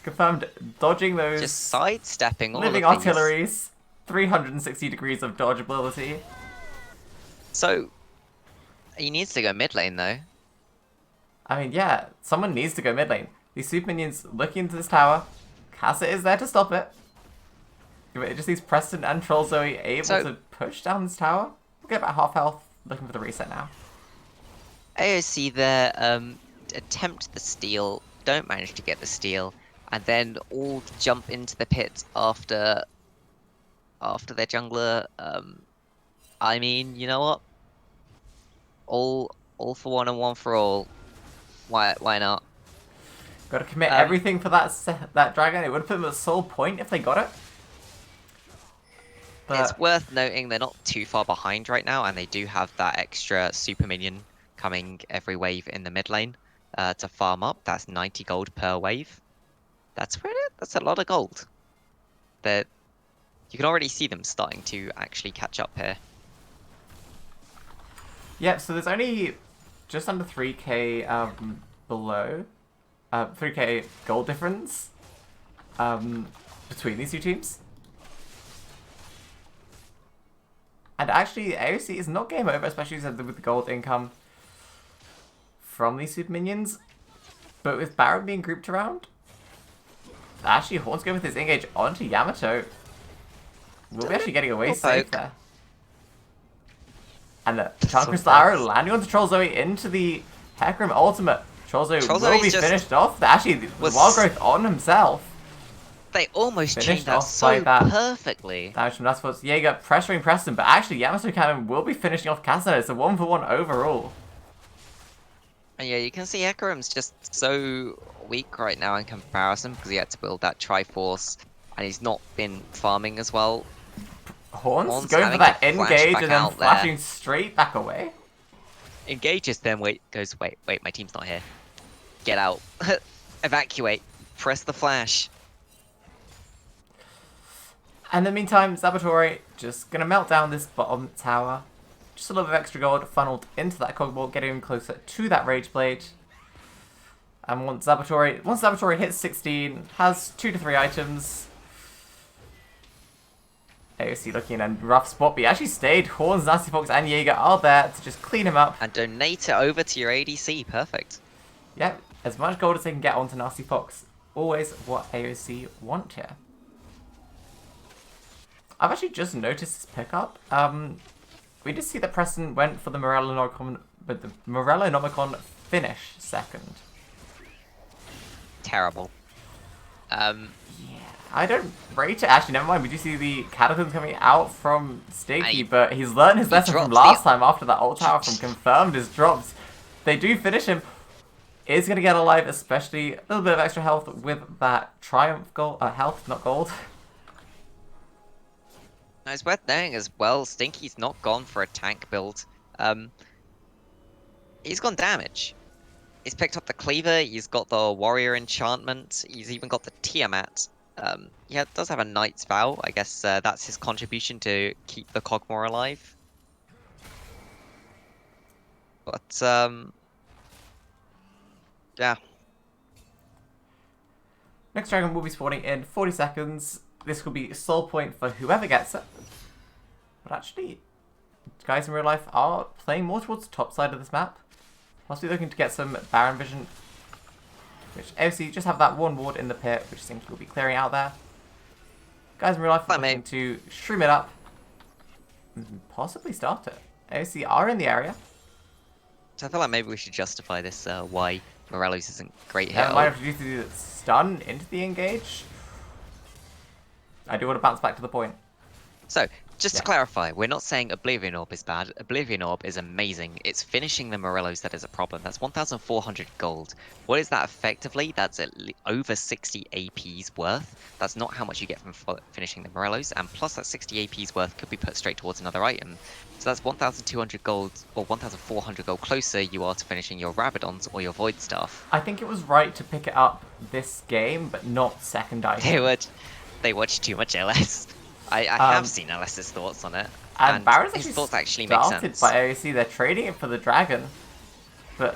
Confirmed dodging those Just sidestepping all living of these. artilleries. 360 degrees of dodge ability. So, he needs to go mid lane though. I mean, yeah, someone needs to go mid lane. These super minions looking into this tower. Kassa is there to stop it. It just leaves Preston and Troll Zoe able to push down this tower. We'll get about half health. Looking for the reset now. AOC there attempt the steal, don't manage to get the steal, and then all jump into the pit after their jungler. I mean, you know what? All for one and one for all. Why not? Got to commit everything for that dragon. It would have put them at soul point if they got it. But it's worth noting they're not too far behind right now, and they do have that extra super minion coming every wave in the mid lane to farm up. That's 90 gold per wave. That's a lot of gold. That you can already see them starting to actually catch up here. Yeah, so there's only just under 3k below 3k gold difference between these two teams. And actually, AOC is not game over, especially with the gold income from these super minions. But with Baron being grouped around, actually Horn's going with his engage onto Yamato. We'll be actually getting away safe there. And the Charm Crystal Arrow landing onto Troll Zoe into the Hecarim ultimate. Troll Zoe will be finished off. Actually, the Wild Growth on himself. They almost chained that so perfectly. Damage from Nastforce. Jaeger pressuring Preston, but actually Yamato Cannon will be finishing off Castanet. It's a 1-for-1 overall. And yeah, you can see Hecarim's just so weak right now in comparison because he had to build that Triforce and he's not been farming as well. Horn's going for that engage and then flashing straight back away. Engages then goes, wait, my team's not here. Get out. Evacuate. Press the flash. And in the meantime, Zabatori just going to melt down this bottom tower. Just a little bit of extra gold funneled into that Cogwall, getting him closer to that Rage Blade. And once Zabatori hits 16, has 2 to 3 items. AOC looking in a rough spot, but he actually stayed. Horns, Nasty Fox, and Jaeger are there to just clean him up. And donate it over to your ADC. Perfect. Yep, as much gold as they can get onto Nasty Fox. Always what AOC want here. I've actually just noticed this pickup. We did see that Preston went for the Morellonomicon, but the Morellonomicon finish second. Terrible. Yeah, I don't rate it. Actually, never mind. We do see the Cataclysm coming out from Stinky, but he's learned his lesson from last time after that ult tower from Confirmed is dropped. They do finish him. Is going to get alive, especially a little bit of extra health with that Triumph gold, health, not gold. Now, it's worth knowing as well, Stinky's not gone for a tank build. He's gone damage. He's picked up the Cleaver, he's got the Warrior Enchantment, he's even got the Tiamat. Yeah, it does have a Knight's Vow. I guess that's his contribution to keep the Cogmore alive. But, yeah. Next dragon will be spawning in 40 seconds. This will be soul point for whoever gets it. But actually, guys in real life are playing more towards the top side of this map. Possibly looking to get some Baron vision. Which obviously just have that one ward in the pit, which seems to be clearing out there. Guys in real life are looking to shroom it up. And possibly start it. obviously are in the area. So I feel like maybe we should justify this, why Morelos isn't great here. Yeah, might have to do the stun into the engage. I do want to bounce back to the point. So, just to clarify, we're not saying Oblivion Orb is bad. Oblivion Orb is amazing. It's finishing the Morelos that is a problem. That's 1,400 gold. What is that effectively? That's over 60 AP's worth. That's not how much you get from finishing the Morelos, and plus that 60 AP's worth could be put straight towards another item. So that's 1,200 gold, or 1,400 gold closer you are to finishing your Rabadons or your Void Staff. I think it was right to pick it up this game, but not second item. They watch too much LS. I have seen LS's thoughts on it, and his thoughts actually make sense. By AOC, they're trading it for the dragon, but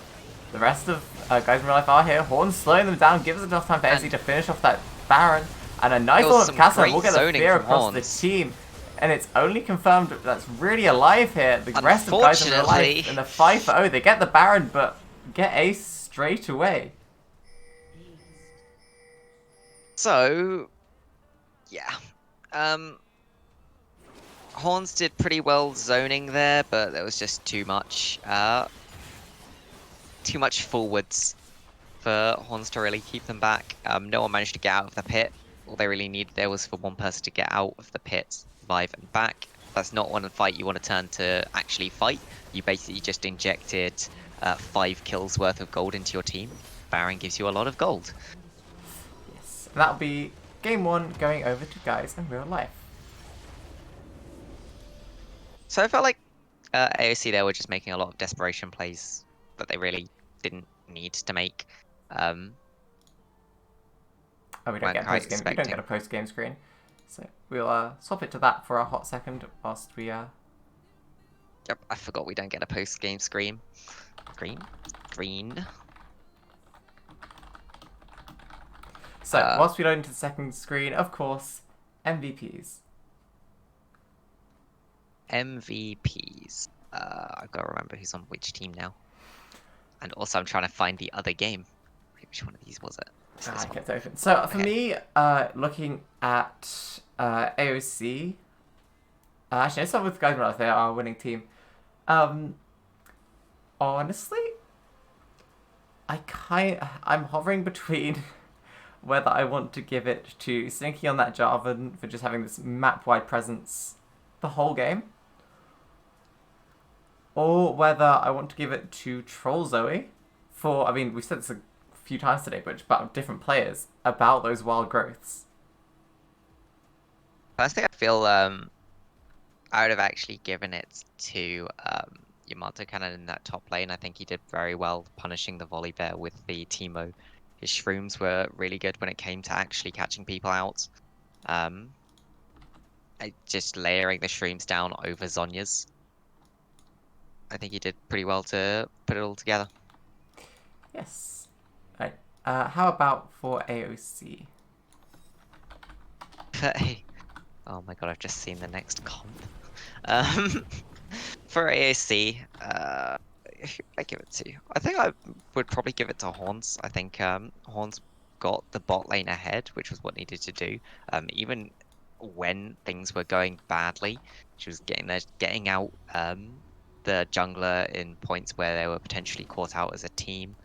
the rest of guys in real life are here. Horn slowing them down, gives enough time for AOC to finish off that Baron, and a nice one of Casa will get the fear across the team. And it's only confirmed that's really alive here. The rest of guys in real life in the 5-0, they get the Baron, but get Ace straight away. So, yeah. Horns did pretty well zoning there, but there was just too much forwards for Horns to really keep them back. No one managed to get out of the pit. All they really needed there was for one person to get out of the pit, survive, and back. That's not one fight you want to turn to actually fight. You basically just injected 5 kills worth of gold into your team. Baron gives you a lot of gold. Yes, and that'll be game 1 going over to Guys in Real Life. So I felt like AOC there were just making a lot of desperation plays that they really didn't need to make. Oh, we don't get a post game. We don't get a post game screen, so we'll swap it to that for a hot second whilst we Yep, I forgot we don't get a post game screen. Green. So whilst we load into the second screen, of course, MVPs. I've got to remember who's on which team now. And also I'm trying to find the other game. Which one of these was it? I kept it open. So for me, looking at AOC, actually let's start with Guys in Real Life. They are our winning team. Honestly, I'm hovering between whether I want to give it to Slinky on that Jarvan for just having this map-wide presence the whole game, or whether I want to give it to Troll Zoe for, I mean, we've said this a few times today, but about different players, about those wild growths. Personally, I feel I would have actually given it to Yamato Cannon in that top lane. I think he did very well punishing the volley bear with the Teemo. His shrooms were really good when it came to actually catching people out. Just layering the shrooms down over Zhonya's. I think he did pretty well to put it all together. Yes. Right. How about for AOC? Oh my god, I've just seen the next comp. For AOC, who would I give it to? I think I would probably give it to Horns. I think Horns got the bot lane ahead, which was what needed to do. Even when things were going badly, she was getting out the jungler in points where they were potentially caught out as a team.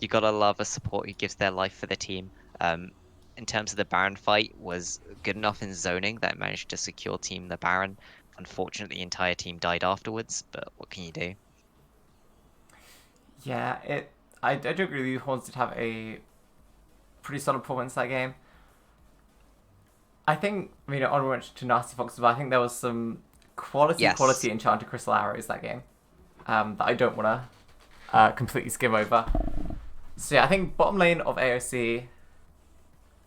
You gotta love a support who gives their life for the team. In terms of the Baron fight, was good enough in zoning that managed to secure team the Baron. Unfortunately, the entire team died afterwards, but what can you do? Yeah, I do agree with you. Horns did have a pretty solid performance that game. I think, I mean, honorable to Nasty Fox, but I think there was some quality Enchanted Crystal Arrows that game that I don't want to completely skim over. So yeah, I think bottom lane of AOC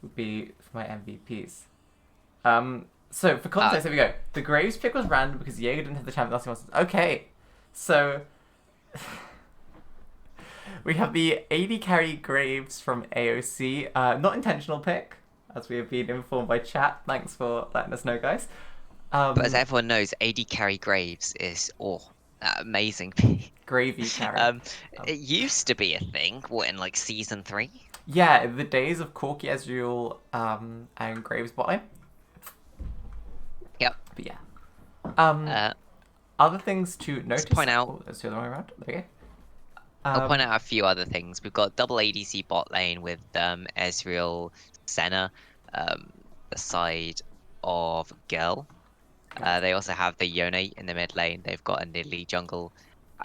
would be for my MVPs. So for context, here we go. The Graves pick was random because Jaeger didn't have the champion Nasty Monsters. Okay, so we have the AD carry Graves from AOC. Not intentional pick, as we have been informed by chat. Thanks for letting us know, guys. But as everyone knows, AD carry Graves is amazing. Gravy carry. It used to be a thing. What, in like season 3? Yeah, the days of Corki, Ezreal, and Graves bot lane. Yep. But yeah. Other things to notice. Point out. Oh, let's do the other way around. There you go. I'll point out a few other things. We've got double ADC bot lane with Ezreal, Senna, the side of Girl. They also have the Yone in the mid lane. They've got a Nidalee jungle.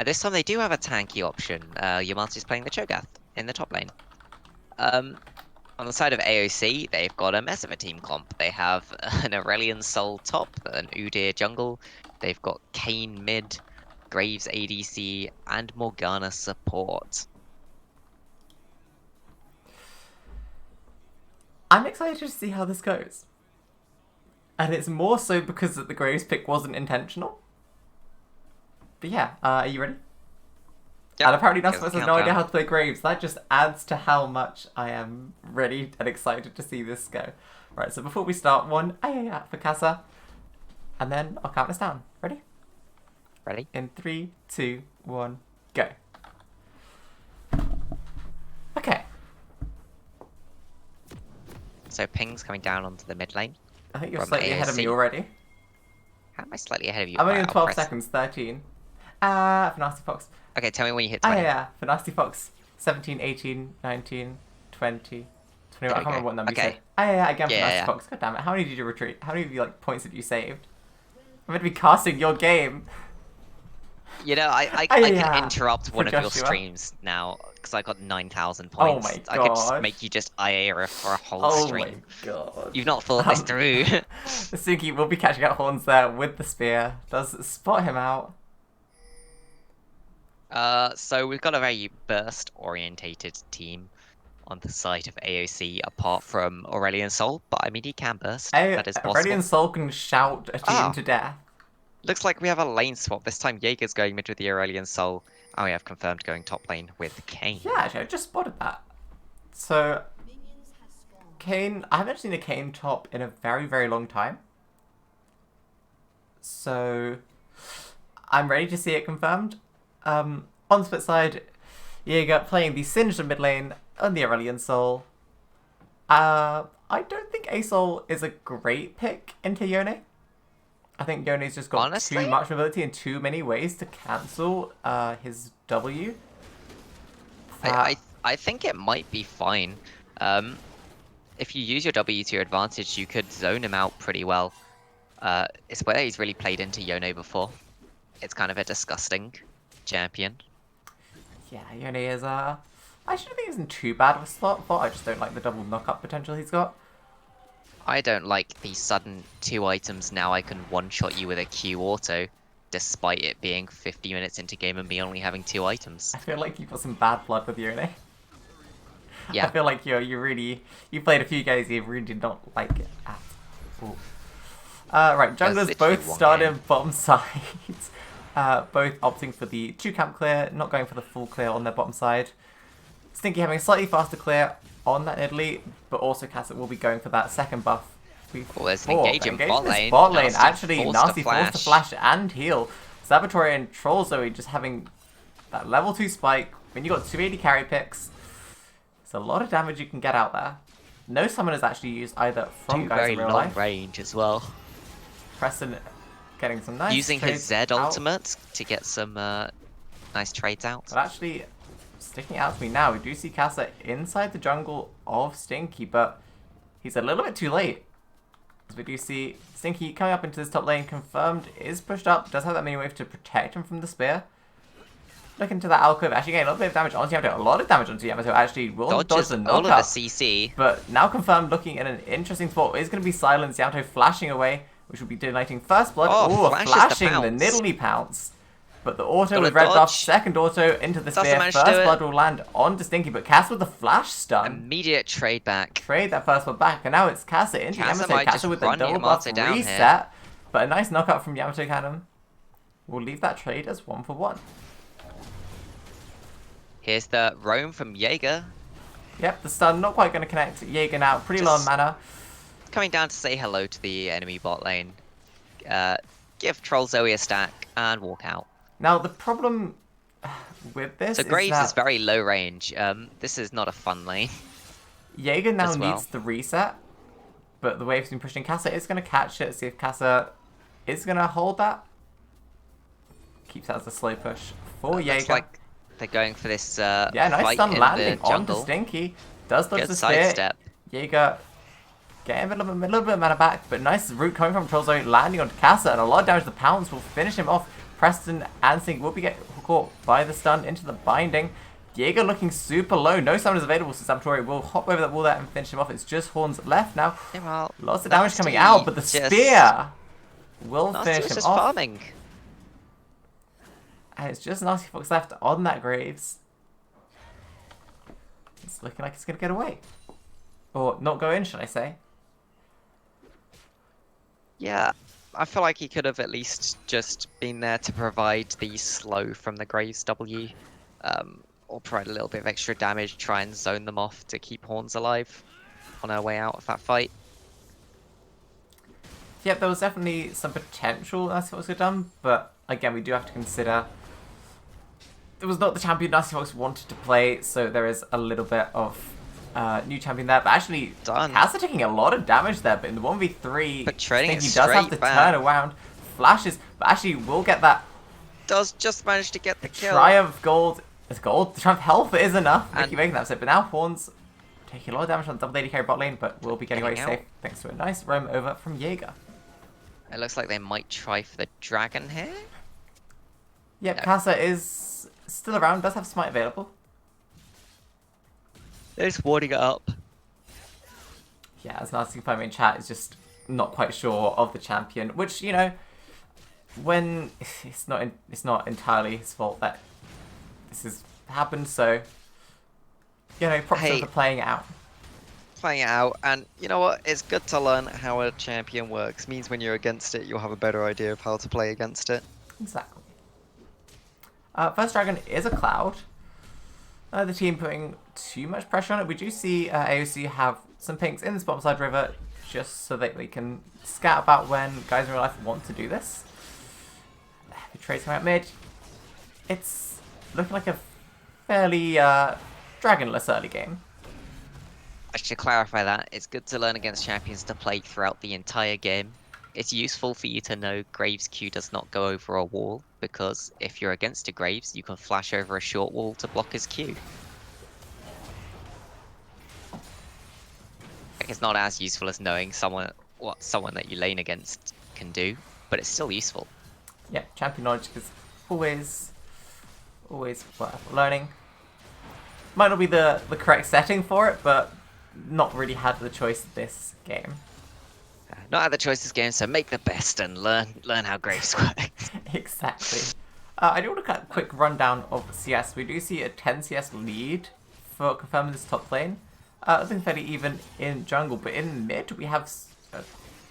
This time they do have a tanky option. Yamato's playing the Cho'Gath in the top lane. On the side of AOC, they've got a mess of a team comp. They have an Aurelion Soul top, an Udyr jungle. They've got Kayn mid, Graves ADC, and Morgana support. I'm excited to see how this goes. And it's more so because the Graves pick wasn't intentional. But yeah, are you ready? Yep. And apparently Nasmus has no idea how to play Graves. That just adds to how much I am ready and excited to see this go. Right, so before we start, one Ioriaa for Casa. And then I'll count us down. Ready? Ready? In 3, 2, 1, go. Okay. So ping's coming down onto the mid lane. I think you're from slightly ahead of me AOC. already. How am I slightly ahead of you? I'm only Right, on I'll 12 press- seconds, 13. For Nasty Fox. Okay, tell me when you hit Ah, 20. yeah. For Nasty Fox, 17, 18, 19, 20, 21. There I we can't go. remember what number you Okay. said. Yeah, again for Yeah, Nasty yeah. Fox. God damn it. How many did you retreat? How many of you, like, points did you saved? I'm meant to be casting your game. You know, I Yeah. can interrupt one of your Joshua. streams now because I got 9,000 Oh points. my I could just gosh. make you just Ioriaa for a whole Oh stream. my god. You've not thought this through. Suki will be catching out Horns there with the spear. Does spot him out. So we've got a very burst-orientated team on the side of AOC, apart from Aurelion Sol, but I mean he can burst. That is possible. Aurelion Sol can shout a team Ah. to death. Looks like we have a lane swap. This time Jaeger's going mid with the Aurelion Sol. And we have confirmed going top lane with Kayn. Yeah, actually, I just spotted that. So, Kayn, I haven't seen a Kayn top in a very, very long time. So, I'm ready to see it confirmed. On the split side, Jaeger playing the Singed mid lane on the Aurelion Sol. I don't think A-Sol is a great pick into Yone. I think Yone's just got Honestly? too much mobility and too many ways to cancel his W. I think it might be fine. If you use your W to your advantage, you could zone him out pretty well. It's where he's really played into Yone before. It's kind of a disgusting champion. Yeah, Yone is, I actually think he isn't too bad of a slot bot. I just don't like the double knock-up potential he's got. I don't like the sudden 2 items now I can one-shot you with a Q auto, despite it being 50 minutes into game and me only having 2 items. I feel like you've got some bad blood with Yone. Yeah. I feel like you played a few games you really did not like it at all. Right, junglers literally both one started game. bottom sides. Both opting for the 2 camp clear, not going for the full clear on their bottom side. Stinky having a slightly faster clear on that Italy, but also Cassette will be going for that second buff. Oh, there's an engaging bot lane. Bot lane, Nasty actually, forced Nasty to forced to flash and heal. Saboteur and Troll Zoe just having that level 2 spike. When you got 280 carry picks, it's a lot of damage you can get out there. No summoners actually used either from Two Guys very in Real long Life. range as well. Preston getting some nice Using his trades Z out. ultimate to get some nice trades out. But actually, sticking out to me now, we do see Casa inside the jungle of Stinky, but he's a little bit too late. As we do see Stinky coming up into this top lane, confirmed, is pushed up, does have that mini wave to protect him from the spear. Look into that alcove, actually getting a little bit of damage onto Yamato, a lot of damage onto Yamato, actually will dodge Dodges the all of knockup. the CC. But now confirmed, looking at an interesting spot, is going to be Silence, Yamato flashing away, which will be donating first blood. Oh, Ooh, flashes flashing the the pounce. Nidalee pounce. But the auto Got with a red buff, dodge. second auto into the Doesn't spear, manage to do first it. blood will land onto Stinky, but Cass with the flash stun. Immediate trade back. Trade that first blood back, and now it's Casa into Casa Yamato. might Casa just with the run double Yamato buff down reset, here. but a nice knockup from Yamato Cannon. We'll leave that trade as 1-for-1. Here's the roam from Jaeger. Yep, the stun not quite going to connect. Jaeger now pretty low on Just- mana. Coming down to say hello to the enemy bot lane. Give Troll Zoe a stack and walk out. Now the problem with this So is Graves that is very low range. This is not a fun lane. Jaeger now as well. needs the reset, but the wave's been pushing Casa. It's going to catch it, see if Casa is going to hold that. Keeps that as a slow push for Jaeger. Looks like they're going for this Yeah, nice fight stun in landing the onto jungle. Stinky. Does dodge Good the spear. sidestep. Jaeger getting a little bit of mana back, but nice root coming from Troll Zone, landing onto Casa, and a lot of damage. The pounce will finish him off. Preston and Sink will be caught by the stun into the binding. Jaeger looking super low. No summoners available, so Saboteur will hop over that wall there and finish him off. It's just Horns left now. Yeah, well, Lots of damage coming Nasty out, but the just- spear will Nasty finish was him just off. farming. And it's just Nasty Fox left on that Graves. It's looking like it's going to get away. Or not go in, should I say. Yeah, I feel like he could have at least just been there to provide the slow from the Graves W. Or provide a little bit of extra damage, try and zone them off to keep Horns alive on our way out of that fight. Yep, there was definitely some potential Nasty Fox could have done, but again, we do have to consider it was not the champion Nasty Fox wanted to play, so there is a little bit of new champion there. But actually, Done. CotR taking a lot of damage there. But in the 1v3, But trading it Stinky does have to straight back. turn around. Flashes, but actually will get that Does just manage to get the kill. Triumph gold. It's gold. The Triumph health is enough. And- Mickey making that set. But now Horns taking a lot of damage on the double AD carry bot lane, but will be getting away Getting safe thanks to a nice roam over from Jaeger. It looks like they might try for the dragon here. Yep, No. CotR is still around, does have Smite available. They're just warding it up. Yeah, as Nasty Fire in chat is just not quite sure of the champion, which, you know, when it's not entirely his fault that this has happened, so, you know, props to him Hey. for playing it out. Playing it out, and you know what? It's good to learn how a champion works. Means when you're against it, you'll have a better idea of how to play against it. Exactly. First Dragon is a Cloud. The team putting too much pressure on it. We do see AOC have some pinks in this bottom side river just so that they can scout about when GuysInRealLife want to do this. The trade's coming out mid. It's looking like a fairly dragonless early game. I should clarify that. It's good to learn against champions to play throughout the entire game. It's useful for you to know Graves' Q does not go over a wall, because if you're against a Graves, you can flash over a short wall to block his Q. Like, it's not as useful as knowing someone that you lane against can do, but it's still useful. Yeah, champion knowledge is always worth learning. Might not be the correct setting for it, but not really had the choice this game. Not had the choice this game, so make the best and learn how Graves works. Exactly. I do want to cut a quick rundown of CS. We do see a 10 CS lead for confirming this top lane. Looking fairly even in jungle, but in mid we have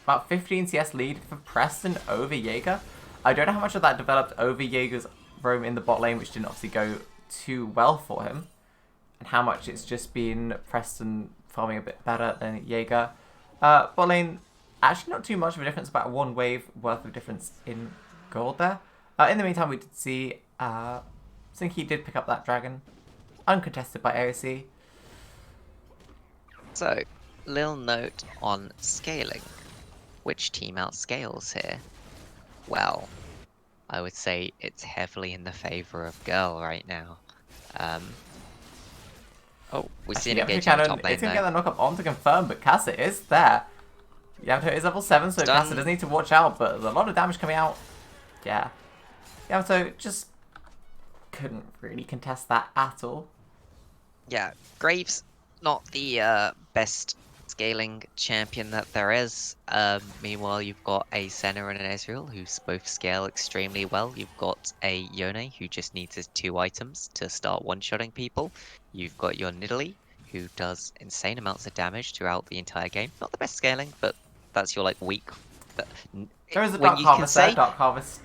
about 15 CS lead for Preston over Jaeger. I don't know how much of that developed over Jaeger's roam in the bot lane, which didn't obviously go too well for him, and how much it's just been Preston farming a bit better than Jaeger. Bot lane, actually not too much of a difference, about one wave worth of difference in gold there. In the meantime, we did see Stinky did pick up that dragon, uncontested by AOC. So, little note on scaling. Which team outscales here? Well, I would say it's heavily in the favor of Girl right now. Oh, we see an engagement on top lane It's going to though. get the knockup on to confirm, but CotR is there. Yamato is level 7, so Done. CotR does need to watch out, but there's a lot of damage coming out. Yeah. Yamato just couldn't really contest that at all. Yeah, Graves, not the best scaling champion that there is. Meanwhile, you've got a Senna and an Ezreal who both scale extremely well. You've got a Yone who just needs his 2 items to start one-shotting people. You've got your Nidalee who does insane amounts of damage throughout the entire game. Not the best scaling, but that's your like weak. But There is a when Dark you Harvest can there. say Dark Harvest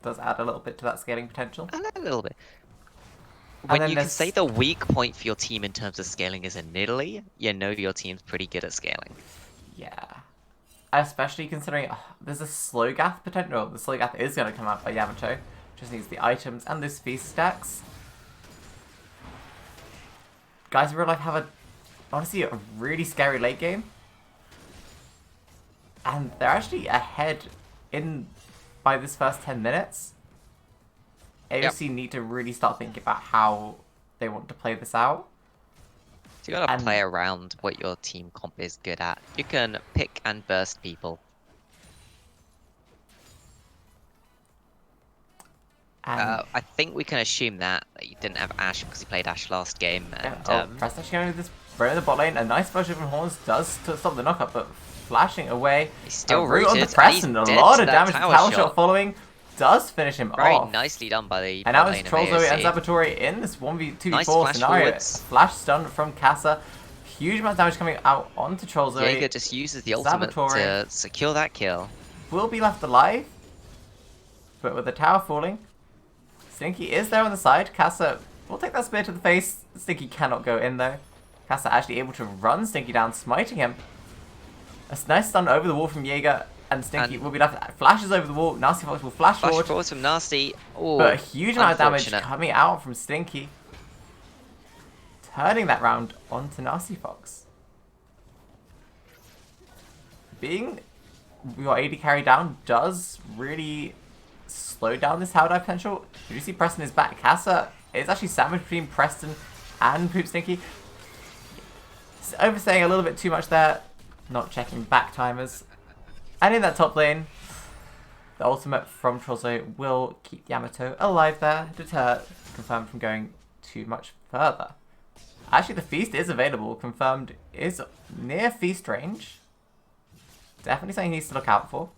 does add a little bit to that scaling potential. a little bit. And When then you can there's- say the weak point for your team in terms of scaling is a Nidalee, you know your team's pretty good at scaling. Yeah. Especially considering there's a Slowgath potential. The Slowgath is going to come out by Yamato. Just needs the items and those feast stacks. GuysInRealLife have honestly a really scary late game. And they're actually ahead by this first 10 minutes. AOC need to really start thinking about how they want to play this out. So you gotta And- play around what your team comp is good at. You can pick and burst people. And I think we can assume that you didn't have Ashe because he played Ashe last game. yeah, And Preston actually going to this right in the bot lane. A nice version from Horns does to stop the knockup, but flashing away. he's still A root rooted. onto Preston. A and he's lot dead of to that damage. The tower shot following does finish him Very off. nicely done by the And now bot it's lane of Trollzoe and AOC. Saboteur in this 1v2v4 Nice flash scenario. forwards. Flash stun from CotR. Huge amount of damage coming out onto Trollzoe. Jaeger just uses the ultimate Saboteur. to secure that kill. Will be left alive, but with the tower falling, Stinky is there on the side. CotR will take that spear to the face. Stinky cannot go in though. CotR actually able to run Stinky down, smiting him. A nice stun over the wall from Jaeger, and Stinky And- will be left. Flashes over the wall. Nasty Fox will flash Flash forward, forwards from Nasty. Oh, but a huge amount of damage unfortunate. coming out from Stinky. turning that round onto Nasty Fox. Being your AD carry down does really slow down this tower dive potential. You see Preston is back. Casa is actually sandwiched between Preston and Poop Stinky. It's overstaying a little bit too much there. Not checking back timers. And in that top lane, the ultimate from Trollzo will keep Yamato alive there, deter Confirmed from going too much further. Actually, the Feast is available. Confirmed is near Feast range. Definitely something he needs to look out for.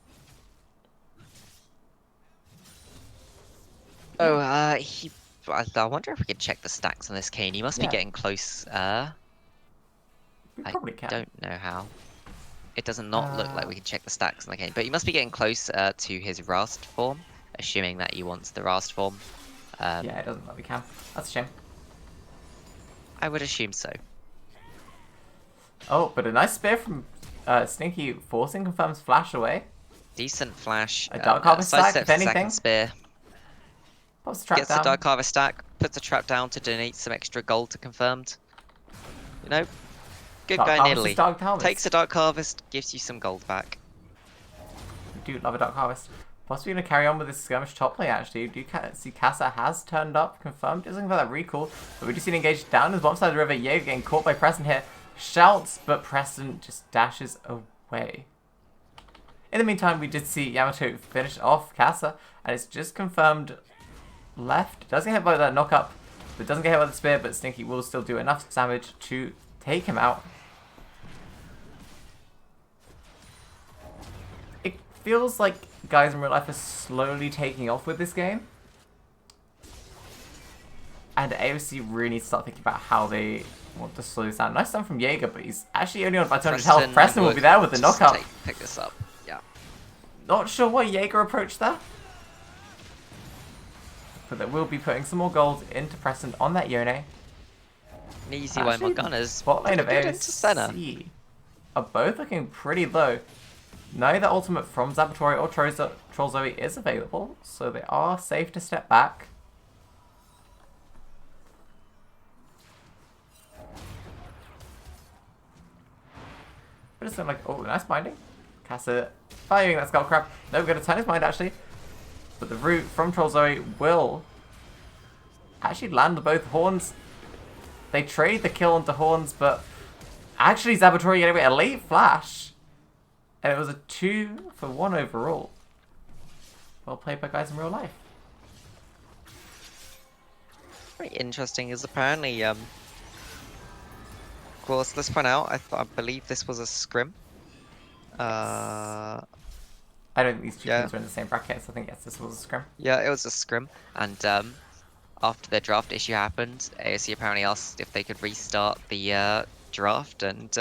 Oh, I wonder if we could check the stacks on this Kane. He must be getting close. We probably can. I don't know how. It does not look like we can check the stacks on the Kane, but he must be getting close to his Rast form, assuming that he wants the Rast form. Yeah, it doesn't look like we can. That's a shame. I would assume so. Oh, but a nice spear from Stinky, forcing Confirm's flash away. Decent flash. A Dark Harvest stack, if anything. Second spear. Pops the trap Gets down. the Dark Harvest stack, puts the trap down to donate some extra gold to Confirmed. You know, good Dark guy Harvest Nidalee. is Dark Harvest. Takes a Dark Harvest, gives you some gold back. We do love a Dark Harvest. Possibly going to carry on with this skirmish top lane, actually. Do you see Casa has turned up, Confirmed. Is looking for that recall. But we do see an engage down the bottom side of the river. Jaeger getting caught by Preston here. Shouts, but Preston just dashes away. In the meantime, we did see Yamato finish off Casa. And it's just Confirmed left. Doesn't get hit by that knock-up. But doesn't get hit by the spear. But Stinky will still do enough damage to take him out. It feels like Guys in Real Life are slowly taking off with this game. And AOC really needs to start thinking about how they want to slow this down. Nice stun from Jaeger, but he's actually only on about 200 health. Preston will be there with the knockup. Pick this up, yeah. Not sure what Jaeger approached there. But they will be putting some more gold into Preston on that Yone. An easy way, Morgana's spot lane of good into center. AOC are both looking pretty low. Neither ultimate from Zabatori or Trollzoe is available, so they are safe to step back. But it's not like, oh, nice binding. Casa firing that skull crab. No, we're going to turn his mind actually. But the root from Trollzoe will actually land both horns. They trade the kill onto horns, but actually Zabatori getting a late flash. And it was a 2-for-1 overall. Well played by Guys in Real Life. Very interesting is apparently, of course, let's point out, I believe this was a scrim. I don't think these two teams are in the same bracket, so I think yes, this was a scrim. Yeah, it was a scrim, and after the draft issue happened, AOC apparently asked if they could restart the draft, and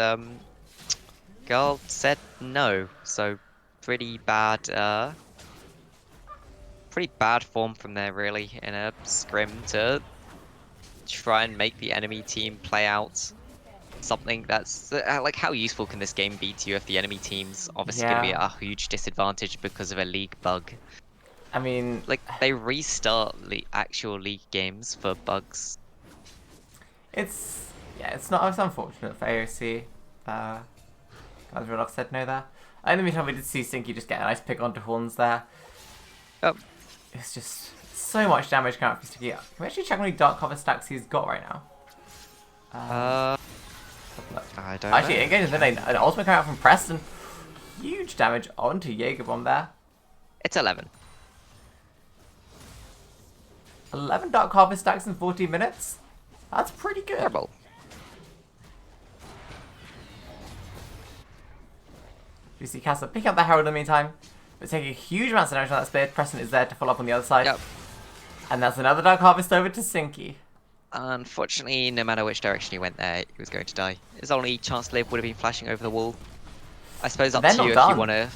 Girl said no. So pretty bad form from there, really, in a scrim to try and make the enemy team play out something that's like, how useful can this game be to you if the enemy team's obviously going to be at a huge disadvantage because of a league bug? I mean, like, they restart actual league games for bugs. It's it's unfortunate for AOC. As Real Life said no there. In the meantime, we did see Stinky just get a nice pick onto horns there. It's just so much damage coming out from Stinky. Can we actually check how many Dark Harvest stacks he's got right now? I don't actually, know. engaging the lane. An ultimate coming out from Preston. Huge damage onto Jaeger Bomb there. It's 11. 11 Dark Harvest stacks in 14 minutes? That's pretty good. Terrible. You see Casa picking up the Herald in the meantime, but taking a huge amount of damage on that spear. Preston is there to follow up on the other side. Yep. And that's another Dark Harvest over to Stinky. Unfortunately, no matter which direction he went there, he was going to die. His only chance to live would have been flashing over the wall. I suppose up to you if you want to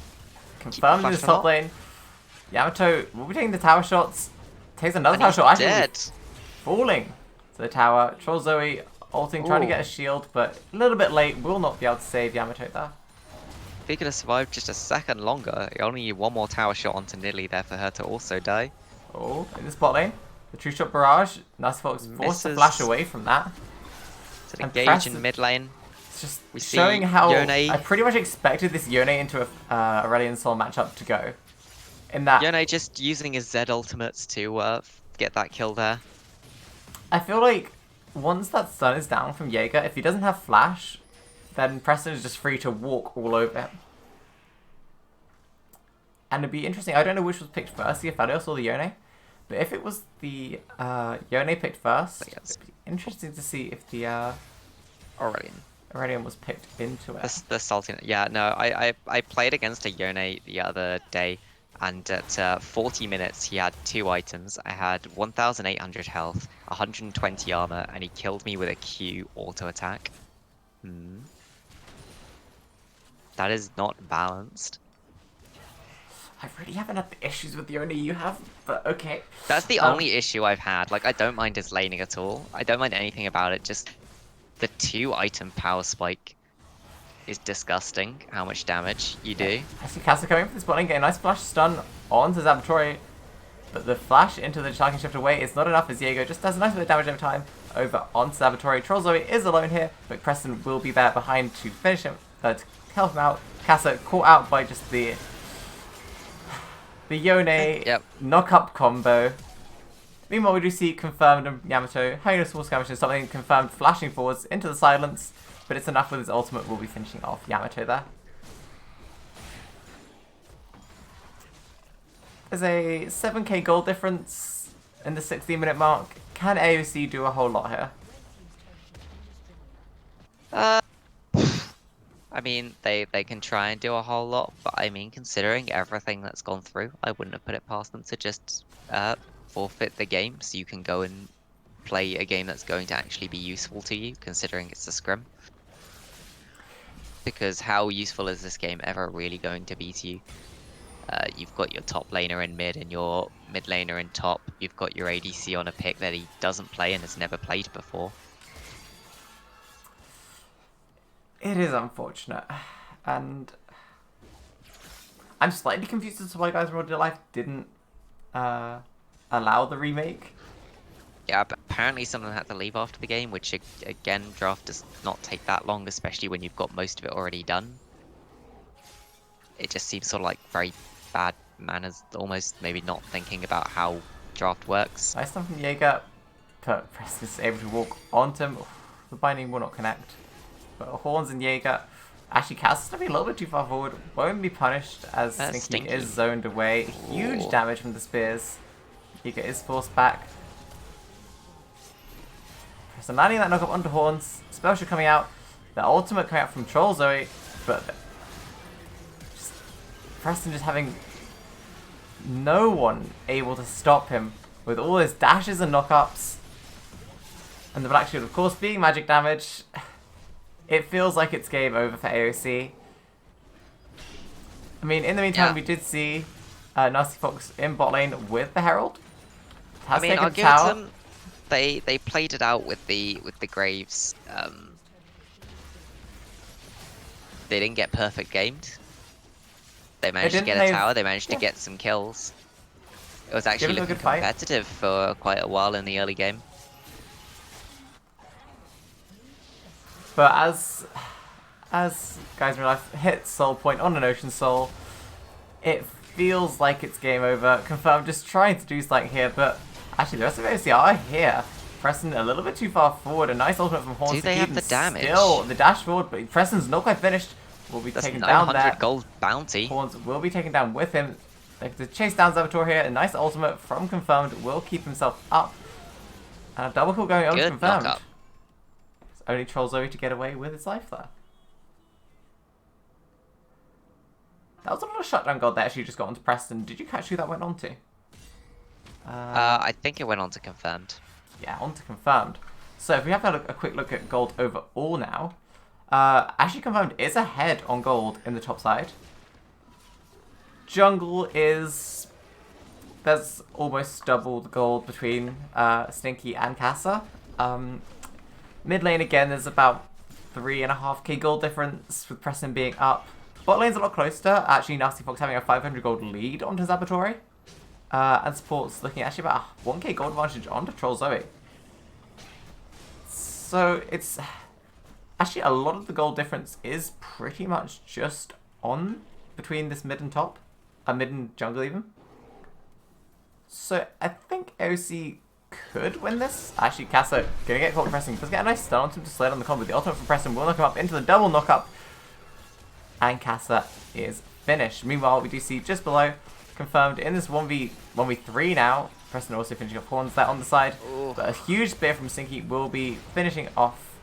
confirm in this top lane. Yamato will be taking the tower shots. Takes another tower shot. Actually, dead. Falling to the tower. Trollzoe ulting, trying to get a shield, but a little bit late. Will not be able to save Yamato there. If he could have survived just a second longer, he only need one more tower shot onto Nidalee there for her to also die. Oh, in the spot lane. The True Shot Barrage. Nasty Fox forced to flash away from that. So And engage in mid lane. It's just We see showing how Yone. I pretty much expected this Yone into a Aurelion Sol matchup to go. In that, Yone just using his Z ultimates to get that kill there. I feel like once that stun is down from Jaeger, if he doesn't have flash, then Preston is just free to walk all over him. And it'd be interesting, I don't know which was picked first, the Aphelios or the Yone, but if it was the Yone picked first, Yes. it'd be interesting to see if the Aurelion was picked into it. The salty. Yeah, no, I played against a Yone the other day, and at 40 minutes he had 2 items. I had 1,800 health, 120 armor, and he killed me with a Q auto attack. That is not balanced. I really haven't had the issues with Yone you have, but okay. That's the only issue I've had. Like, I don't mind his laning at all. I don't mind anything about it. Just the 2 item power spike is disgusting. How much damage you do. I see Casa coming for this bot lane, getting a nice flash stun onto Zabatori, but the flash into the Sharking Shift away is not enough as Diego just does a nice bit of damage over time over onto Zabatori. Troll Zoe is alone here, but Preston will be there behind to finish him, to help him out. Casa caught out by just the Yone knock-up combo. Meanwhile, we do see confirmed Yamato having a small skirmish and something confirmed flashing forwards into the silence, but it's enough with his ultimate. Will be finishing off Yamato there. There's a 7k gold difference in the 16-minute mark. Can AOC do a whole lot here? I mean, they can try and do a whole lot, but I mean, considering everything that's gone through, I wouldn't have put it past them to just forfeit the game so you can go and play a game that's going to actually be useful to you, considering it's a scrim. Because how useful is this game ever really going to be to you? You've got your top laner in mid and your mid laner in top. You've got your ADC on a pick that he doesn't play and has never played before. It is unfortunate, and I'm slightly confused as to why GuysInRealLife didn't allow the remake. Yeah, but apparently someone had to leave after the game, which again, draft does not take that long, especially when you've got most of it already done. It just seems sort of like very bad manners, almost maybe not thinking about how draft works. Nice time from Jaeger, but Preston is able to walk onto him. The binding will not connect. But Horns and Jaeger, actually Cass is going to be a little bit too far forward, won't be punished as Stinky is zoned away. Huge damage from the spears. Jaeger is forced back. Preston landing that knock up onto Horns, spell shot coming out, the ultimate coming out from Troll Zoe, but Preston just having no one able to stop him with all his dashes and knockups. And the Black Shield, of course, being magic damage. It feels like it's game over for AOC. I mean, in the meantime, we did see Nasty Fox in bot lane with the Herald. I mean, I'll give it to them. They played it out with the Graves. They didn't get perfect gamed. They managed to get a tower. They managed to get some kills. It was actually looking competitive for quite a while in the early game. But as GuysInRealLife hits Soul Point on an Ocean Soul, it feels like it's game over. Confirmed just trying to do something here, but actually the rest of AOC are here. Preston a little bit too far forward. A nice ultimate from Horns to keep him still. The dash forward, but Preston's not quite finished. Will be taken down there. 900 gold bounty. Horns will be taken down with him. They have to chase down Zabator here. A nice ultimate from Confirmed will keep himself up. And a double kill going on Confirmed. Knock-up. Only Troll Zoe to get away with his life there. That was a lot of shutdown gold that actually just got onto Preston. Did you catch who that went on to? I think it went on to Confirmed. Yeah, on to Confirmed. So if we have a quick look at gold overall now, actually Confirmed is ahead on gold in the top side. Jungle is... There's almost double the gold between Stinky and Casa. Mid lane again, there's about 3.5k gold difference with Preston being up. Bot lane's a lot closer. Actually, Nasty Fox having a 500 gold lead onto Zabatori. And support's looking actually about a 1k gold advantage onto Troll Zoe. So it's actually a lot of the gold difference is pretty much just on between this mid and top, mid and jungle even. So I think OC could win this. Actually, Casa gonna get caught pressing. Does get a nice stun on him to slide on the combo. The ultimate from Preston will knock him up into the double knockup. And Casa is finished. Meanwhile, we do see just below, confirmed in this 1v3 now. Preston also finishing off Horns there on the side. Ooh. But a huge spear from Sinky will be finishing off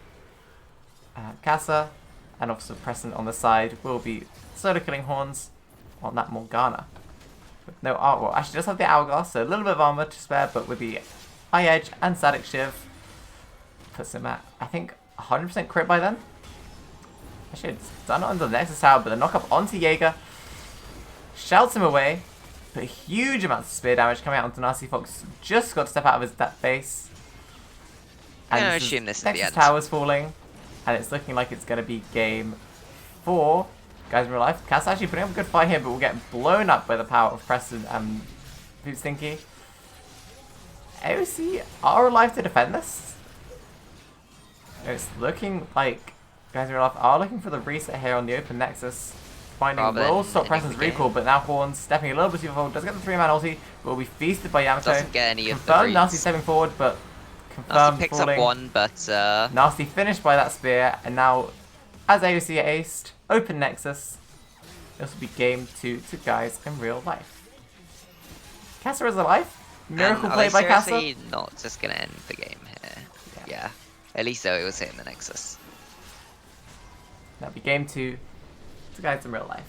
Casa. And also Preston on the side will be solo killing Horns on that Morgana. With no art, well, actually does have the Hourglass, so a little bit of armor to spare, but with the Eye Edge and Static Shiv, puts him at, I think, 100% crit by then. Actually, it's done on the Nexus Tower, but the knock-up onto Jaeger shouts him away, but huge amounts of spear damage coming out onto Nasty Fox. Just got to step out of his that base. And I assume this is the Nexus end. Tower's falling, and it's looking like it's going to be game 4. Guys in real life, Cass actually putting up a good fight here, but will get blown up by the power of Preston and Stinky. AOC are alive to defend this. It's looking like guys in real life are looking for the reset here on the open Nexus. Finding will stop Preston's recall, but now Horns stepping a little bit too forward. Does get the 3-man ulti, will be feasted by Yamato. Doesn't get any of the Confirmed roots. Nasty stepping forward, but confirmed Nasty picks falling. up one, but Nasty finished by that spear, and now as AOC are aced, open Nexus. This will be game 2 to guys in real life. Casa is alive. Miracle play by Casa. Are they seriously not just gonna end the game here? Yeah. At least though it was hitting the Nexus. That'll be game 2 to guys in real life.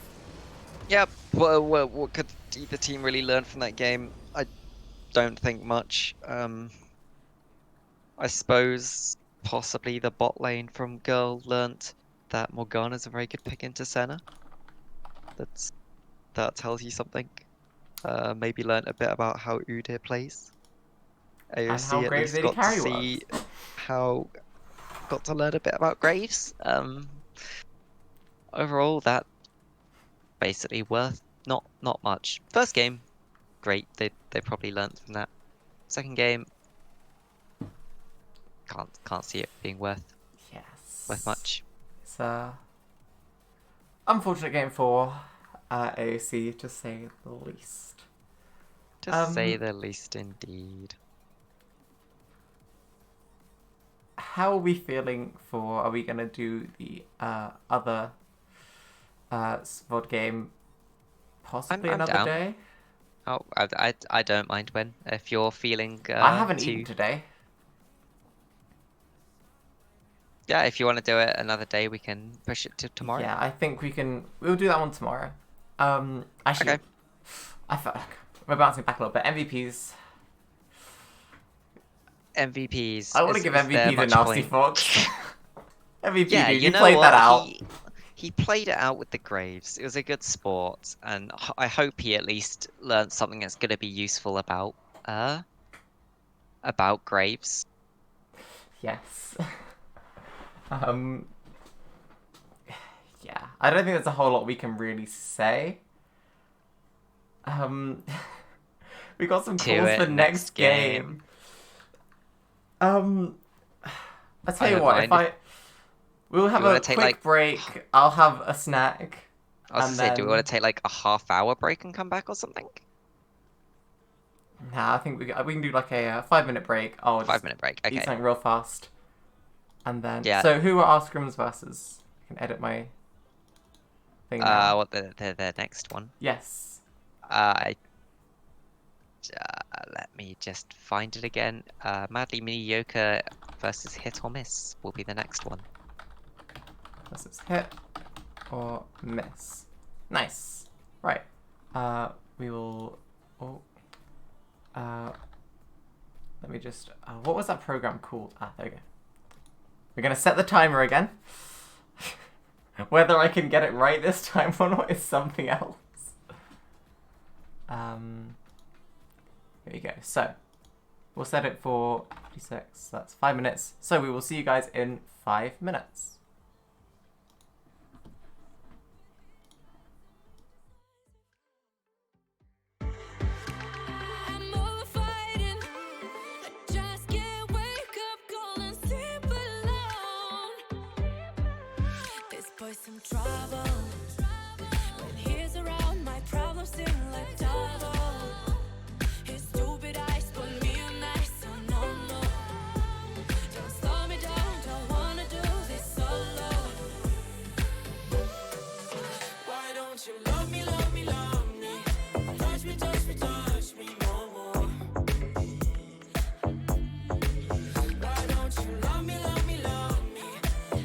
Yep. Well, what could either team really learn from that game? I don't think much. I suppose possibly the bot lane from Girl learnt that Morgana's a very good pick into Senna. That tells you something. Maybe learnt a bit about how Udyr plays. AOC at least got to see got to learn a bit about Graves. Overall, that basically worth not much. First game, great. They probably learnt from that. Second game, can't see it being worth much. It's unfortunate game for AOC, to say the least. To say the least, indeed. How are we feeling for? Are we gonna do the other SVOD game possibly I'm another down. day? Oh, I don't mind when if you're feeling. I haven't eaten today. Yeah, if you want to do it another day, we can push it to tomorrow. Yeah, I think we can. We'll do that one tomorrow. Actually, Okay. I felt like we're bouncing back a little bit. MVPs. MVPs. I want to give MVP to Nasty Fox. MVP, Yeah, dude, you know played what? that out. He played it out with the Graves. It was a good sport, and I hope he at least learned something that's going to be useful about Graves. Yes. Yeah, I don't think there's a whole lot we can really say. We got some calls for next game. I'll tell you what, we'll have a quick break, I'll have a snack. I was going to say, do we want to take like a half-hour break and come back or something? Nah, I think we can do like a 5-minute break. I'll just 5-minute break, okay. eat something real fast. And then, yeah. So who are our scrims versus? I can edit my thing now. What the next one? Yes. Let me just find it again. Madly Mediocre versus Hit or Miss will be the next one. This is hit or miss. Nice. Right. We will. Oh. Let me just. What was that program called? There we go. We're gonna set the timer again. Whether I can get it right this time or not is something else. Here we go. So, we'll set it for 56. That's 5 minutes. So we will see you guys in 5 minutes. I'm over fighting. I just can't wake up, cold and simple. trouble. When he's around, my problems seem like double. His stupid eyes put me on ice, so no, no. Don't slow me down, don't wanna do this solo. Why don't you love me, love me, love me? Touch me, touch me, touch me no more. Why don't you love me, love me, love me?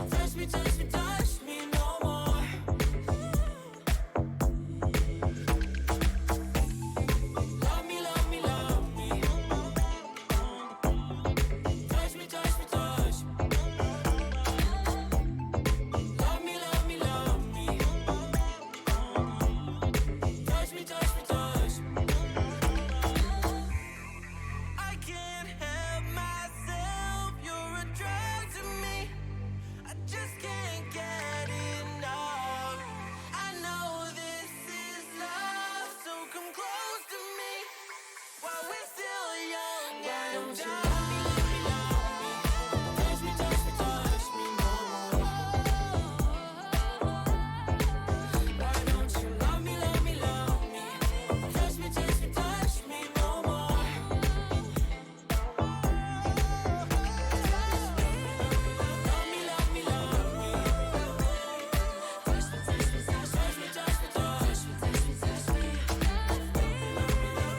Touch me, touch me, touch me no more. Love me, love me, love me. Touch me, touch me, touch me. Love me, love me, love me. Touch me, touch me, touch me. I can't help myself, you're a drug to me. I just can't get enough. I know this is love, so come close to me while we're still young and dumb. Touch me, touch me, touch me no more. Why don't you love me, love me, love me? Touch me, touch me, touch me no more. Love me, love me, love me. Touch me, touch me, touch me, touch me, touch me, touch me, touch me.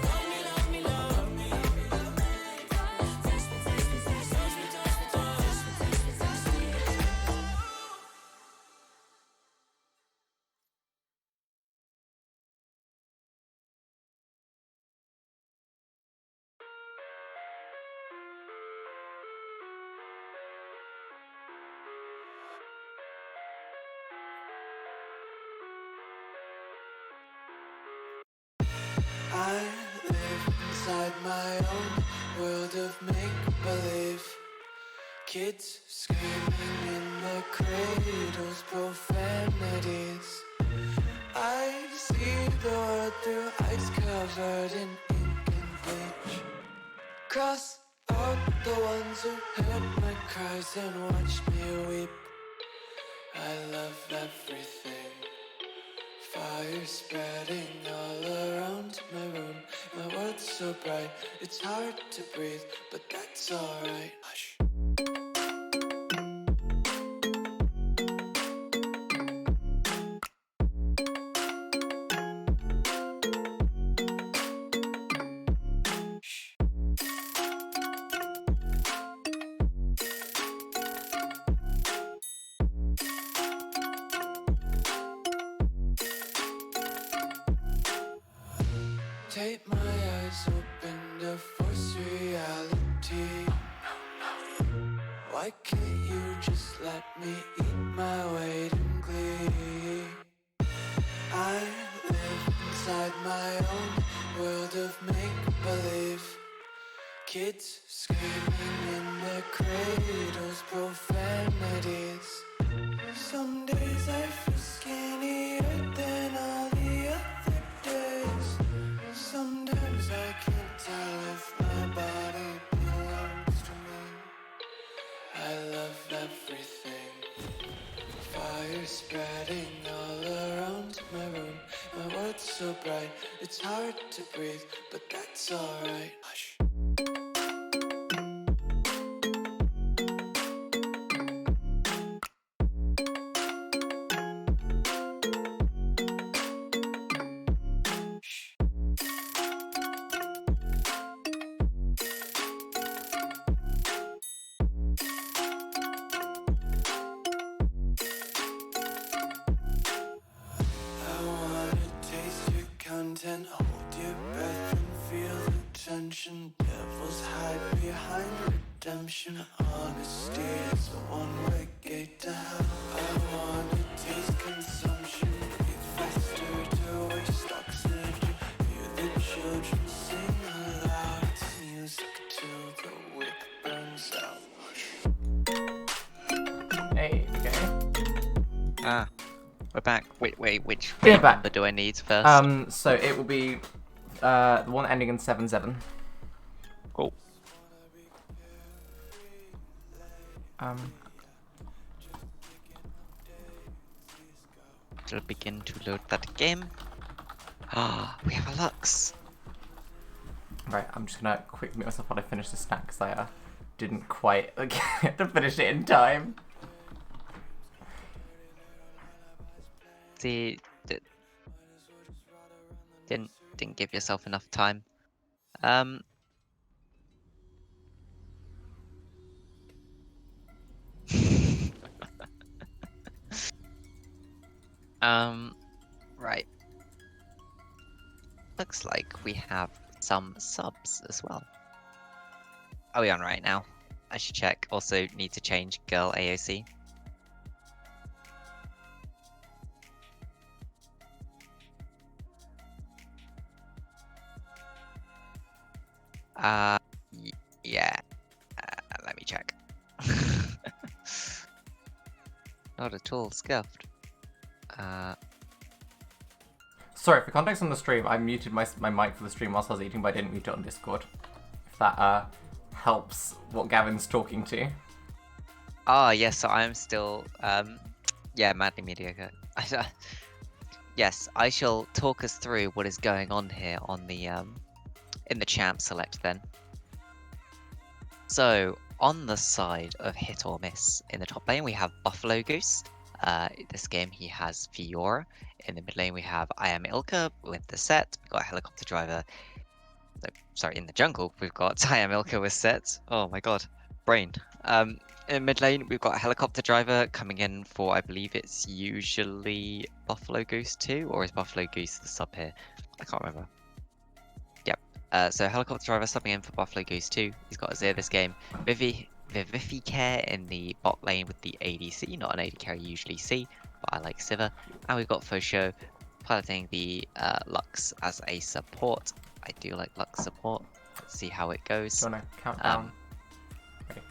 Love me, love me, love me. Touch me, touch me, touch me, touch me, touch me, touch me, touch me. I live inside my own world of make-believe. Kids screaming in their cradles, profanities. I see the world through ice covered in ink and bleach. Cross out the ones who heard my cries and watched me weep. I love everything. Fire spreading all around my room. My world's so bright, it's hard to breathe, but that's alright. Hush. Take my eyes open to force reality. Why can't you just let me eat my weight in glee? I live inside my own world of make-believe. Kids screaming in their cradles, profanities. Some days I feel skinnier than all the other days. Sometimes I can't tell if my body belongs to me. I love everything. Fire spreading all around my room. My world's so bright, it's hard to breathe, but that's alright. Hush. I wanna taste your content, hold your breath and feel the tension. Devils hide behind redemption. Honesty is a one-way gate to hell. I wanna taste consumption, breathe faster to waste oxygen. Hear the children sing aloud. It's music till the wick burns out. Hey, okay. Ah, we're back. Wait, which We're back. number do I need first? So it will be the one ending in 7-7. Cool. It'll begin to load that game. Ah, we have a Lux. Right, I'm just gonna quick mute myself while I finish the snack because I didn't quite get to finish it in time. See, didn't give yourself enough time. Right. Looks like we have some subs as well. Are we on right now? I should check. Also need to change girl AOC. Yeah. Let me check. Not at all scuffed. Sorry, for context on the stream, I muted my mic for the stream whilst I was eating, but I didn't mute it on Discord. If that helps what Gavin's talking to. Ah, yes, so I'm still, yeah, madly mediocre. Yes, I shall talk us through what is going on here on the, in the champ select then. So, on the side of hit or miss, in the top lane we have Buffalo Goose. This game he has Fiora. In the mid lane we have Ioriaa with the set. We've got Helicopter Driver. No, sorry, in the jungle we've got Ioriaa with set. Oh my god, brain. In mid lane we've got Helicopter Driver coming in for, I believe it's usually Buffalo Goose 2, or is Buffalo Goose the sub here? I can't remember. Yep. So Helicopter Driver subbing in for Buffalo Goose 2. He's got Azir this game. Vivificare in the bot lane with the ADC, not an AD carry you usually see, but I like Sivir. And we've got Fosho piloting the Lux as a support. I do like Lux support. Let's see how it goes. Do you want to count down? Ready.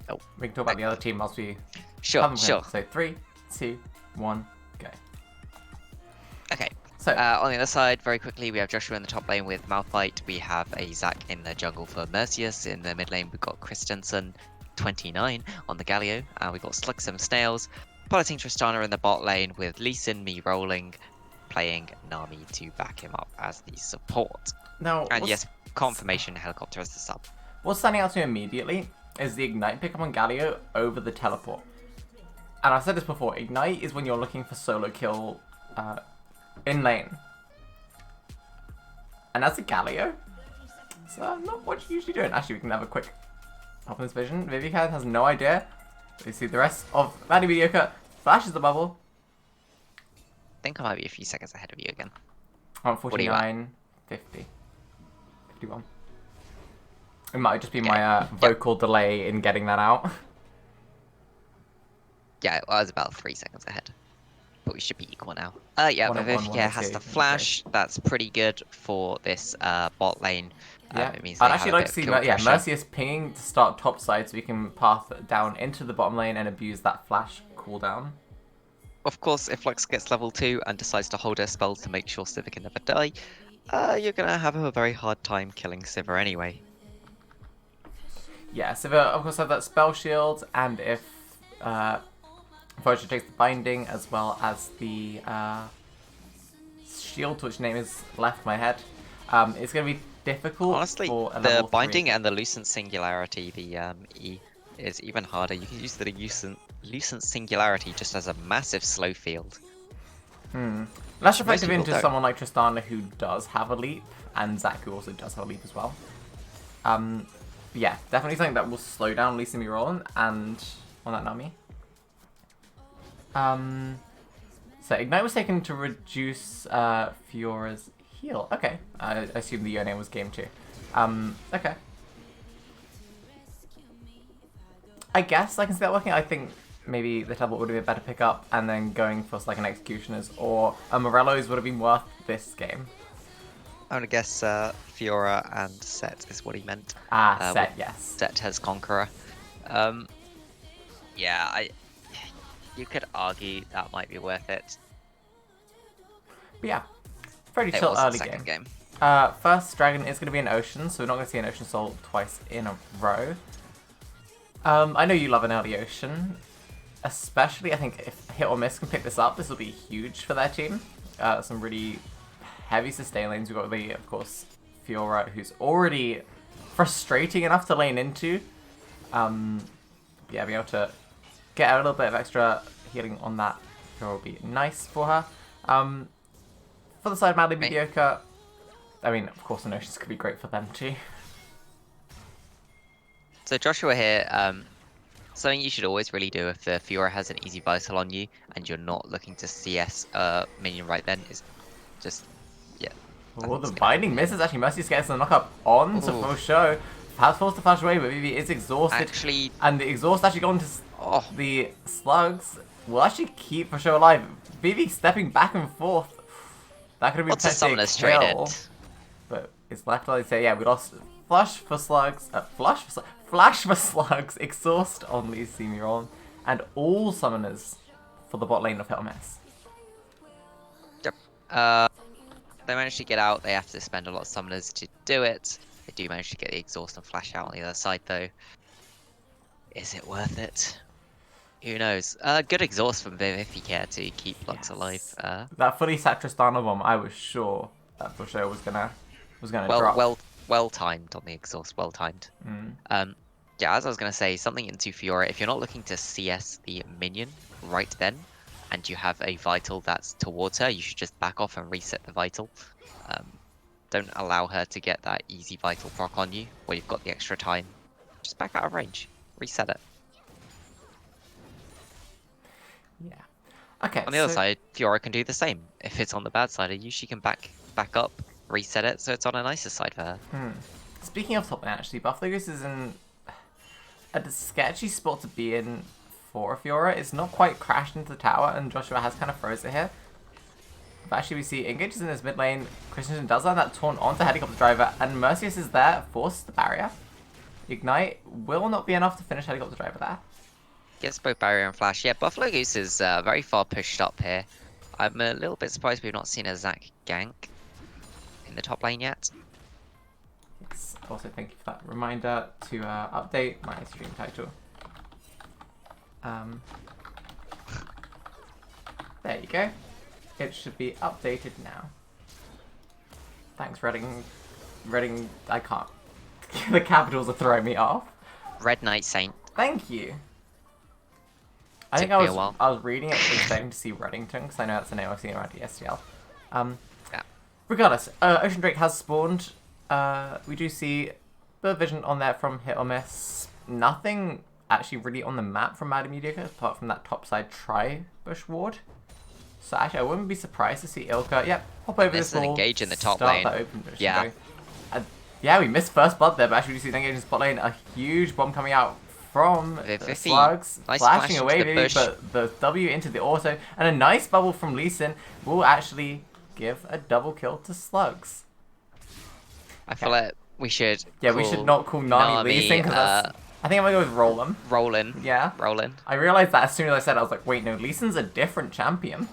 Oh, we can talk about the other team whilst we... Sure. So 3, 2, 1, go. Okay. So, on the other side, very quickly, we have Joshua in the top lane with Malphite. We have a Zac in the jungle for Mercius. In the mid lane, we've got Christensen, 29, on the Galio. And we've got Slugsome Snails. Piloting Tristana in the bot lane with Lee Sin, me rolling, playing Nami to back him up as the support. now, And yes, confirmation Helicopter as the sub. what's standing out to me immediately is the Ignite pickup on Galio over the Teleport. And I've said this before, Ignite is when you're looking for solo kill in lane. And as a Galio, it's not what you're usually doing. Actually, we can have a quick hop in this vision. Vivican has no idea. You see the rest of Madly Mediocre flashes the bubble. I think I might be a few seconds ahead of you again. On What are you at? 49, 50, 51. It might just be my vocal delay in getting that out. Yeah, I was about 3 seconds ahead. But we should be equal now. Yeah, 101, Vivificare has 102, the flash. That's pretty good for this bot lane. Yeah, It means I'd they actually have a like bit to see of kill pressure. Mercius pinging to start top side so we can path down into the bottom lane and abuse that flash cooldown. Of course, if Lux gets level 2 and decides to hold her spells to make sure Sivir can never die, you're gonna have a very hard time killing Sivir anyway. Yeah, Sivir of course have that spell shield, and if Fosha takes the binding as well as the shield, which name is left my head, it's going to be difficult. Honestly, for a the level binding 3. and the Lucent Singularity, the E, is even harder. You can use the Lucent Singularity just as a massive slow field. Less Most effective people into don't. someone like Tristana who does have a leap, and Zac who also does have a leap as well. Yeah, definitely something that will slow down Lisa Me rolling and on that Nami. So Ignite was taken to reduce Fiora's heal. Okay, I assume the Ioriaa was game 2. Okay. I guess I can see that working. I think maybe the tablet would have been a better pickup, and then going for like an Executioner's or a Morello's would have been worth this game. I'm gonna guess Fiora and Set is what he meant. Set, yes. Set has Conqueror. Yeah, you could argue that might be worth it. But yeah, pretty It chill was the early second game. game. First dragon is going to be an Ocean, so we're not going to see an Ocean Soul twice in a row. I know you love an early Ocean. especially I think if Hit or Miss can pick this up, this will be huge for their team. Some really heavy sustain lanes. We've got the, of course, Ioriaa, who's already frustrating enough to lane into. Yeah, being able to get a little bit of extra healing on that will be nice for her. For the side of Madly Mediocre, I mean, of course, the notions could be great for them too. So Joshua here, something you should always really do if the Ioriaa has an easy vital on you and you're not looking to CS minion right then is just, yeah. Oh, the binding misses. Actually, Mercy's getting the knock-up on to full show. Has forced to flash away, but Vivi is exhausted. Actually, and the exhaust actually gone to the slugs. Will actually keep for show alive. Vivi stepping back and forth. That could have been what's a summoner's traded? But it's left, like say, yeah, we lost flash for slugs, flash for slugs, exhaust on Lee Simiron, and all summoners for the bot lane of Hit or Miss. Yep. They managed to get out. They have to spend a lot of summoners to do it. They do manage to get the exhaust and flash out on the other side, though. Is it worth it? Who knows? Good exhaust from Viv if you care to keep Lux alive. That fully set Tristana bomb, I was sure that Busho was gonna drop. Well timed on the exhaust. Well timed. Yeah, as I was gonna say, something into Ioriaa. If you're not looking to CS the minion right then, and you have a vital that's towards her, you should just back off and reset the vital. Don't allow her to get that easy vital proc on you, where you've got the extra time. Just back out of range. Reset it. Yeah. Okay. On the other side, Ioriaa can do the same. If it's on the bad side of you, she can back up, reset it, so it's on a nicer side for her. Speaking of top lane, actually, Buffalo Goose is in a sketchy spot to be in for Ioriaa. It's not quite crashed into the tower, and Joshua has kind of froze it here. But actually, we see engages in his mid lane. Christensen does land that taunt onto Helicopter Driver, and Mercius is there, forces the barrier. Ignite will not be enough to finish Helicopter Driver there. Gets both barrier and flash. Yeah, Buffalo Goose is very far pushed up here. I'm a little bit surprised we've not seen a Zac gank in the top lane yet. Yes, also thank you for that reminder to update my stream title. There you go. It should be updated now. Thanks, Reading. Reading, I can't. The capitals are throwing me off. Red Knight Saint. Thank you. I think I was reading it expecting to see Reddington, because I know that's the name I've seen around ESDL. Yeah. Regardless, Ocean Drake has spawned. We do see the vision on there from Hit or Miss. Nothing actually really on the map from Madly Mediocre, apart from that topside tri-bush ward. So actually, I wouldn't be surprised to see Ilka. Yep, hop over this wall. Engage in the top start lane. That open bush. Yeah. Yeah, we missed first blood there, but actually we see an engage in spot lane. A huge bomb coming out from the slugs, nice flashing away, the but the W into the auto, and a nice bubble from Lee Sin will actually give a double kill to slugs. I feel like we should. Yeah, we should not call Nami Lee Sin, because I think I'm gonna go with Rollin. Rollin. Yeah. Rollin. I realized that as soon as I said it, I was like, wait, no, Lee Sin's a different champion.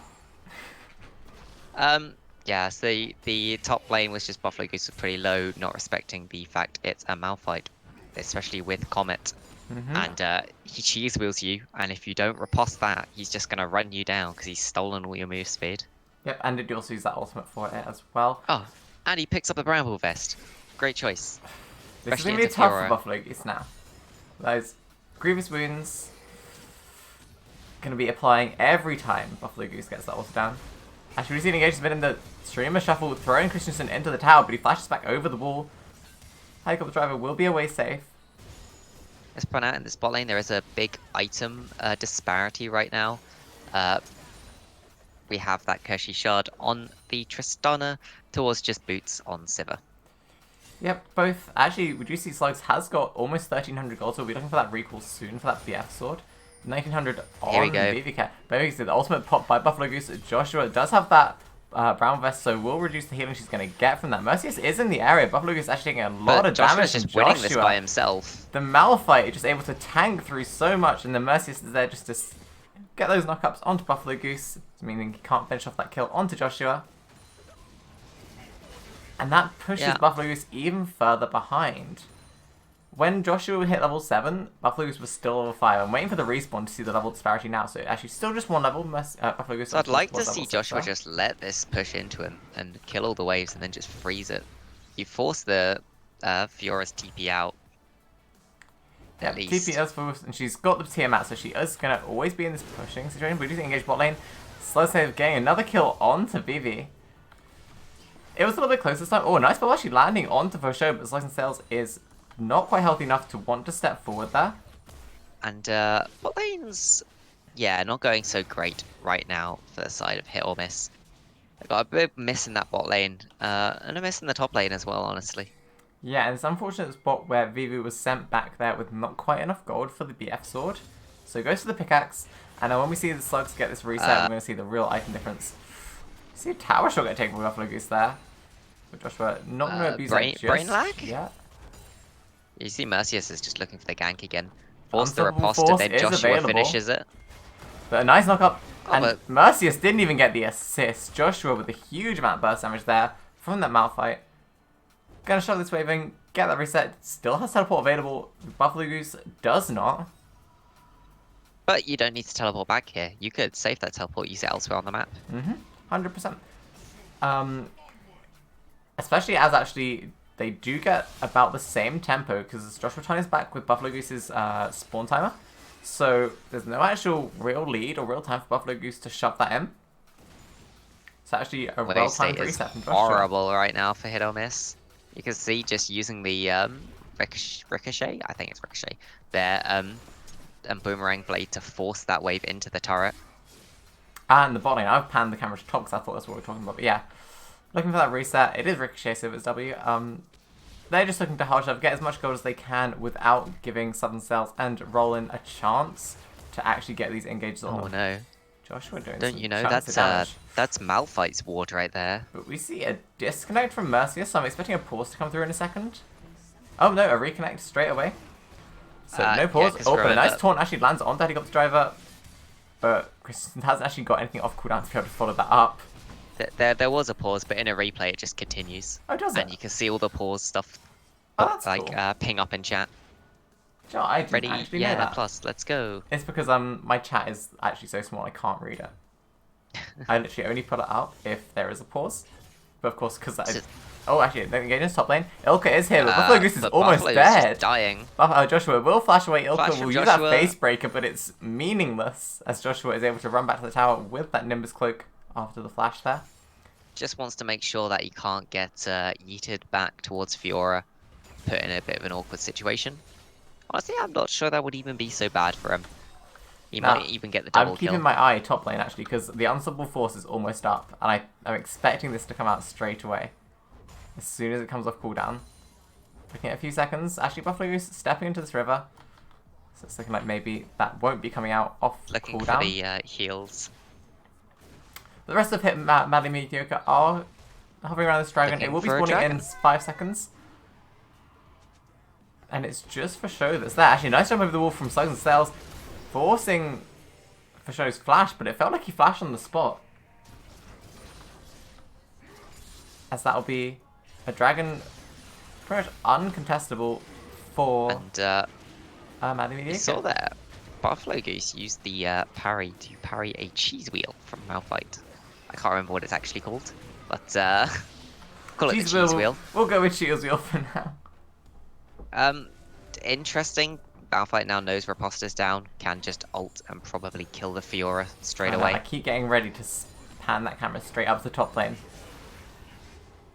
Yeah, so the top lane was just Buffalo Goose was pretty low, not respecting the fact it's a Malphite, especially with Comet. And he cheese wheels you, and if you don't riposte that, he's just going to run you down because he's stolen all your move speed. Yep, and did also use that ultimate for it as well. Oh, and he picks up a Bramble Vest. Great choice. This is going to be tough for Buffalo Goose now. Those Grievous Wounds going to be applying every time Buffalo Goose gets that ulti down. Actually, we've seen engagement in the streamer shuffle, throwing Christensen into the tower, but he flashes back over the wall. Helicopter Driver will be away safe. Let's point out in this bot lane there is a big item disparity right now. We have that Kershi Shard on the Tristana towards just boots on Sivir. Yep, both. Actually, we do see Slugs has got almost 1300 gold, so we'll be looking for that recall soon for that BF sword. 1900 on BVK. But the ultimate pop by Buffalo Goose. Joshua does have that brown vest, so will reduce the healing she's going to get from that. Mercius is in the area. Buffalo Goose actually taking a lot of damage from just winning this by himself. The Malphite is just able to tank through so much, and the Mercius is there just to get those knockups onto Buffalo Goose, meaning he can't finish off that kill onto Joshua. And that pushes Buffalo Goose even further behind. when Joshua hit level 7, Buffalo Goose was still level 5. I'm waiting for the respawn to see the level disparity now. So actually still just one level. Buffalo Goose. So I'd like to one see level Joshua six, just let this push into him and kill all the waves and then just freeze it. You force the Fiora's TP out. Yeah, At least. TP is forced, and she's got the Tiamat, so she is going to always be in this pushing situation. But we do engage bot lane. Slow save, getting another kill onto Vivi. It was a little bit close this time. Oh, nice ball actually landing onto Fosho, but Slice and Sails is not quite healthy enough to want to step forward there. And bot lane's, yeah, not going so great right now for the side of hit or miss. I got a big miss in that bot lane, and a miss in the top lane as well, honestly. Yeah, and it's an unfortunate spot where Vivi was sent back there with not quite enough gold for the BF sword. So he goes for the pickaxe, and then when we see the slugs get this reset, we're going to see the real item difference. See a tower shot get taken by Buffalo Goose there. But Joshua not going to abuse that just brain lag? yet. You see Mercius is just looking for the gank again. Force the Unstoppable riposte, Force and then is Joshua available. finishes it. But a nice knock-up, Oh, and but- Mercius didn't even get the assist. Joshua with a huge amount of burst damage there from that Malphite. Gonna shot this wave in, get that reset, still has teleport available. Buffalo Goose does not. But you don't need to teleport back here. You could save that teleport, use it elsewhere on the map. 100%. Especially as actually they do get about the same tempo because Joshua Chan is back with Buffalo Goose's spawn timer. So there's no actual real lead or real time for Buffalo Goose to shove that in. It's actually a Wave well-timed state is reset from Joshua. horrible right now for hit or miss. You can see just using the ricochet, I think it's ricochet, there, and boomerang blade to force that wave into the turret. And the bot lane, I've panned the camera to top because I thought that's what we were talking about. But yeah, looking for that reset. It is Ricochet, so it's W. They're just looking to hard shove, get as much gold as they can without giving Southern Cells and Roland a chance to actually get these engages on. Oh no. Joshua doing Don't some you know, chunks of that's damage. that's Malphite's ward right there. But we see a disconnect from Mercius, so I'm expecting a pause to come through in a second. Oh no, a reconnect straight away. So no yeah, pause. 'cause Oh, but a nice Roland- taunt actually lands on the helicopter driver. But Chris hasn't actually got anything off cooldown to be able to follow that up. There was a pause, but in a replay it just continues. Oh, does And it? you can see all the pause stuff, Oh, that's like cool. ping up in chat. Joe, I didn't Ready? actually know Yeah, that. plus, let's go. It's because my chat is actually so small I can't read it. I literally only put it up if there is a pause. But of course, because So- oh, actually, they're engaging his top lane. Ilka is here, but Buffalo Goose is but almost Buffalo's dead. just dying. Joshua will flash away. Ilka Flash from will use that Joshua. face breaker, but it's meaningless as Joshua is able to run back to the tower with that Nimbus cloak after the flash there. Just wants to make sure that he can't get yeeted back towards Fiora, put in a bit of an awkward situation. Honestly, I'm not sure that would even be so bad for him. He Nah, might even get the double I'm keeping kill. my eye top lane actually because the unstoppable force is almost up, and I'm expecting this to come out straight away as soon as it comes off cooldown. Looking at a few seconds. Actually, Buffalo Goose stepping into this river, so it's looking like maybe that won't be coming out off Looking cooldown. for the heals. The rest of Hit Madly Mediocre are hovering around this dragon. Looking It will be for a spawning in dragon. 5 seconds. And it's just for show that's there. Actually, nice jump over the wall from Slugs and Sails, forcing for show's flash, but it felt like he flashed on the spot. As that'll be a dragon pretty much uncontestable for And Madly Mediocre. you saw that Buffalo Goose used the parry to parry a cheese wheel from Malphite. I can't remember what it's actually called, but call it the cheese wheel. We'll go with cheese wheel for now. Interesting. Malphite now knows Riposta's down, can just ult and probably kill the Fiora straight away. I keep getting ready to pan that camera straight up to the top lane.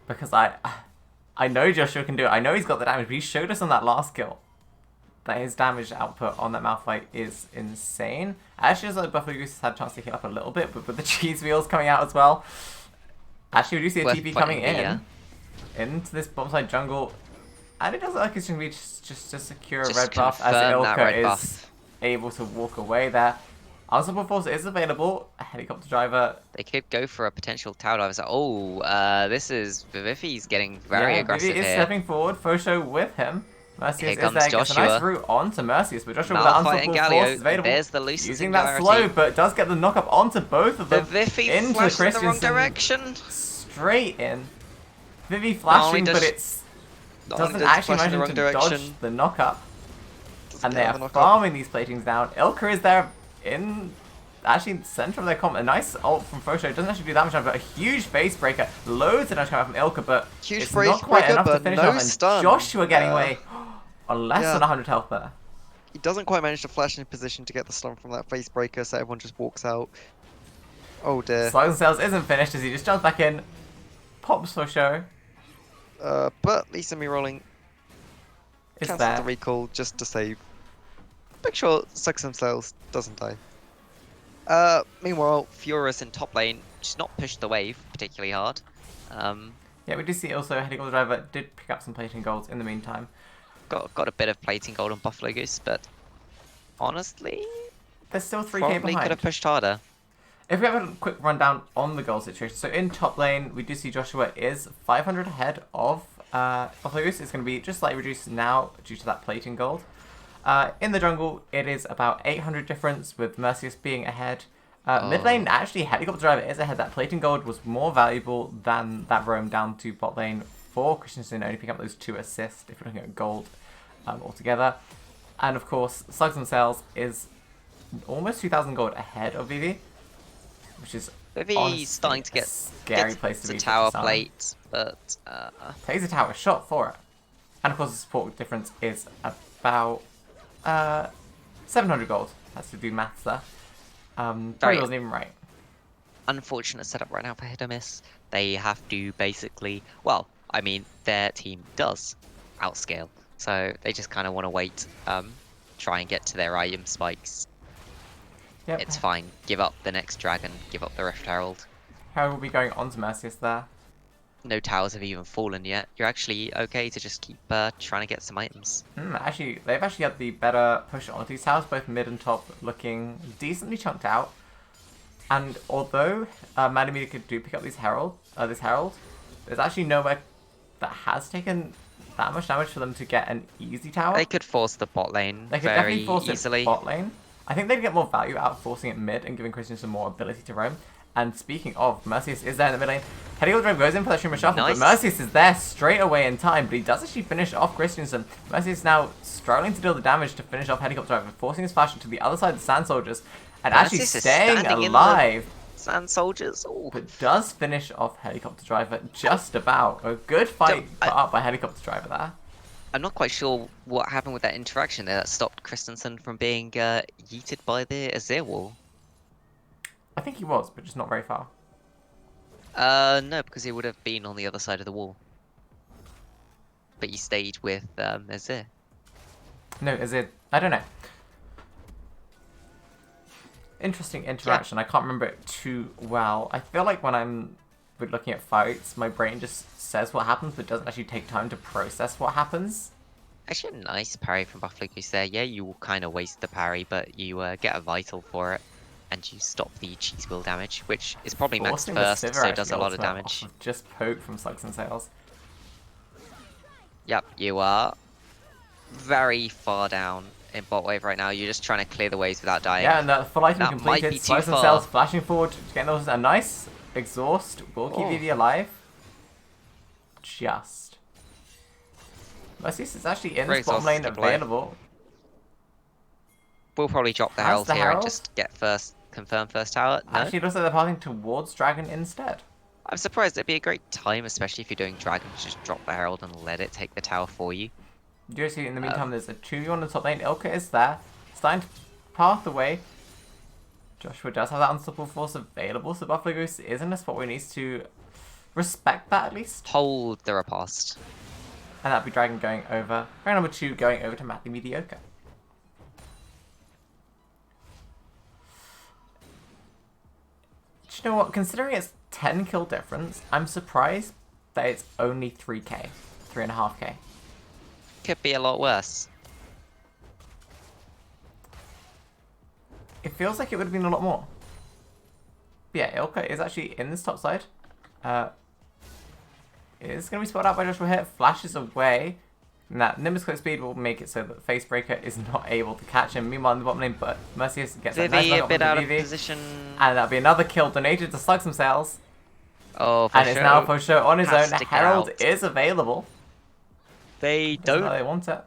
Because I know Joshua can do it. I know he's got the damage, but he showed us on that last kill that his damage output on that Malphite is insane. Actually, as Buffalo Goose has had a chance to heal up a little bit, but with the cheese wheels coming out as well. Actually, we do see a Worth TP coming pointing in the, into this bottom side jungle. And it does look like it's going to be just to secure a Just red buff as confirm that Ilka red is buff. able to walk away there. Unstoppable Force is available. A helicopter driver. They could go for a potential tower dive. Oh, this is Vivifi's getting very aggressive Vivi is here. stepping forward. Fosho with him. Mercius Here is comes there. Gets a nice Joshua. route onto Mercius, but Joshua with that Malphite and Unstoppable Force is Galio. available. There's the Lucius Using that slow, but does get the knock up onto both of The them. Vivi into flashed in the wrong Christensen. direction. Straight in. Vivi only flashing, does but she- it's Not only Doesn't does it actually flash in the manage wrong to dodge direction, the knock-up. doesn't And get they out are the knock-up. farming these platings down. Ioriaa is there in actually the center of their comp. A nice ult from Fosho. Doesn't actually do that much damage, but a huge face breaker. Loads of damage coming out from Ioriaa, but Huge it's face not quite breaker, enough to but finish no off. And stun. Joshua getting away on less yeah. than 100 health there. He doesn't quite manage to flash in position to get the stun from that face breaker, so everyone just walks out. Oh dear. Slugs and Sails isn't finished as he just jumps back in. Pops Fosho. But at least me rolling It's cancel the there. recall just to save. Make sure Sucks themselves doesn't die. Meanwhile, Fiora's in top lane. She's not pushed the wave particularly hard. Yeah, we do see also Helicopter Driver did pick up some plating golds in the meantime. Got a bit of plating gold on Buffalo Goose, but honestly, There's still 3k probably behind. could have pushed harder. If we have a quick rundown on the goal situation, so in top lane, we do see Joshua is 500 ahead of Buffalo Goose. It's going to be just slightly reduced now due to that plating gold. In the jungle, it is about 800 difference with Mercius being ahead. Mid lane, actually, Helicopter Driver is ahead. That plating gold was more valuable than that roam down to bot lane for Christensen, only picking up those 2 assists if you're looking at gold altogether. And of course, Slugs and Sails is almost 2,000 gold ahead of VV. Which is Vivi's starting to a get scary place to the be. tower for plate, but takes a tower shot for it, and of course the support difference is about 700 gold. Has to do maths there. Probably wasn't even right. unfortunate setup right now for Hit or Miss. They have to basically, well, I mean, their team does outscale, so they just kind of want to wait, try and get to their item spikes. Yep. It's fine. Give up the next dragon. Give up the Rift Herald. How will be going on to Mercius there? No towers have even fallen yet. You're actually okay to just keep trying to get some items. Actually, they've actually had the better push on these towers, both mid and top, looking decently chunked out. And although Mediocre do pick up this herald, there's actually nowhere that has taken that much damage for them to get an easy tower. They could force the bot lane They could very definitely force easily. it bot lane. I think they'd get more value out of forcing it mid and giving Christian some more ability to roam. And speaking of, Mercius is there in the mid lane. Heading Drive goes in for that Shimmer Shuffle, Nice. but Mercius is there straight away in time, but he does actually finish off Christensen. Mercius now struggling to deal the damage to finish off Helicopter Drive, forcing his flash to the other side of the Sand Soldiers, and actually Mercius is staying standing in alive. Sand soldiers. Ooh. But does finish off Helicopter Driver just about. A good fight put up by Helicopter Driver there. I'm not quite sure what happened with that interaction there that stopped Christensen from being yeeted by the Azir wall. I think he was, but just not very far. No, because he would have been on the other side of the wall. But he stayed with Azir. No, is it? I don't know. Interesting interaction. I can't remember it too well. I feel like when I'm looking at fights, my brain just says what happens, but doesn't actually take time to process what happens. Actually, a nice parry from Buffalo Goose there. Yeah, you will kind of waste the parry, but you get a vital for it, and you stop the cheese wheel damage, which is probably maxed Forcing the first, Sivir so it does a actually lot of ultimate damage. off of just poke from Slugs and Sails. Yep, you are very far down in bot wave right now. You're just trying to clear the waves without dying. Yeah, and the full item That might completed. be too Slugs and far. Sails flashing forward, getting those a nice exhaust. Will keep Oh. Vivi alive. Just. Mercius is actually in Very this bottom lane exhausted, keep alive. available. We'll probably drop the Has herald the here herald? and just get confirm first tower. No? Actually, it looks like they're passing towards Dragon instead. I'm surprised. It'd be a great time, especially if you're doing dragon, to just drop the herald and let it take the tower for you. You do see in the meantime there's a 2v1 on the top lane. Ioriaa is there, starting to path away. Joshua does have that unstoppable force available, so Buffalo Goose is in a spot where he needs to respect that at least. Hold the riposte. And that'd be Dragon going over. Dragon number 2 going over to Matthew Mediocre. Do you know what? Considering it's 10 kill difference, I'm surprised that it's only 3k. 3.5k. Could be a lot worse. It feels like it would have been a lot more. But yeah, Ioriaa is actually in this top side. It's going to be spotted out by Joshua here. Flashes away. And that Nimbus close speed will make it so that Facebreaker is not able to catch him. Meanwhile, in the bottom lane, but Mercius gets that nice Vivi knock a off bit onto out of Vivi. position. And that'll be another kill donated to Slugs themselves. Oh, for And it's now Fosho on his Has own. to get Herald out. is available. They Doesn't don't. know they want it.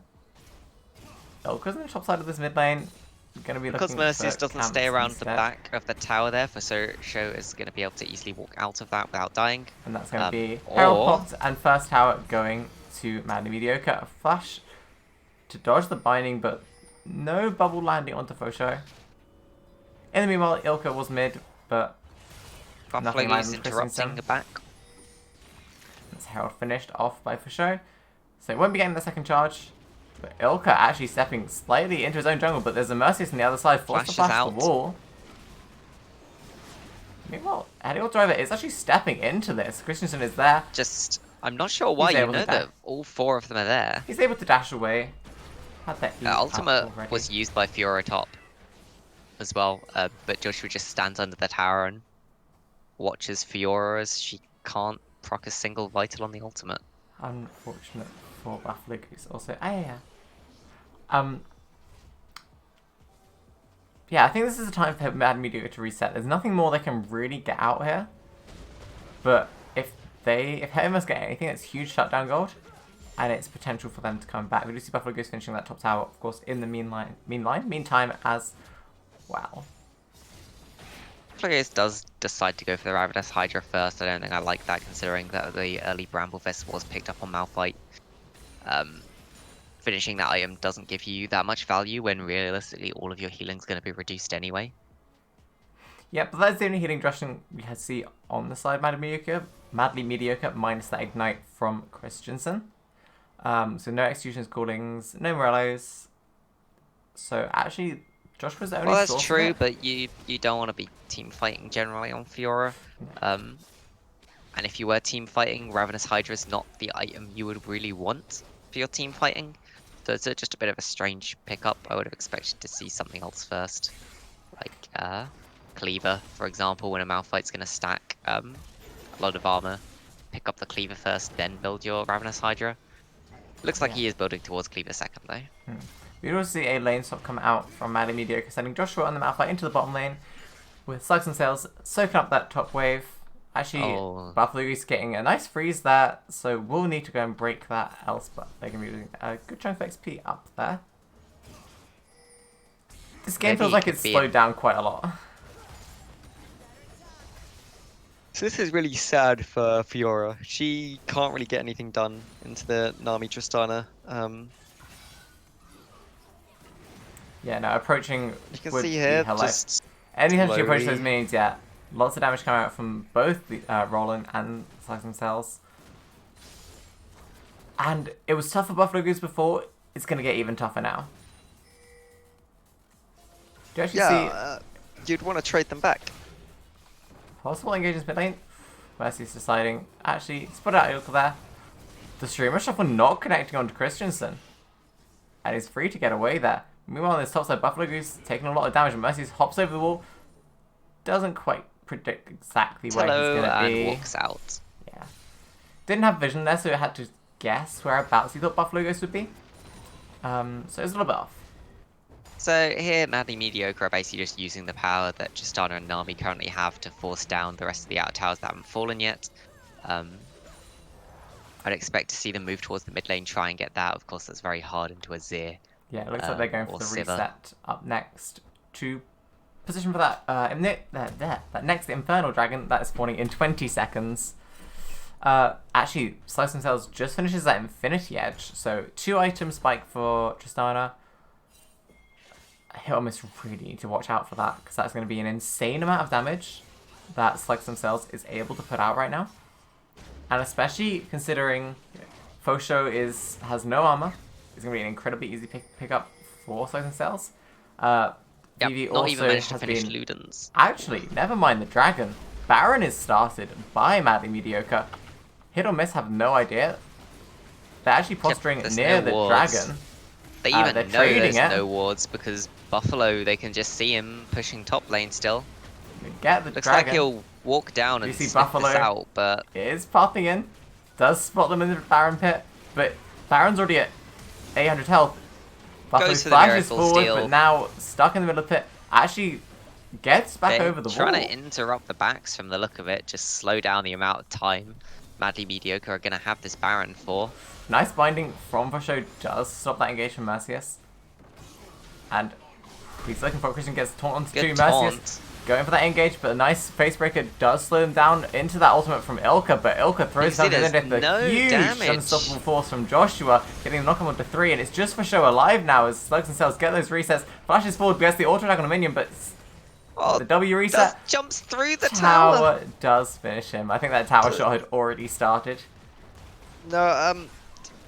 Ilka's on the top side of this mid lane. Going to be Because looking Mercius for doesn't camps stay around the instead. back of the tower there, for Show is going to be able to easily walk out of that without dying. And that's going to be Herald or- popped and first tower going to Madly Mediocre. A flash to dodge the binding, but no bubble landing onto Fosho. In the meanwhile, Ilka was mid, but nothing Buffalo landed is on interrupting Christensen. the back. That's Herald finished off by Fosho. So he won't be getting the second charge. But Ilka actually stepping slightly into his own jungle, but there's a Mercius on the other side. Forced to Flashes flash out. the wall. Meanwhile, Aerial Driver is actually stepping into this. Christensen is there. Just, I'm not sure why, He's you able to know that dash. all 4 of them are there. He's able to dash away. Had that E up Ultimate already. was used by Fiora top as well, but Joshua just stands under the tower and watches Fiora as she can't proc a single vital on the ultimate. Unfortunate for Buffalo Goose. Also, yeah. Yeah, I think this is the time for Mad Mediocre to reset. There's nothing more they can really get out here. But if Hermes get anything, it's huge shutdown gold. And it's potential for them to come back. We do see Buffalo Goose finishing that top tower, of course, in the meantime as well. Players does decide to go for the Ravenous Hydra first. I don't think I like that, considering that the early Bramble Fist was picked up on Malphite. Finishing that item doesn't give you that much value when realistically all of your healing's going to be reduced anyway. Yeah, but that's the only healing drushing we see on the side, Madly Mediocre, minus that Ignite from Christensen. So no Executions, Callings, no Morellos. So actually, Josh was the only Well, that's source of true, it. but you don't want to be team fighting generally on Fiora. And if you were team fighting, Ravenous Hydra is not the item you would really want for your team fighting. So it's just a bit of a strange pickup. I would have expected to see something else first. Like Cleaver, for example, when a Malphite's going to stack a lot of armor. Pick up the Cleaver first, then build your Ravenous Hydra. Looks like he is building towards Cleaver second, though. We also see a lane swap come out from Madly Mediocre, sending Joshua and the Malphite into the bottom lane, with Slugs and Sails soaking up that top wave. Actually, Buffalo Goose getting a nice freeze there, so we'll need to go and break that, else but they're going to be losing a good chunk of XP up there. This game feels like it's slowed down quite a lot. So this is really sad for Fiora. She can't really get anything done into the Nami Tristana. Yeah, no, approaching You can would see be here, her life. just Anytime she approaches slowly- those minions, yeah, lots of damage coming out from both the Roland and Slugs themselves. And it was tough for Buffalo Goose before, it's going to get even tougher now. Do you actually see you'd want to trade them back. possible engagements mid lane? Mercy's deciding, actually, spot out Ilka there. The streamer shuffle not connecting onto Christensen. And he's free to get away there. Meanwhile, on this top side, Buffalo Goose taking a lot of damage. Mercy's hops over the wall. Doesn't quite predict exactly where he's going to be. And walks out. Yeah. Didn't have vision there, so it had to guess whereabouts he thought Buffalo Ghost would be. So it was a little bit off. So here, Madly Mediocre are basically just using the power that Justana and Nami currently have to force down the rest of the outer towers that haven't fallen yet. I'd expect to see them move towards the mid lane, try and get that. Of course, that's very hard into a Zir. Yeah, it looks like they're going for or the Sivir. reset up next to position for that that next Infernal Dragon that is spawning in 20 seconds. Actually, Slice themselves just finishes that Infinity Edge, so 2 item spike for Tristana. Hit or miss, really need to watch out for that, because that's going to be an insane amount of damage that Slugs themselves is able to put out right now. And especially considering Fosho has no armor, it's going to be an incredibly easy pick up for Slugs themselves. Vivi Not also even managed to has finish been... Ludens. Actually, never mind the dragon. Baron is started by Madly Mediocre. Hit or miss have no idea. They're actually posturing there's near no the wards. dragon. They even they're know trading there's it. no wards because Buffalo, they can just see him pushing top lane still. Get the Looks dragon. like he'll walk down You and see sniff Buffalo? this out, but It is popping in. Does spot them in the Baron pit. But Baron's already at 800 health. Buffalo Goes for the flashes Miracle forward, Steal. but now stuck in the middle of the pit. Actually gets back they're over the wall. trying to interrupt the backs from the look of it, just slow down the amount of time Madly Mediocre are going to have this Baron for. Nice binding from Vasho does stop that engage from Mercius. And he's looking for Christian, gets taunt onto Good 2. Mercius taunt. going for that engage, but a nice facebreaker does slow him down into that ultimate from Ilka, but Ilka throws You see down there's the no huge damage. unstoppable force from Joshua, getting the knock onto 3, and it's just Vasho alive now as Slugs and Cells get those resets, flashes forward, gets the auto attack on a minion, but Oh, the W reset. jumps through the tower. Tower does finish him. I think that tower shot had already started. No,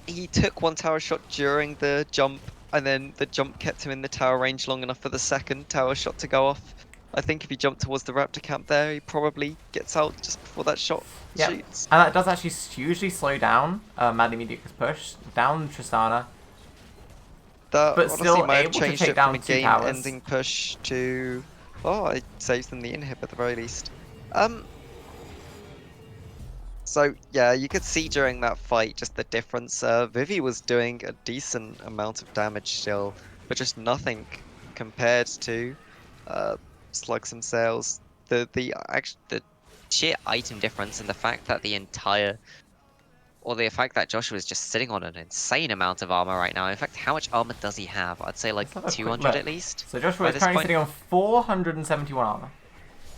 he took one tower shot during the jump, and then the jump kept him in the tower range long enough for the second tower shot to go off. I think if he jumped towards the Raptor camp there, he probably gets out just before that shot shoots. And that does actually hugely slow down Madly Mediocre's push down Tristana. That But honestly still might have able to changed take it down from a 2 towers. game-ending push to... Oh, it saves them the inhib at the very least. So, yeah, you could see during that fight just the difference. Vivi was doing a decent amount of damage still, but just nothing compared to Slugs and Sails. The sheer item difference and the fact that the fact that Joshua is just sitting on an insane amount of armor right now. In fact, how much armor does he have? I'd say like Let's have a quick 200 look. at least. So Joshua by is this currently point. sitting on 471 armor.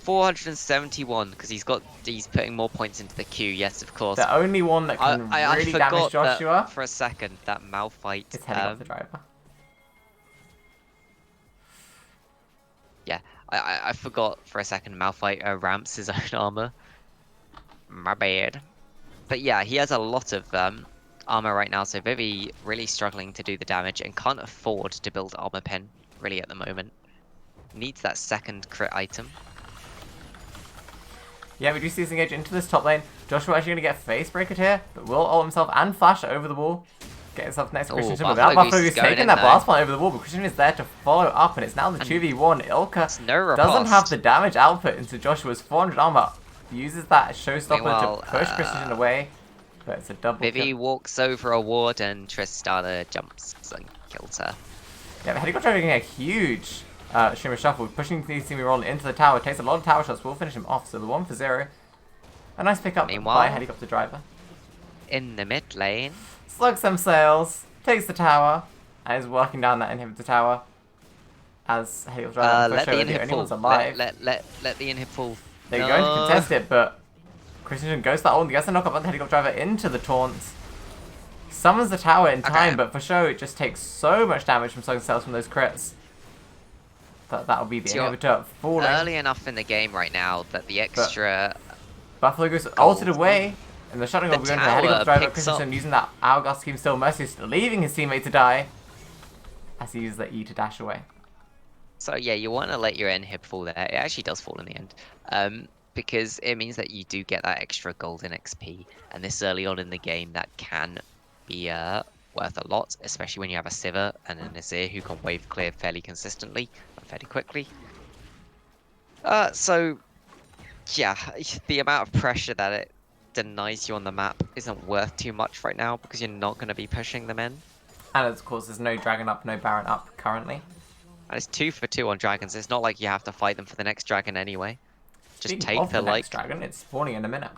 471 because he's putting more points into the queue. Yes, of course. The only one that can I really forgot damage Joshua that for a second that Malphite. is Helicopter Driver. Yeah, I forgot for a second Malphite ramps his own armor. My bad. But yeah, he has a lot of armor right now, so Vivi really struggling to do the damage and can't afford to build armor pen really at the moment. Needs that second crit item. Yeah, we do see this engage into this top lane. Joshua actually going to get face breakered here, but will ult himself and flash over the wall. Get himself next to Ooh, Christian. Buffalo Without Goose Buffalo is Goose going taking in that though. blast point over the wall, but Christian is there to follow up, and it's now the 2v1. Ilka No riposte. doesn't have the damage output into Joshua's 400 armor. Uses that showstopper Meanwhile, to push Christian away, but it's a double Vivi kill. walks over a ward and Tristana jumps and kills her. Yeah, but Helicopter Driver getting a huge Shimmer Shuffle, pushing the Simi Roll into the tower, takes a lot of tower shots, will finish him off, so the 1-for-0. A nice pickup by Meanwhile- Helicopter Driver. In the mid lane, Slugs some sails, takes the tower, and is working down that inhibitor tower. As Helicopter Driver let push the over the inhib only fall. ones alive. Let the inhib fall. They're No. going to contest it, but Christian goes to that ult, gets a knock up on the Helicopter Driver into the taunts. Summons the tower in time, Okay. but for show it just takes so much damage from Slugs and Sails from those crits. That'll be the So you're inhibitor falling. Early enough in the game right now that the extra Buffalo Goose ulted away, and the shutting The will be going to the tower Helicopter Driver. picks Christensen up. using that Hourglass scheme still Mercy's leaving his teammate to die as he uses the E to dash away. So yeah, you want to let your inhib fall there. It actually does fall in the end, because it means that you do get that extra golden XP, and this early on in the game that can be worth a lot, especially when you have a Sivir and a Nazir who can wave clear fairly consistently and fairly quickly. So yeah, the amount of pressure that it denies you on the map isn't worth too much right now because you're not going to be pushing them in. And of course, there's no Dragon up, no Baron up currently. And it's 2 for 2 on dragons. It's not like you have to fight them for the next dragon anyway. Just Speaking take of the next dragon, it's spawning in a minute.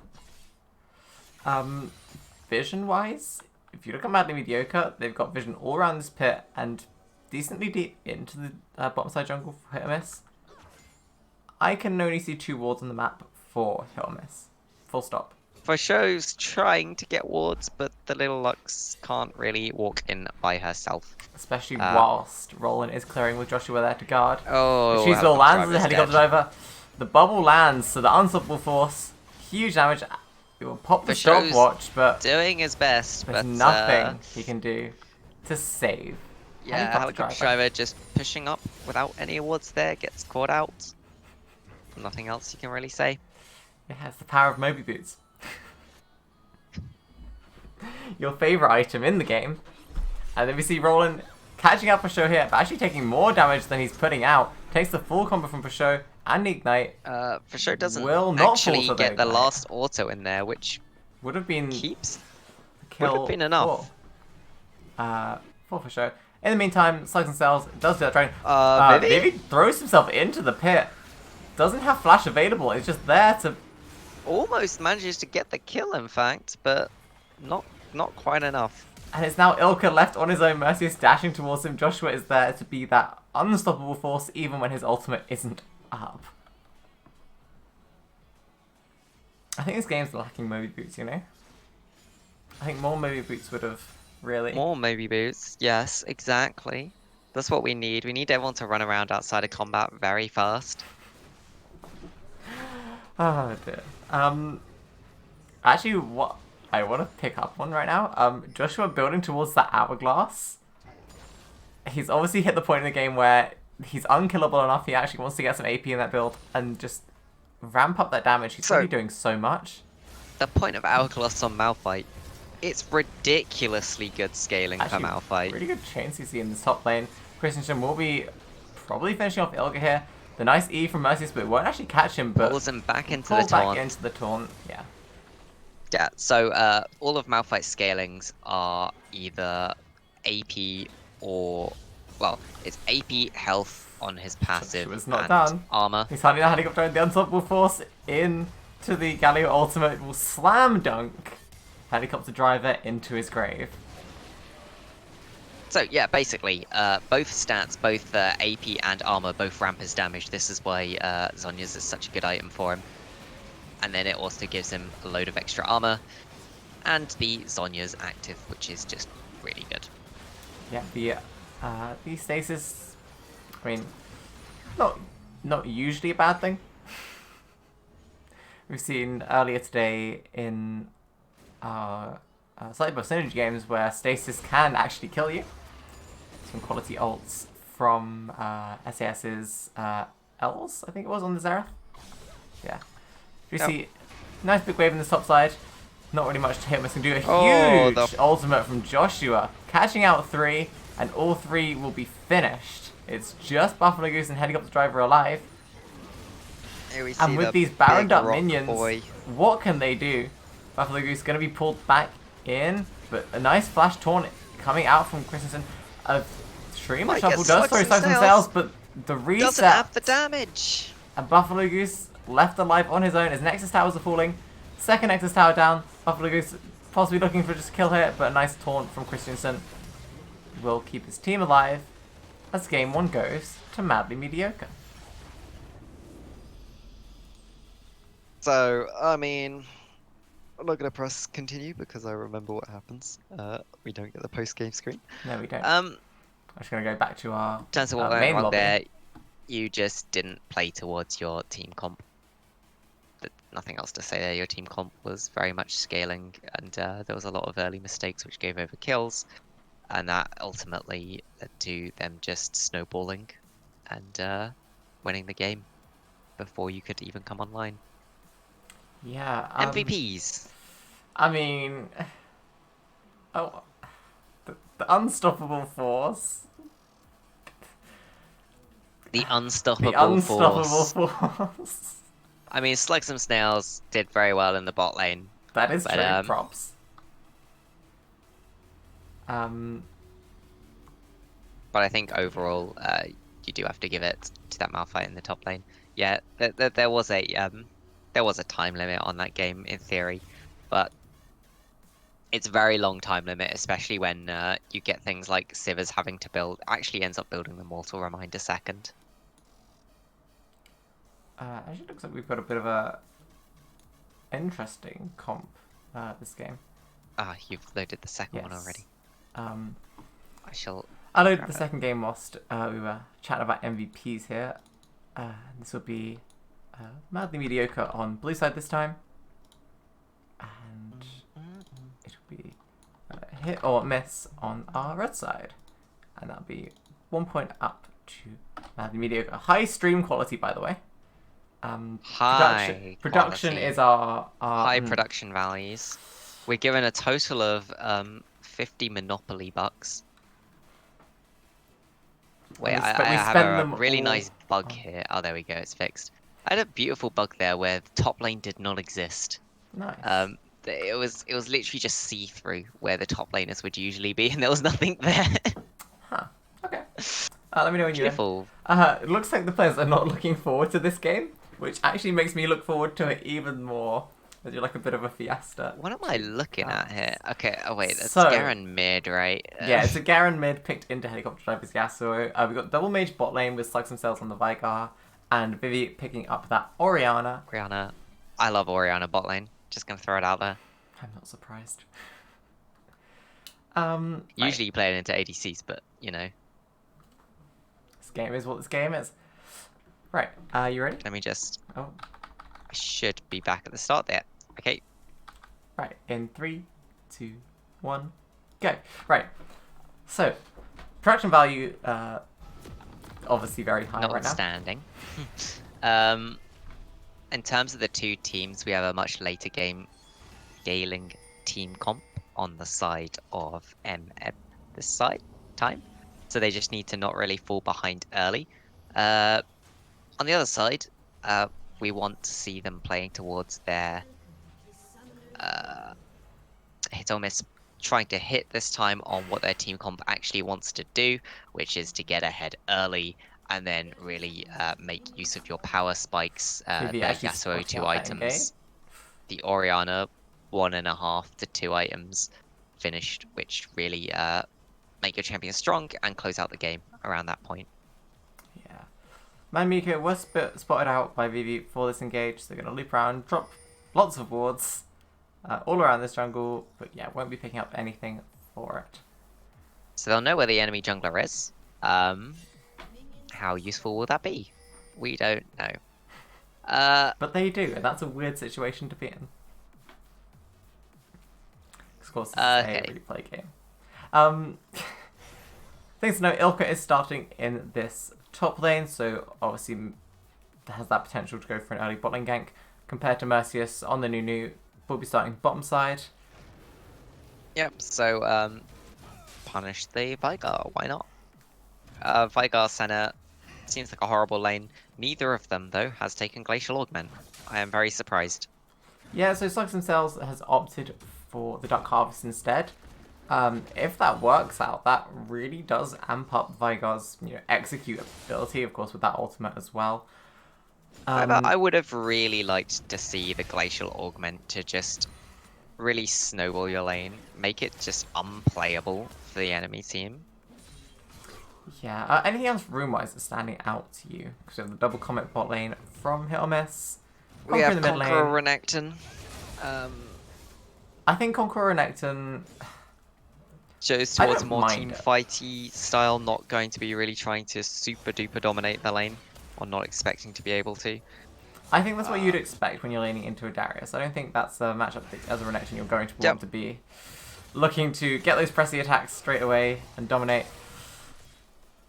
Vision-wise, if you look at Madly Mediocre, they've got vision all around this pit and decently deep into the bottom side jungle for hit or miss. I can only see 2 wards on the map for hit or miss. Full stop. For shows trying to get wards, but the little Lux can't really walk in by herself. Especially whilst Roland is clearing with Joshua there to guard. Oh, She's all lands as a Helicopter Helicopter Driver's Driver. The bubble lands, so the unstoppable force, huge damage. It will pop the For shows stopwatch, but doing his best, there's but nothing he can do to save. yeah, Helicopter Driver just pushing up without any wards there, gets caught out. Nothing else you can really say. It has the power of Moby Boots. Your favourite item in the game. And then we see Roland catching up Peugeot here, but actually taking more damage than he's putting out. Takes the full combo from Peugeot and the Ignite. For sure doesn't Will not actually fall to the get the Ignite. last auto in there, which Would have been keeps. kill Would have been enough. for Peugeot. In the meantime, Slugs and Cells does do that dragon. Vivi? Vivi throws himself into the pit. Doesn't have flash available. It's just there to almost manages to get the kill, in fact, but not quite enough. And it's now Ilka left on his own. Mercy is dashing towards him. Joshua is there to be that unstoppable force even when his ultimate isn't up. I think this game's lacking Moby Boots, you know? I think more Moby Boots would have really... More Moby Boots, yes, exactly. That's what we need. We need everyone to run around outside of combat very fast. Oh dear. Actually, what I want to pick up on right now, Joshua building towards that hourglass. He's obviously hit the point in the game where he's unkillable enough. He actually wants to get some AP in that build and just ramp up that damage. He's already doing so much. The point of hourglass on Malphite, it's ridiculously good scaling for Malphite. Really good chain CC in this top lane. Christensen will be probably finishing off Ilga here. The nice E from Mercy Split won't actually catch him, but pulls him back into pull the taunt. back into the taunt. Yeah. Yeah, so all of Malphite's scalings are either AP or, well, it's AP health on his passive was not and done. armor. He's hiding the helicopter and the unstoppable force into the Galio ultimate will slam dunk helicopter driver into his grave. So yeah, basically, both stats, both AP and armor, both ramp his damage. This is why Zhonya's is such a good item for him. And then it also gives him a load of extra armor. And the Zhonya's active, which is just really good. Yeah, the stasis, I mean, not usually a bad thing. We've seen earlier today in our slightly more synergy games where stasis can actually kill you. Some quality ults from SAS's L's, I think it was, on the Xerath. Yeah. You see, nice big wave in the top side. Not really much to hit. Missing do a huge ultimate from Joshua, catching out 3, and all 3 will be finished. It's just Buffalo Goose and Helicopter Driver alive. Here we see And with these Baroned up minions, what can they do? Buffalo Goose going to be pulled back in, but a nice flash taunt coming out from Christensen. Extremely shuffle does throw Slugs and Sails, but the reset doesn't have the damage. And Buffalo Goose left alive on his own as Nexus Towers are falling. Second Nexus Tower down. Buffalo Goose possibly looking for just a kill here, but a nice taunt from Christensen will keep his team alive as game 1 goes to Madly Mediocre. So, I mean, I'm not going to press continue because I remember what happens. We don't get the post-game screen. No, we don't. I'm just going to go back to our in terms of what main went wrong lobby. there, you just didn't play towards your team comp. Nothing else to say there. Your team comp was very much scaling, and there was a lot of early mistakes which gave over kills, and that ultimately led to them just snowballing and winning the game before you could even come online. Yeah. MVPs. I mean, the unstoppable force. The unstoppable, The unstoppable force. force. I mean, Slugs and Snails did very well in the bot lane. That is but, true. Props. But I think overall, you do have to give it to that Malphite in the top lane. Yeah, there was a time limit on that game in theory, but it's a very long time limit, especially when you get things like Sivers having to build. Actually, ends up building the Mortal Reminder second. Actually, looks like we've got a bit of a interesting comp this game. Ah, you've loaded the second one Yes. already. I shall. I loaded grab the it. second game whilst we were chatting about MVPs here. This will be Madly Mediocre on blue side this time. And it'll be hit or miss on our red side. And that'll be 1 point up to Madly Mediocre. High stream quality, by the way. High production quality. is our High production values. We're given a total of 50 Monopoly bucks. Wait, We I spend have a them really all- nice bug here. Oh, there we go. It's fixed. I had a beautiful bug there where the top lane did not exist. Nice. It was literally just see-through where the top laners would usually be, and there was nothing there. Huh. Okay. Let me know when you're in. Beautiful. It looks like the players are not looking forward to this game, which actually makes me look forward to it even more. They do like a bit of a fiesta. What am I looking at here? Okay, oh wait, that's So- Garen mid, right? Yeah, it's a Garen mid picked into Helicopter Driver's Yasuo. We've got double mage bot lane with Slugs themselves on the Vigar, and Vivi picking up that Orianna. Orianna. I love Orianna bot lane. Just gonna throw it out there. I'm not surprised. Usually you play it into ADCs, but you know. This game is what this game is. Right, you ready? Let me just. Oh, I should be back at the start there. Okay. right. In 3, 2, 1, go. Right. So, production value, obviously very high right now. Notwithstanding. In terms of the two teams, we have a much later game scaling team comp on the side of at this side time. So they just need to not really fall behind early. On the other side, we want to see them playing towards their hit or miss, trying to hit this time on what their team comp actually wants to do, which is to get ahead early and then really make use of your power spikes, the Maybe actually Yasuo spotting 2 out that items, engage. the Orianna 1.5 to 2 items finished, which really make your champion strong and close out the game around that point. Yeah. Mediocre was spotted out by Vivi for this engage, so they're going to loop around, drop lots of wards all around this jungle, but yeah, won't be picking up anything for it. So they'll know where the enemy jungler is. How useful will that be? We don't know. But they do, and that's a weird situation to be in. Of course, it's Okay. a replay game. Things to note, Ioriaa is starting in this top lane, so obviously has that potential to go for an early bot lane gank. Compared to Mercius on the Nunu, will be starting bottom side. Yep, so punish the Vigar, why not? Vigar Senna seems like a horrible lane. Neither of them, though, has taken Glacial Augment. I am very surprised. Yeah, so Slugs themselves has opted for the Dark Harvest instead. If that works out, that really does amp up Vigar's execute ability, of course, with that ultimate as well. However, I would have really liked to see the Glacial Augment to just really snowball your lane, make it just unplayable for the enemy team. Yeah, anything else room-wise that's standing out to you? Because we have the double comet bot lane from Hit or Miss. We Conqueror have in the mid lane. Conqueror Renekton. I think Conqueror Renekton... Shows I towards don't more mind team it. fighty style, not going to be really trying to super duper dominate the lane, or not expecting to be able to. I think that's what you'd expect when you're laning into a Darius. I don't think that's the matchup that, as a Renekton, you're going to want to be looking to get those pressy attacks straight away and dominate.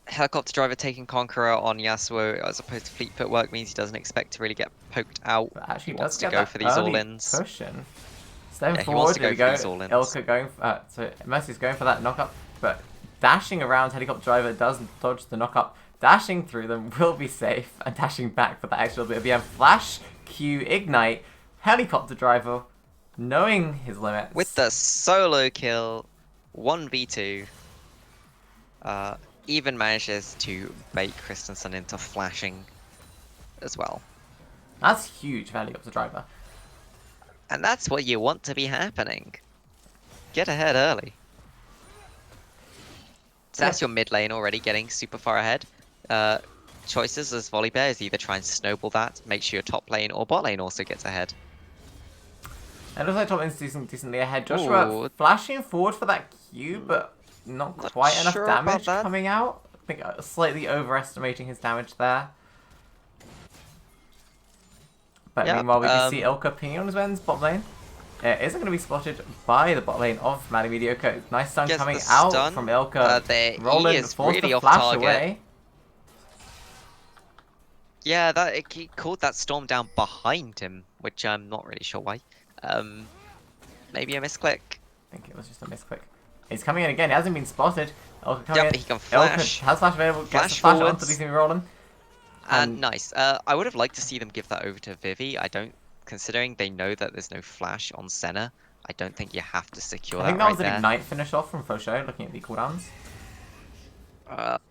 Helicopter Driver taking Conqueror on Yasuo as opposed to Fleet Footwork means he doesn't expect to really get poked out. But actually He does wants to get go that for these early all-ins. push in. Stepping Yeah, he forward, wants to there we go go. for these all-ins. Ioriaa going for, so Mercy's going for that knock-up, but dashing around Helicopter Driver does dodge the knock-up. Dashing through them will be safe, and dashing back for that extra bit of VM. Flash, Q, Ignite, Helicopter Driver, knowing his limits. With the solo kill, 1v2, even manages to bait Christensen into flashing as well. That's huge for Helicopter Driver. And that's what you want to be happening. Get ahead early. So that's your mid lane already getting super far ahead. Choices as Volibear is either try and snowball that, make sure your top lane or bot lane also gets ahead. It looks like top lane's decently ahead. Joshua Ooh. flashing forward for that Q, but not quite enough sure about damage that. coming out. I think slightly overestimating his damage there. But Yep, meanwhile, we can see Ioriaa pinging on his Wen's bot lane. It isn't going to be spotted by the bot lane of Maddie Mediocre. Nice stun Gets coming the out stun. from Ioriaa. He Roland is forced really the off flash target. away. Yeah, he called that storm down behind him, which I'm not really sure why. Maybe a misclick. I think it was just a misclick. He's coming in again. He hasn't been spotted. Ioriaa coming Yep, in. he can Ioriaa flash. has flash available. Gets Flash the flash forwards. onto Lethal Roland. And nice. I would have liked to see them give that over to Vivi. Considering they know that there's no flash on Senna, I don't think you have to secure I that think that right was an there. Ignite finish off from Fosho, looking at the cooldowns.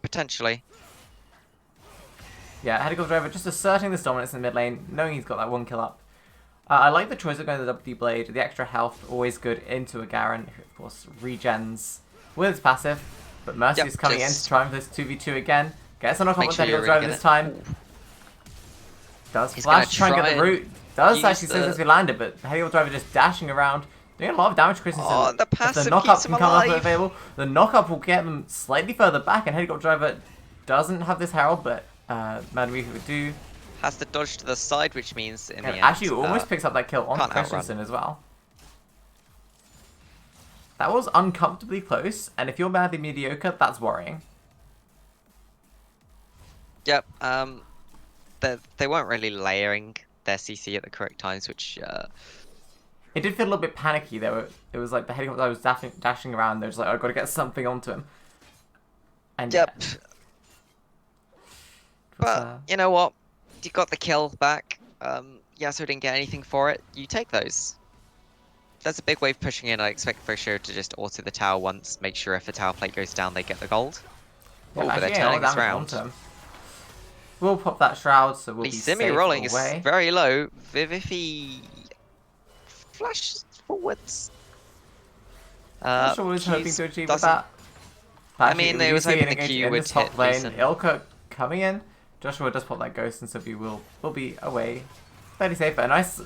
Potentially. Yeah, Helicopter Driver just asserting this dominance in the mid lane, knowing he's got that one kill up. I like the choice of going to the WD Blade. The extra health, always good into a Garen, who of course regens with his passive. But Mercy is coming in to try and this 2v2 again. Gets a knock on with Heady Driver this time. Ooh. Does He's flash gonna try and get the root. Does actually the- successfully land it, but Heady Driver just dashing around. Doing a lot of damage to Christensen. Oh, the If passive the knockup keeps him can come up alive. available. The knockup will get them slightly further back, and Heady Driver doesn't have this Herald, but Mediocre do. Has to dodge to the side, which means in the And end, actually almost picks up that kill on can't outrun. Christensen as well. That was uncomfortably close, and if you're badly mediocre, that's worrying. Yep. They weren't really layering their CC at the correct times, which It did feel a little bit panicky. It was like the helicopter was dashing around. They're just like, oh, I've got to get something onto him. And yep. yeah, it was, But you know what? You got the kill back. Yasuo didn't get anything for it. You take those. That's a big wave pushing in. I expect for sure to just auto the tower once. Make sure if the tower plate goes down, they get the gold. yeah, Oh, but they're actually, turning this damage round. onto him. We'll pop that shroud, so we'll The be semi safe rolling away. is very low. Viv, if he flashes forwards. Not sure what was hoping Q's to achieve with doesn't- that. I mean, we they do was see an hoping the engage Q in would this top hit lane. decent. Ilka coming in. Joshua does pop that ghost, and Sophie will be away fairly safe. But a nice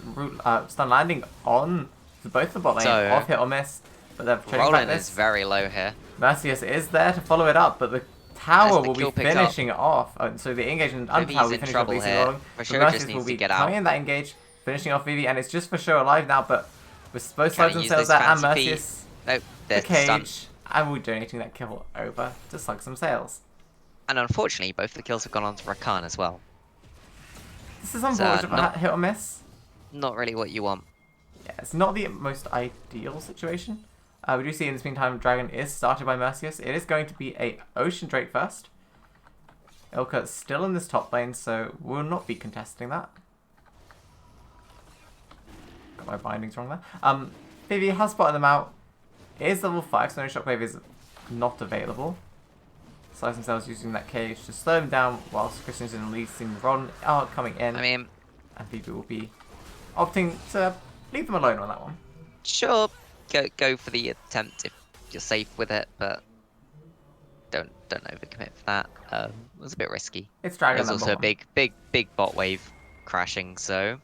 stun landing on both the bot lane, So, off hit or miss. But they're trading back Roland is this. very low here. Mercius is there to follow it up, but the tower As the will be kill picked up. finishing it off. So the engagement and Vivi's tower will be in finishing trouble off here. Rolling. For But sure Mercius just will needs to be get out. coming in that engage, finishing off Vivi, and it's just for sure alive now. But with both Can sides he use themselves those there, and fancy feet? Mercius, Nope, the they're cage, stunned. and we're donating that kill over to slug some sails. And unfortunately, both the kills have gone on to Rakan as well. This is unfortunate, but not- hit or miss. Not really what you want. Yeah, it's not the most ideal situation. We do see in this meantime, Dragon is started by Mercius. It is going to be a Ocean Drake first. Ilka still in this top lane, so we'll not be contesting that. Got my bindings wrong there. Vivi has spotted them out. It is level 5, so no shockwave is not available. Slice themselves using that cage to slow them down, whilst Christian's and releasing Ron are coming in. I mean, And Vivi will be opting to leave them alone on that one. sure, go for the attempt if you're safe with it, but don't overcommit for that. It was a bit risky. It's Dragon There's number also a one. big bot wave crashing, so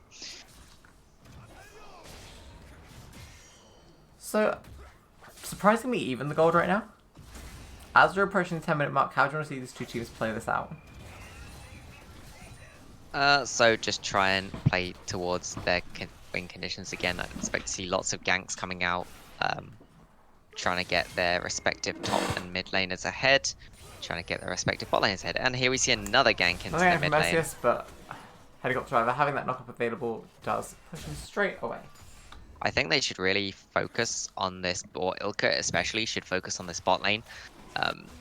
So, surprisingly even the gold right now. As we're approaching the 10-minute mark, how do you want to see these two teams play this out? so just try and play towards their win conditions again. I expect to see lots of ganks coming out, trying to get their respective top and mid laners ahead, trying to get their respective bot laners ahead. And here we see another gank into Nothing the from mid lane. Mercius, but Helicopter Driver having that knock-up available does push him straight away. I think they should really focus on this, or Ilka especially should focus on this bot lane.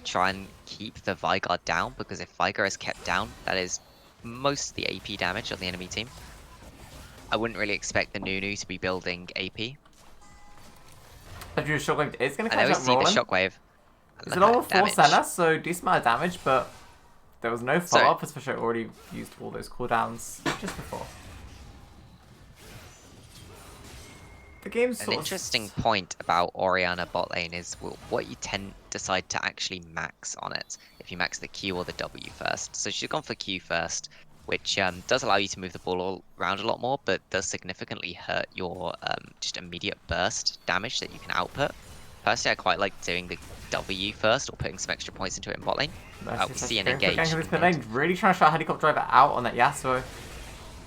Try and keep the Vigard down, because if Vigard is kept down, that is most of the AP damage of the enemy team. I wouldn't really expect the Nunu to be building AP. If you shockwave, it's going to I know catch we up see the Roland. shockwave. It's Look an at all that 4 damage. center, so decent amount of damage, but there was no So- follow-up, as for sure already used all those cooldowns just before. The game's An sort of... interesting point about Orianna bot lane is what you decide to actually max on it. If you max the Q or the W first. So she's gone for Q first, which does allow you to move the ball all around a lot more, but does significantly hurt your just immediate burst damage that you can output. Personally, I quite like doing the W first, or putting some extra points into it in bot lane. Mercius We has see an going for a engage. gank of this mid lane, really trying to shot Helicopter Driver out on that Yasuo.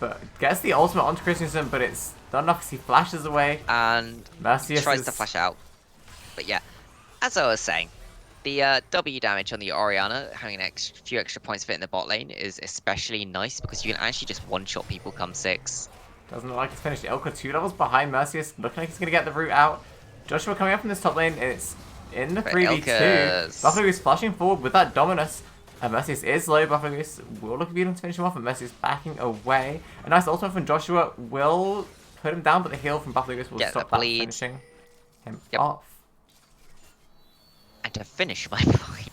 But gets the ultimate onto Christensen, but it's not enough because he flashes away. And Mercius tries is... to flash out. But yeah, as I was saying, the W damage on the Orianna, having a few extra points fit in the bot lane, is especially nice because you can actually just one-shot people come 6. Doesn't look like it's finished. Ilka 2 levels behind Mercius, looking like he's going to get the root out. Joshua coming up from this top lane, and it's in the But 3v2. Ilka's- Buffalo Goose flashing forward with that Dominus. And Mercius is low. Buffalo Goose will look at being able to finish him off, and Mercius backing away. A nice ultimate from Joshua will put him down, but the heal from Buffalo Goose will Get stop the that bleed. finishing him Yep. off. And to finish my point,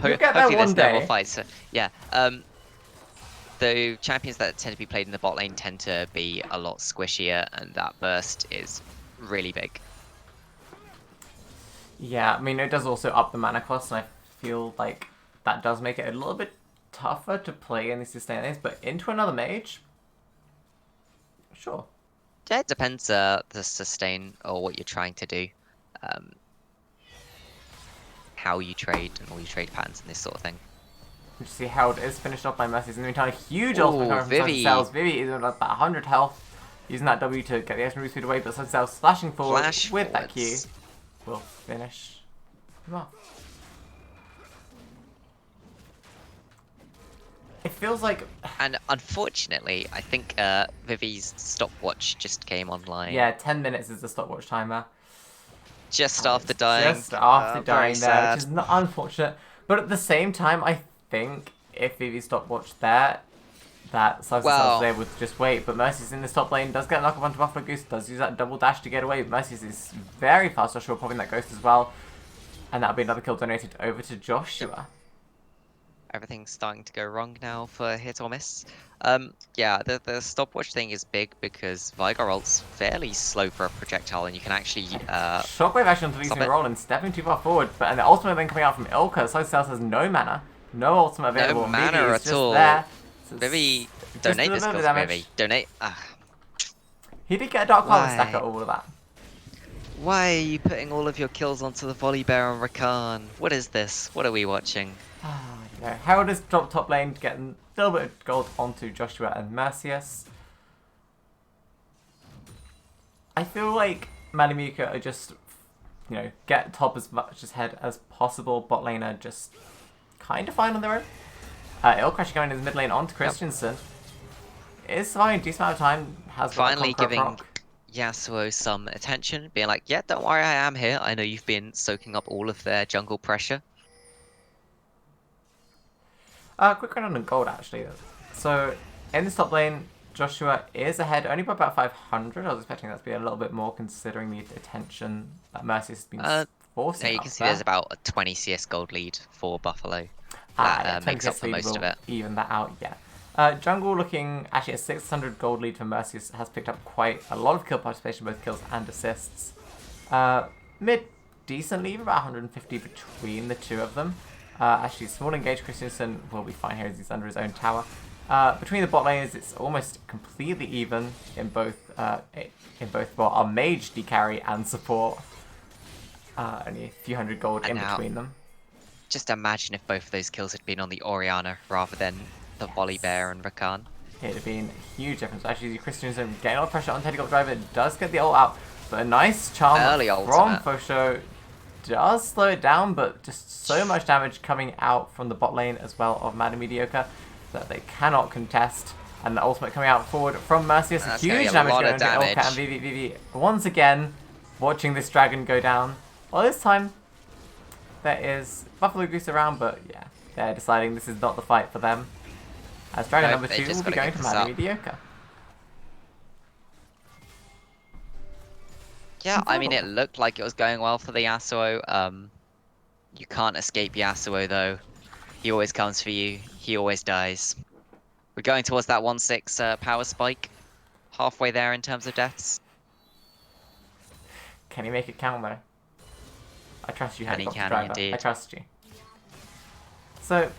You'll get there hopefully one there's no day. more fights. So, yeah, the champions that tend to be played in the bot lane tend to be a lot squishier, and that burst is really big. Yeah, I mean, it does also up the mana cost, and I feel like that does make it a little bit tougher to play in these sustain lanes, but into another mage? Sure. Yeah, it depends the sustain or what you're trying to do. How you trade and all your trade patterns and this sort of thing. You see Herald is finished off by Mercy's in the meantime. Huge Ooh, ultimate coming from Vivi. Cells. Vivi is on about 100 health, using that W to get the extra speed away, but Cells slashing forward Flash with that Q forwards. will finish him off. It feels like... And unfortunately, I think Vivi's stopwatch just came online. Yeah, 10 minutes is the stopwatch timer. Just after dying. Just after Very dying there, sad. which is not unfortunate. But at the same time, I think if Vivi stopwatch there, that Cells Well- is able to just wait. But Mercy's in this top lane, does get a knock up onto Buffalo Goose, does use that double dash to get away. But Mercy's is very fast, Joshua popping that ghost as well. And that'll be another kill donated over to Joshua. Everything's starting to go wrong now for hit or miss. Yeah, the stopwatch thing is big because Vigar ult's fairly slow for a projectile, and you can actually Shockwave action onto Stop Lisa it. Roland, stepping too far forward. But and the ultimate then coming out from Ilka. Cells has no mana, no ultimate available. and mana Vivi is at just all. There. So Vivi just donate a this little kill bit of to damage. Vivi. Donate. He did get a Dark Cloud stack Why? at all of that. Why are you putting all of your kills onto the Volley Bear and Rakan? What is this? What are we watching? Yeah, Herald has dropped top lane, getting a little bit of gold onto Joshua and Mercius. I feel like Mediocre are just, you know, get top as much ahead as possible. Bot lane are just kind of fine on their own. Ilcrash going in his mid lane onto Christensen. Is fine, decent amount of time. Has got a Finally Conqueror giving proc. Yasuo some attention, being like, yeah, don't worry, I am here. I know you've been soaking up all of their jungle pressure. Quick run on gold actually. So in this top lane, Joshua is ahead only by about 500. I was expecting that to be a little bit more considering the attention that Mercy has been forcing. Yeah, you up can see there. there's about a 20 CS gold lead for Buffalo. Yeah, That makes up 20 for most will of it. Even that out, yeah. Jungle looking actually a 600 gold lead for Mercy has picked up quite a lot of kill participation, both kills and assists. Mid decent lead, about 150 between the two of them. Actually, small engage Christensen will be fine here as he's under his own tower. Between the bot lanes, it's almost completely even in both well, our mage decarry and support. Only a few hundred gold And in now- between them. Just imagine if both of those kills had been on the Ioriaa rather than the Volley Bear and Rakan. It'd have been a huge difference. Actually, Christensen getting a lot of pressure on Helicopter Driver, does get the ult out, but a nice charm Early from ultimate. Fosho does slow it down, but just so much damage coming out from the bot lane as well of Mad and Mediocre that they cannot contest. And the ultimate coming out forward from Mercius, That's gonna be huge a damage lot going of into Ilka damage. and Vivi once again watching this dragon go down. Well, this time there is Buffalo Goose around, but yeah, they're deciding this is not the fight for them. As Dragon Nope, number they 2 just will be gotta going to get this Mad up. and Mediocre. Yeah, I mean, it looked like it was going well for the Yasuo. You can't escape Yasuo, though. He always comes for you. He always dies. We're going towards that 1-6 power spike. Halfway there in terms of deaths. Can he make it count though? I trust you, Can he, Helicopter can he Driver. indeed. I trust you. So,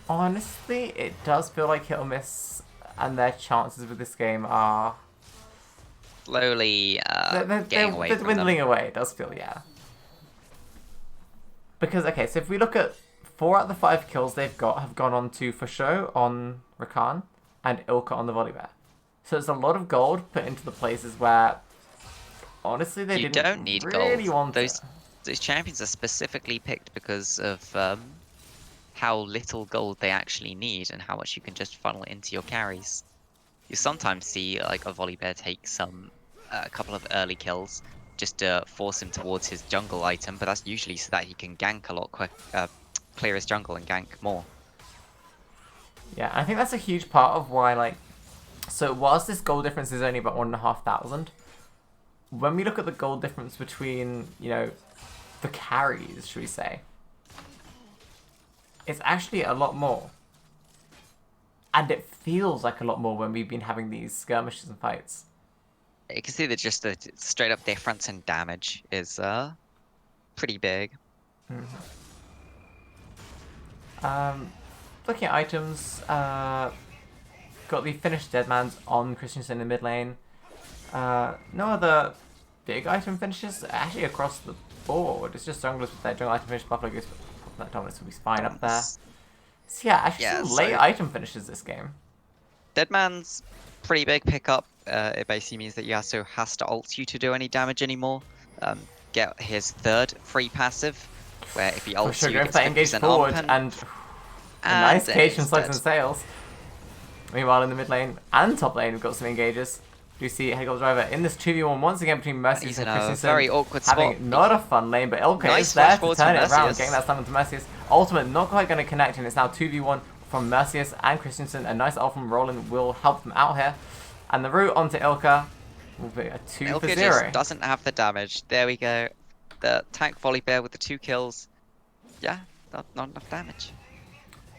honestly, it does feel like hit or miss, and their chances with this game are Slowly getting away they're from dwindling them. away. It does feel, yeah. Because okay, so if we look at 4 out of the 5 kills they've got have gone on to Fosho on Rakan and Ilka on the Volley Bear. So it's a lot of gold put into the places where honestly they You didn't don't need really gold. want Those it. those champions are specifically picked because of how little gold they actually need and how much you can just funnel into your carries. You sometimes see like a Volley Bear take a couple of early kills just to force him towards his jungle item, but that's usually so that he can gank a lot quick, clear his jungle and gank more. Yeah, I think that's a huge part of why, like, so whilst this gold difference is only about 1,500, when we look at the gold difference between, you know, the carries, should we say, it's actually a lot more. And it feels like a lot more when we've been having these skirmishes and fights. You can see that just the straight up difference in damage is pretty big. Looking at items, got the finished Deadmans on Christensen in the mid lane. No other big item finishes actually across the board. It's just junglers with their jungle item finish. Buffalo Goose, that Dominus will be fine up there. So yeah, actually some late item finishes this game. Deadman's pretty big pickup. It basically means that Yasuo has to ult you to do any damage anymore. Get his third free passive, where if he ults you, Go he for that gets engage 50% armor forward pen. and a nice cage from Slugs and Sails. Meanwhile, in the mid lane and top lane, we've got some engages. Do you see Helicopter Driver in this 2v1 once again between Mercius He's and in a Christensen? very awkward having spot. not a fun lane, but Ilka Nice is there flash to forward turn to it around, Mercius. getting that summon to Mercius. Ultimate not quite going to connect, and it's now 2v1 from Mercius and Christensen. A nice ult from Roland will help them out here. And the route onto Ilka will be a 2 Ilka for 0. just doesn't have the damage. There we go. The tank volley bear with the 2 kills. Yeah, not enough damage.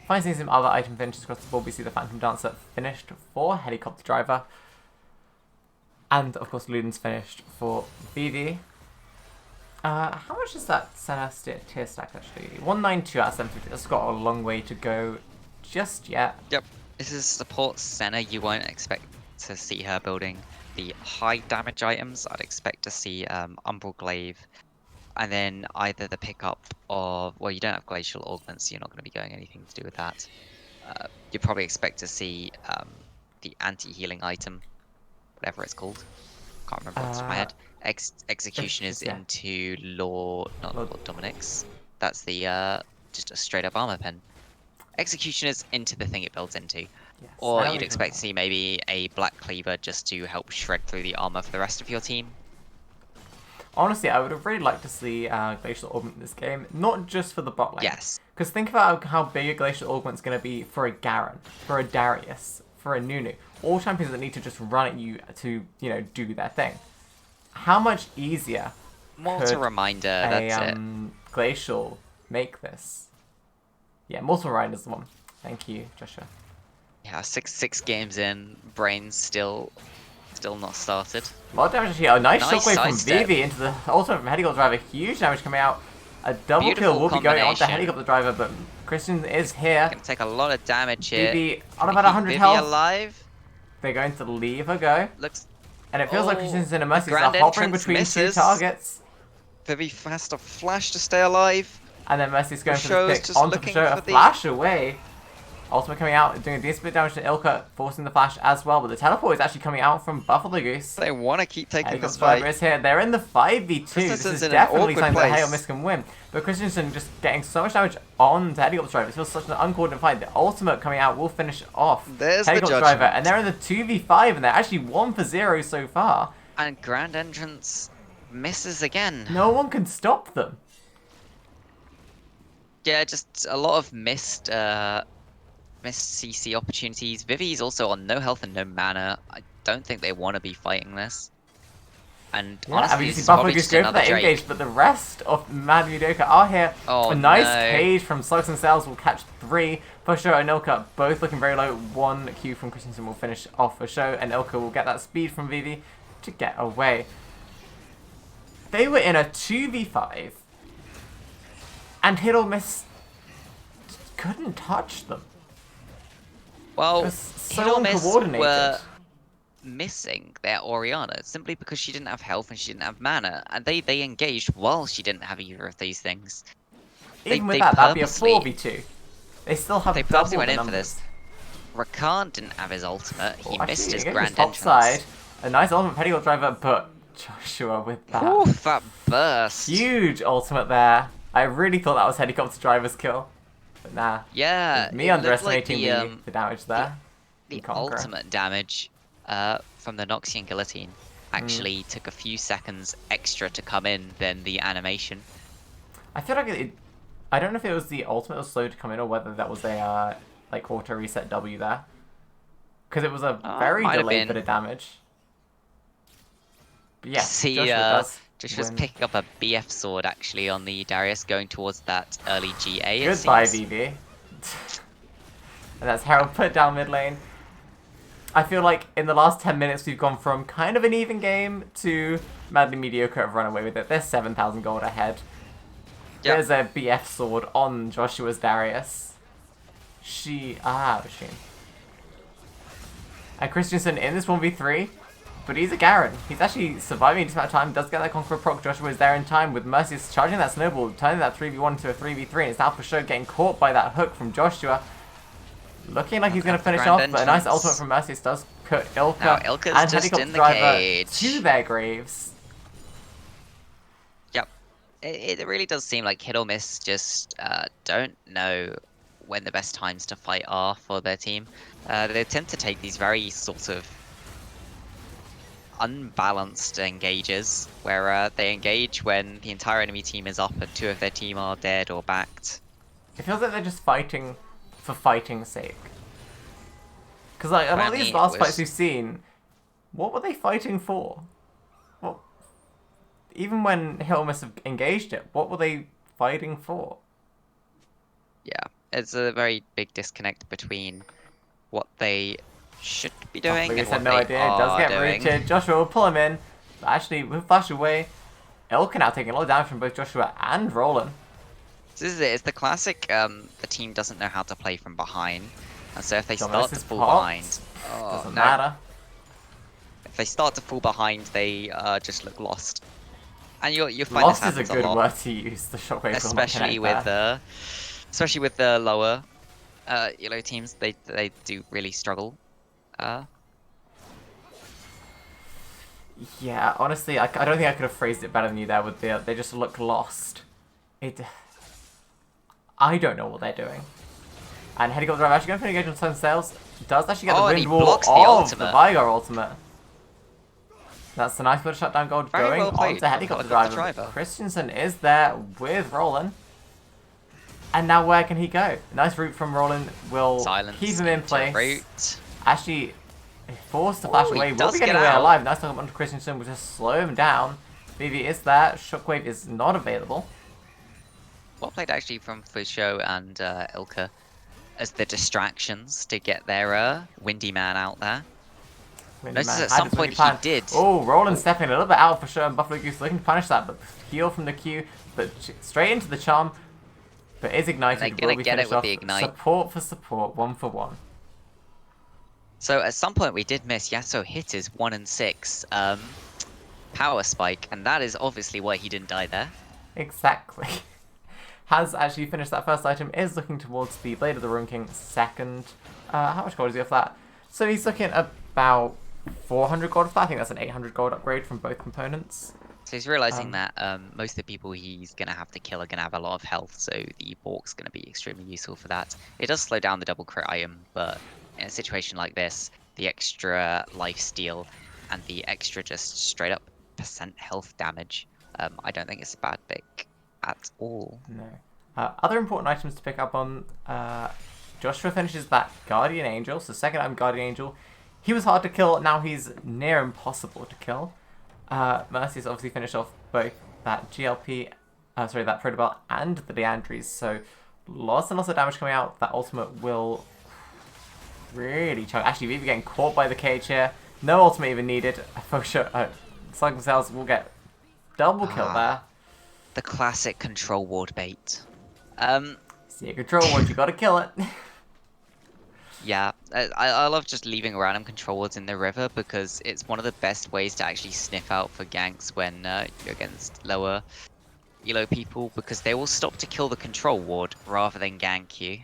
Finally seeing some other item finishes across the board. We see the Phantom Dancer finished for Helicopter Driver. And, of course, Luden's finished for Vivi. How much is that Senna tier stack, actually? 192 out of 750. That's got a long way to go just yet. Yep, this is support Senna. You won't expect to see her building the high damage items. I'd expect to see Umbral Glaive. And then either the pickup of... Well, you don't have Glacial Augments, so you're not going to be going anything to do with that. You probably expect to see the anti-healing item. Whatever it's called. Can't remember off the top of my head. Execution is yeah. into Lord Dominic's. That's the just a straight up armor pen. Execution is into the thing it builds into. Yes, Or you'd expect to see maybe a Black Cleaver just to help shred through the armor for the rest of your team. Honestly, I would have really liked to see Glacial Augment in this game. Not just for the bot lane. Yes. Because think about how big a Glacial Augment's going to be for a Garen, for a Darius, for a Nunu. All champions that need to just run at you to, you know, do their thing. How much easier Mortal Reminder, that's it. Glacial make this? Yeah, Mortal Reminder is the one. Thank you, Joshua. Yeah, six games in, brain's still not started. A lot of damage here. A nice Nice shockwave from sidestep. Vivi into the ultimate from Helicopter Driver. Huge damage coming out. A double Beautiful kill will be going on to combination. Helicopter Driver, but Christian is here. Gonna take a lot of damage here. Vivi on Gonna about keep 100 Vivi health. alive. They're going to leave her go. Looks And it feels like Oh, Christian's in a mercy. grand They're hovering entrance between misses. two targets. Vivi has to flash to stay alive. And then Mercy's going for the Show's pick just onto looking Show. for A the- flash away. Ultimate coming out, doing a decent bit of damage to Ilka, forcing the flash as well. But the teleport is actually coming out from Buffalo Goose. They want to keep taking this Helicopter Driver fight. is here. They're in the 5v2. This Christensen's is in an definitely awkward something that place. Hale Miss can win. But Christensen just getting so much damage on to Helicopter Driver. It feels such an uncoordinated fight. The ultimate coming out will finish off There's the Helicopter Driver. judgment. And they're in the 2v5 and they're actually 1 for 0 so far. And Grand Entrance misses again. No one can stop them. Yeah, just a lot of missed CC opportunities. Vivi's also on no health and no mana. I don't think they want to be fighting this. And Yeah, honestly, I mean, you this see is Buffalo probably Goose just go for another that Drake. engage, but the rest of Mad Mediocre are here. Oh, a nice no. cage from Slugs and Sails will catch 3. For Show and Ilka both looking very low. 1 Q from Christensen will finish off for Show, and Ilka will get that speed from Vivi to get away. They were in a 2v5, and Hit or Miss couldn't touch them. It Well, was so Hit or Miss uncoordinated. were missing their Oriana simply because she didn't have health and she didn't have mana, and they engaged while she didn't have either of these things. Even they with that, that'd be a purposely- 4v2. They still have They double purposely went the in for numbers. this. Rakan didn't have his ultimate. He Oh, missed actually, his again, grand top entrance. side. A nice ultimate Petticoat Driver, but Joshua with that Oof, that burst. huge ultimate there. I really thought that was Helicopter Driver's kill. But nah. Yeah, Me it looked like underestimating the damage there. the in Conqueror. ultimate damage from the Noxian Guillotine actually took a few seconds extra to come in than the animation. I feel like I don't know if it was the ultimate that was slow to come in or whether that was a like auto reset W there. Because it was a very might have delayed been. bit of damage. But yeah, See, Joshua does Joshua's win. picking up a BF sword actually on the Darius going towards that early GA. It Goodbye, seems. Vivi. And that's Herald put down mid lane. I feel like in the last 10 minutes we've gone from kind of an even game to Madly Mediocre have run away with it. They're 7,000 gold ahead. Yep. There's a BF sword on Joshua's Darius. Machine. And Christensen in this 1v3, but he's a Garen. He's actually surviving this amount of time, does get that Conqueror proc. Joshua is there in time with Mercy's charging that snowball, turning that 3v1 to a 3v3, and it's now for sure getting caught by that hook from Joshua. Looking like he's going to finish off, but a nice ultimate from Mercy's does put Ioriaa Now Ilka's and just Helicopter in the Driver cage. to their graves. Yep. It really does seem like hit or miss just don't know when the best times to fight are for their team. They tend to take these very sort of unbalanced engages, where they engage when the entire enemy team is up and two of their team are dead or backed. It feels like they're just fighting for fighting's sake. Because like a lot of these last fights we've seen, what were they fighting for? Well, even when Hit or Miss have engaged it, what were they fighting for? Yeah, it's a very big disconnect between what they should be doing and Like I what said, no they idea. It does are get doing. rooted. Joshua will pull him in. But actually, with Flash away, Ilka now taking a lot of damage from both Joshua and Roland. This is it. It's the classic. The team doesn't know how to play from behind, and so if they Dominus start to is fall popped. behind, Doesn't no. matter. If they start to fall behind, they just look lost. And you find Lost this is a happens good a lot, word to use. The shockwave will not especially connect there. with the lower yellow teams. They do really struggle. Yeah, honestly, I don't think I could have phrased it better than you there with they just look lost. I don't know what they're doing. And Helicopter Drive actually going for an engage on Sun Sails. Does actually get the and he wind wall blocks the of ultimate. the Vigor ultimate. That's the nice bit of shutdown gold Very going well played on to from Helicopter Helicopter Driver. Driver. Christensen is there with Roland. And now where can he go? Nice route from Roland will Silence keep him in into place. route. Actually, forced to flash Ooh, he away. Will does be getting get away out. alive. Nice knock onto Christensen, which just slow him down. BB is there. Shockwave is not available. Well played actually from Fusho and Ilka as the distractions to get their Windy Man out there. Notice at some point he did. Oh, Roland stepping a little bit out for sure, and Buffalo Goose looking to punish that, but heal from the Q, but straight into the charm. But is ignited. They're gonna will be get it finished with off. the ignite. Support for support, 1 for 1. So at some point we did miss Yasuo hit his 1 and 6 power spike, and that is obviously why he didn't die there. Exactly. Has actually finished that first item, is looking towards the Blade of the Rune King second. How much gold is he off that? So he's looking at about 400 gold off that. I think that's an 800 gold upgrade from both components. So he's realizing that most of the people he's gonna have to kill are gonna have a lot of health, so the Bork's gonna be extremely useful for that. It does slow down the double crit item, but in a situation like this, the extra life steal and the extra just straight up % health damage, I don't think it's a bad pick at all. No. Other important items to pick up on. Joshua finishes that Guardian Angel, so second item Guardian Angel. He was hard to kill, now he's near impossible to kill. Mercy's obviously finished off both that GLP, that Protobelt and the Leandries, so lots and lots of damage coming out. That ultimate will really chunk. Actually, Viva getting caught by the cage here. No ultimate even needed. For sure, Slug themselves will get double kill there. The classic control ward bait. See a control ward, you gotta kill it. Yeah, I love just leaving random control wards in the river because it's one of the best ways to actually sniff out for ganks when you're against lower elo people, because they will stop to kill the control ward rather than gank you.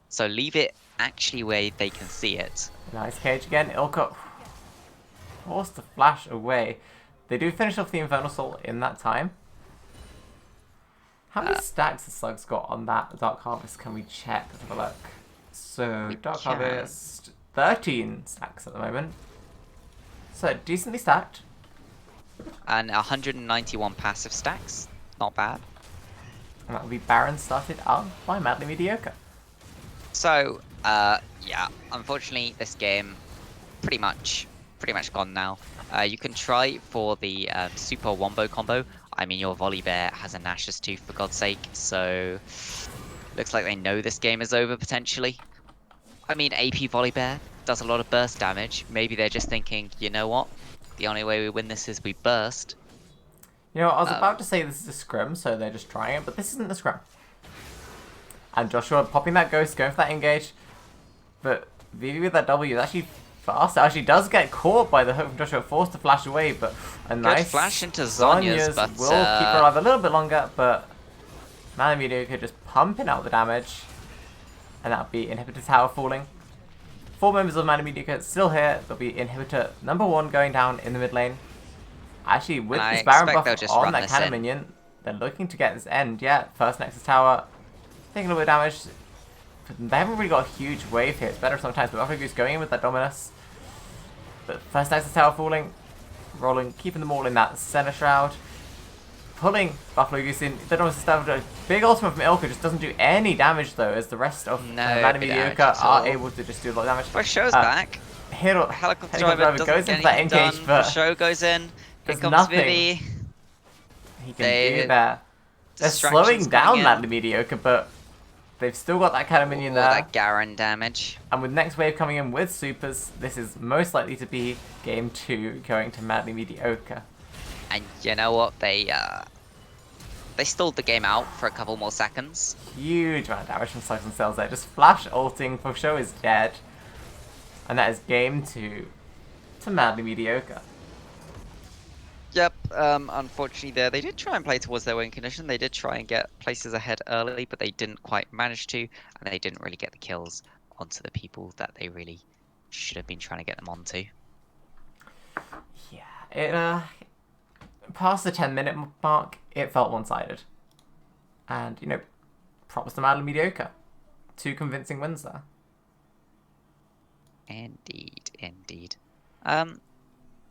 So leave it actually where they can see it. Nice cage again. Ilka forced to flash away. They do finish off the Infernal Soul in that time. How many stacks has Slugs got on that Dark Harvest? Can we check? Let's have a look. So, Dark Harvest, 13 stacks at the moment. So, decently stacked. And 191 passive stacks. Not bad. And that will be Baron started out by Madly Mediocre. So, yeah, unfortunately this game pretty much gone now. You can try for the super wombo combo. I mean, your Volley Bear has a Nash's Tooth for God's sake, so looks like they know this game is over potentially. I mean, AP Volley Bear does a lot of burst damage. Maybe they're just thinking, you know what? The only way we win this is we burst. You know, I was about to say this is a scrim, so they're just trying it, but this isn't a scrim. And Joshua popping that ghost, going for that engage. But Vivi with that W is actually fast. It actually does get caught by the hook from Joshua, forced to flash away, but a nice flash into Zhonya's, but will keep her alive a little bit longer, but Mediocre just pumping out the damage. And that'll be Inhibitor Tower falling. 4 members of Mediocre still here. There'll be Inhibitor number 1 going down in the mid lane. Actually, with this Baron buff on that cannon minion, they're looking to get this end. Yeah, first Nexus Tower, taking a little bit of damage. They haven't really got a huge wave here. It's better sometimes, but Buffalo Goose going in with that Dominus. But first Nexus Tower falling, rolling, keeping them all in that center shroud. Pulling Buffalo Goose in. The Dominus Tower, big ultimate from Ioriaa just doesn't do any damage though, as the rest of Mediocre are able to just do a lot of damage. For show's back. Helicopter driver goes into that engage, but show goes in. Here comes nothing Vivi. He can do there. They're slowing down that Mediocre, but they've still got that cannon minion there. That Garen damage. And with next wave coming in with supers, this is most likely to be game 2 going to Madly Mediocre. And you know what? They stalled the game out for a couple more seconds. Huge amount of damage from Slugs and Cells there. Just flash ulting. Fosho is dead. And that is game 2 to Madly Mediocre. Yep, unfortunately there, they did try and play towards their win condition. They did try and get places ahead early, but they didn't quite manage to, and they didn't really get the kills onto the people that they really should have been trying to get them onto. Yeah, past the 10-minute mark, it felt one-sided. And, you know, props to Madly Mediocre. 2 convincing wins there. Indeed, indeed.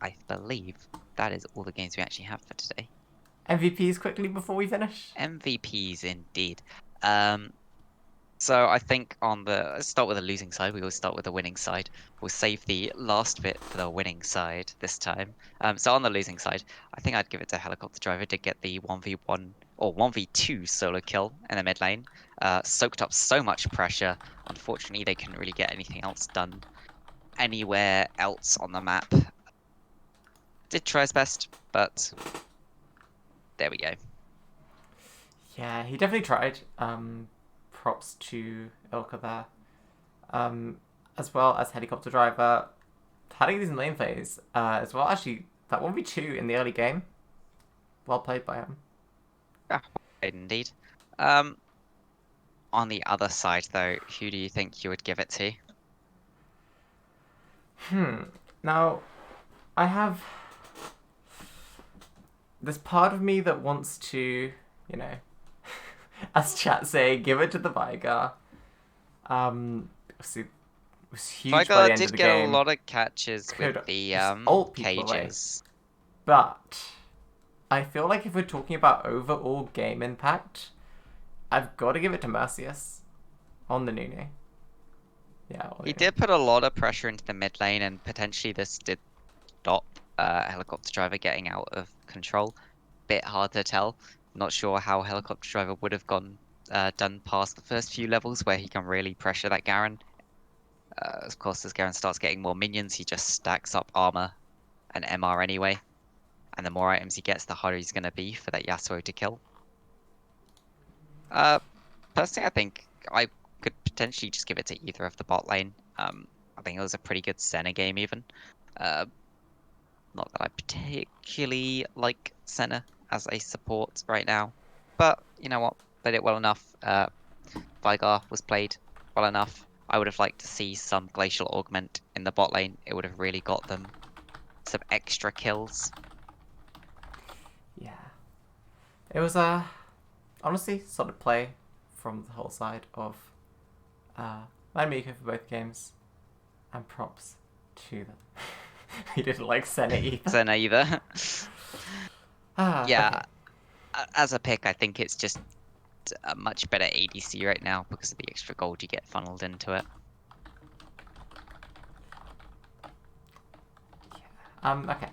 I believe that is all the games we actually have for today. MVPs quickly before we finish? MVPs indeed. So I think let's start with the losing side. We always start with the winning side. We'll save the last bit for the winning side this time. So on the losing side, I think I'd give it to Helicopter Driver to get the 1v1 or 1v2 solo kill in the mid lane. Soaked up so much pressure. Unfortunately, they couldn't really get anything else done anywhere else on the map. Did try his best, but there we go. Yeah, he definitely tried. Props to Ioriaa there. As well as Helicopter Driver. Had a decent lane phase. As well, actually, that 1v2 in the early game. Well played by him. Yeah, indeed. On the other side, though, who do you think you would give it to? Now, I have... There's part of me that wants to, you know, as chat say, give it to the Vigar. Obviously, it was huge by the Vigar end did of the get game. a lot of catches with the cages. But I feel like if we're talking about overall game impact, I've got to give it to Mercius on the Nunu. Yeah, he did put a lot of pressure into the mid lane, and potentially this did stop Helicopter Driver getting out of control. Bit hard to tell. Not sure how Helicopter Driver would have done past the first few levels where he can really pressure that Garen. Of course, as Garen starts getting more minions, he just stacks up armor and MR anyway. And the more items he gets, the harder he's going to be for that Yasuo to kill. Personally, I think I could potentially just give it to either of the bot lane. I think it was a pretty good Senna game even. Not that I particularly like Senna as a support right now. But, you know what? Played it well enough. Vigar was played well enough. I would have liked to see some Glacial Augment in the bot lane. It would have really got them some extra kills. Yeah. It was honestly solid play from the whole side of Mediocre for both games. And props to them. He didn't like Senna either. Senna either. Yeah, okay. As a pick, I think it's just a much better ADC right now because of the extra gold you get funneled into it. Yeah. Okay.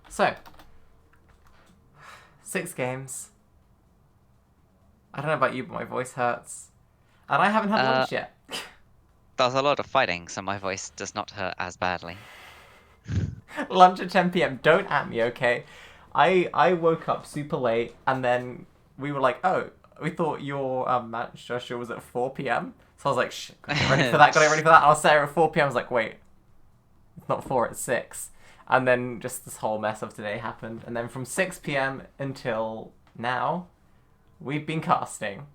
So, 6 games. I don't know about you, but my voice hurts. And I haven't had lunch yet. does a lot of fighting, so my voice does not hurt as badly. Lunch at 10 p.m. Don't at me, okay? I woke up super late, and then we were like, oh, we thought your match, Joshua, was at 4 p.m. So I was like, shit, gotta get ready for that, gotta get ready for that. I was there at 4 p.m. I was like, wait, it's not 4, it's 6. And then just this whole mess of today happened. And then from 6 p.m. until now, we've been casting.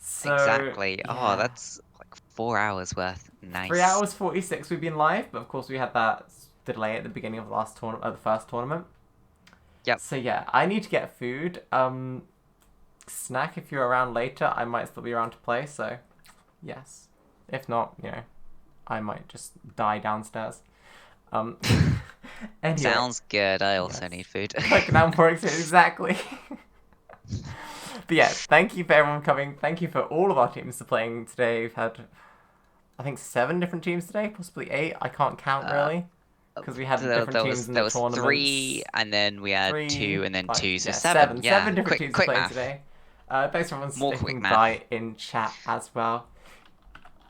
So, Exactly. yeah. Oh, that's like 4 hours worth. Nice. 3 hours 46 we've been live, but of course we had that delay at the beginning of the last tournament, the first tournament. Yep. So yeah, I need to get food. Snack if you're around later. I might still be around to play. So, yes. If not, you know, I might just die downstairs. Anyway, Sounds good. I also yes. need food. Like now more exactly. But yeah, thank you for everyone coming. Thank you for all of our teams for playing today. We've had, I think, 7 different teams today, possibly 8. I can't count really, because we had different teams in the tournaments. 3, and then we had 2, and then 5, 2, so yeah, 7. Yeah, 7 different teams quick playing math. today. Thanks for everyone More quick sticking math. by in chat as well.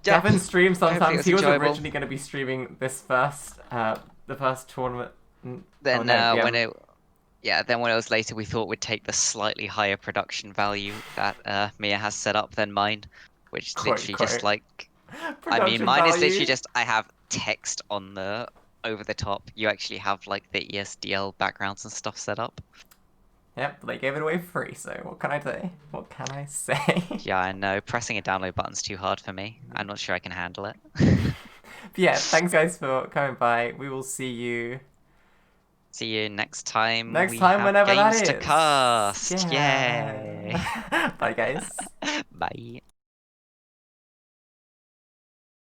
Yeah. Devin streams Hopefully it sometimes. was He was enjoyable. originally going to be streaming this first, the first tournament. Then yeah. then when it was later, we thought we'd take the slightly higher production value that Mia has set up than mine, which is literally just like, I mean, Production mine is value. literally just I have text on the over the top. You actually have like the ESDL backgrounds and stuff set up. Yep, they gave it away for free, so what can I say? What can I say? Yeah, I know. Pressing a download button's too hard for me. I'm not sure I can handle it. But yeah, thanks guys for coming by. We will see you See you next time. next we time have whenever that games is. to cast. Yeah. Yay! Bye guys. Bye.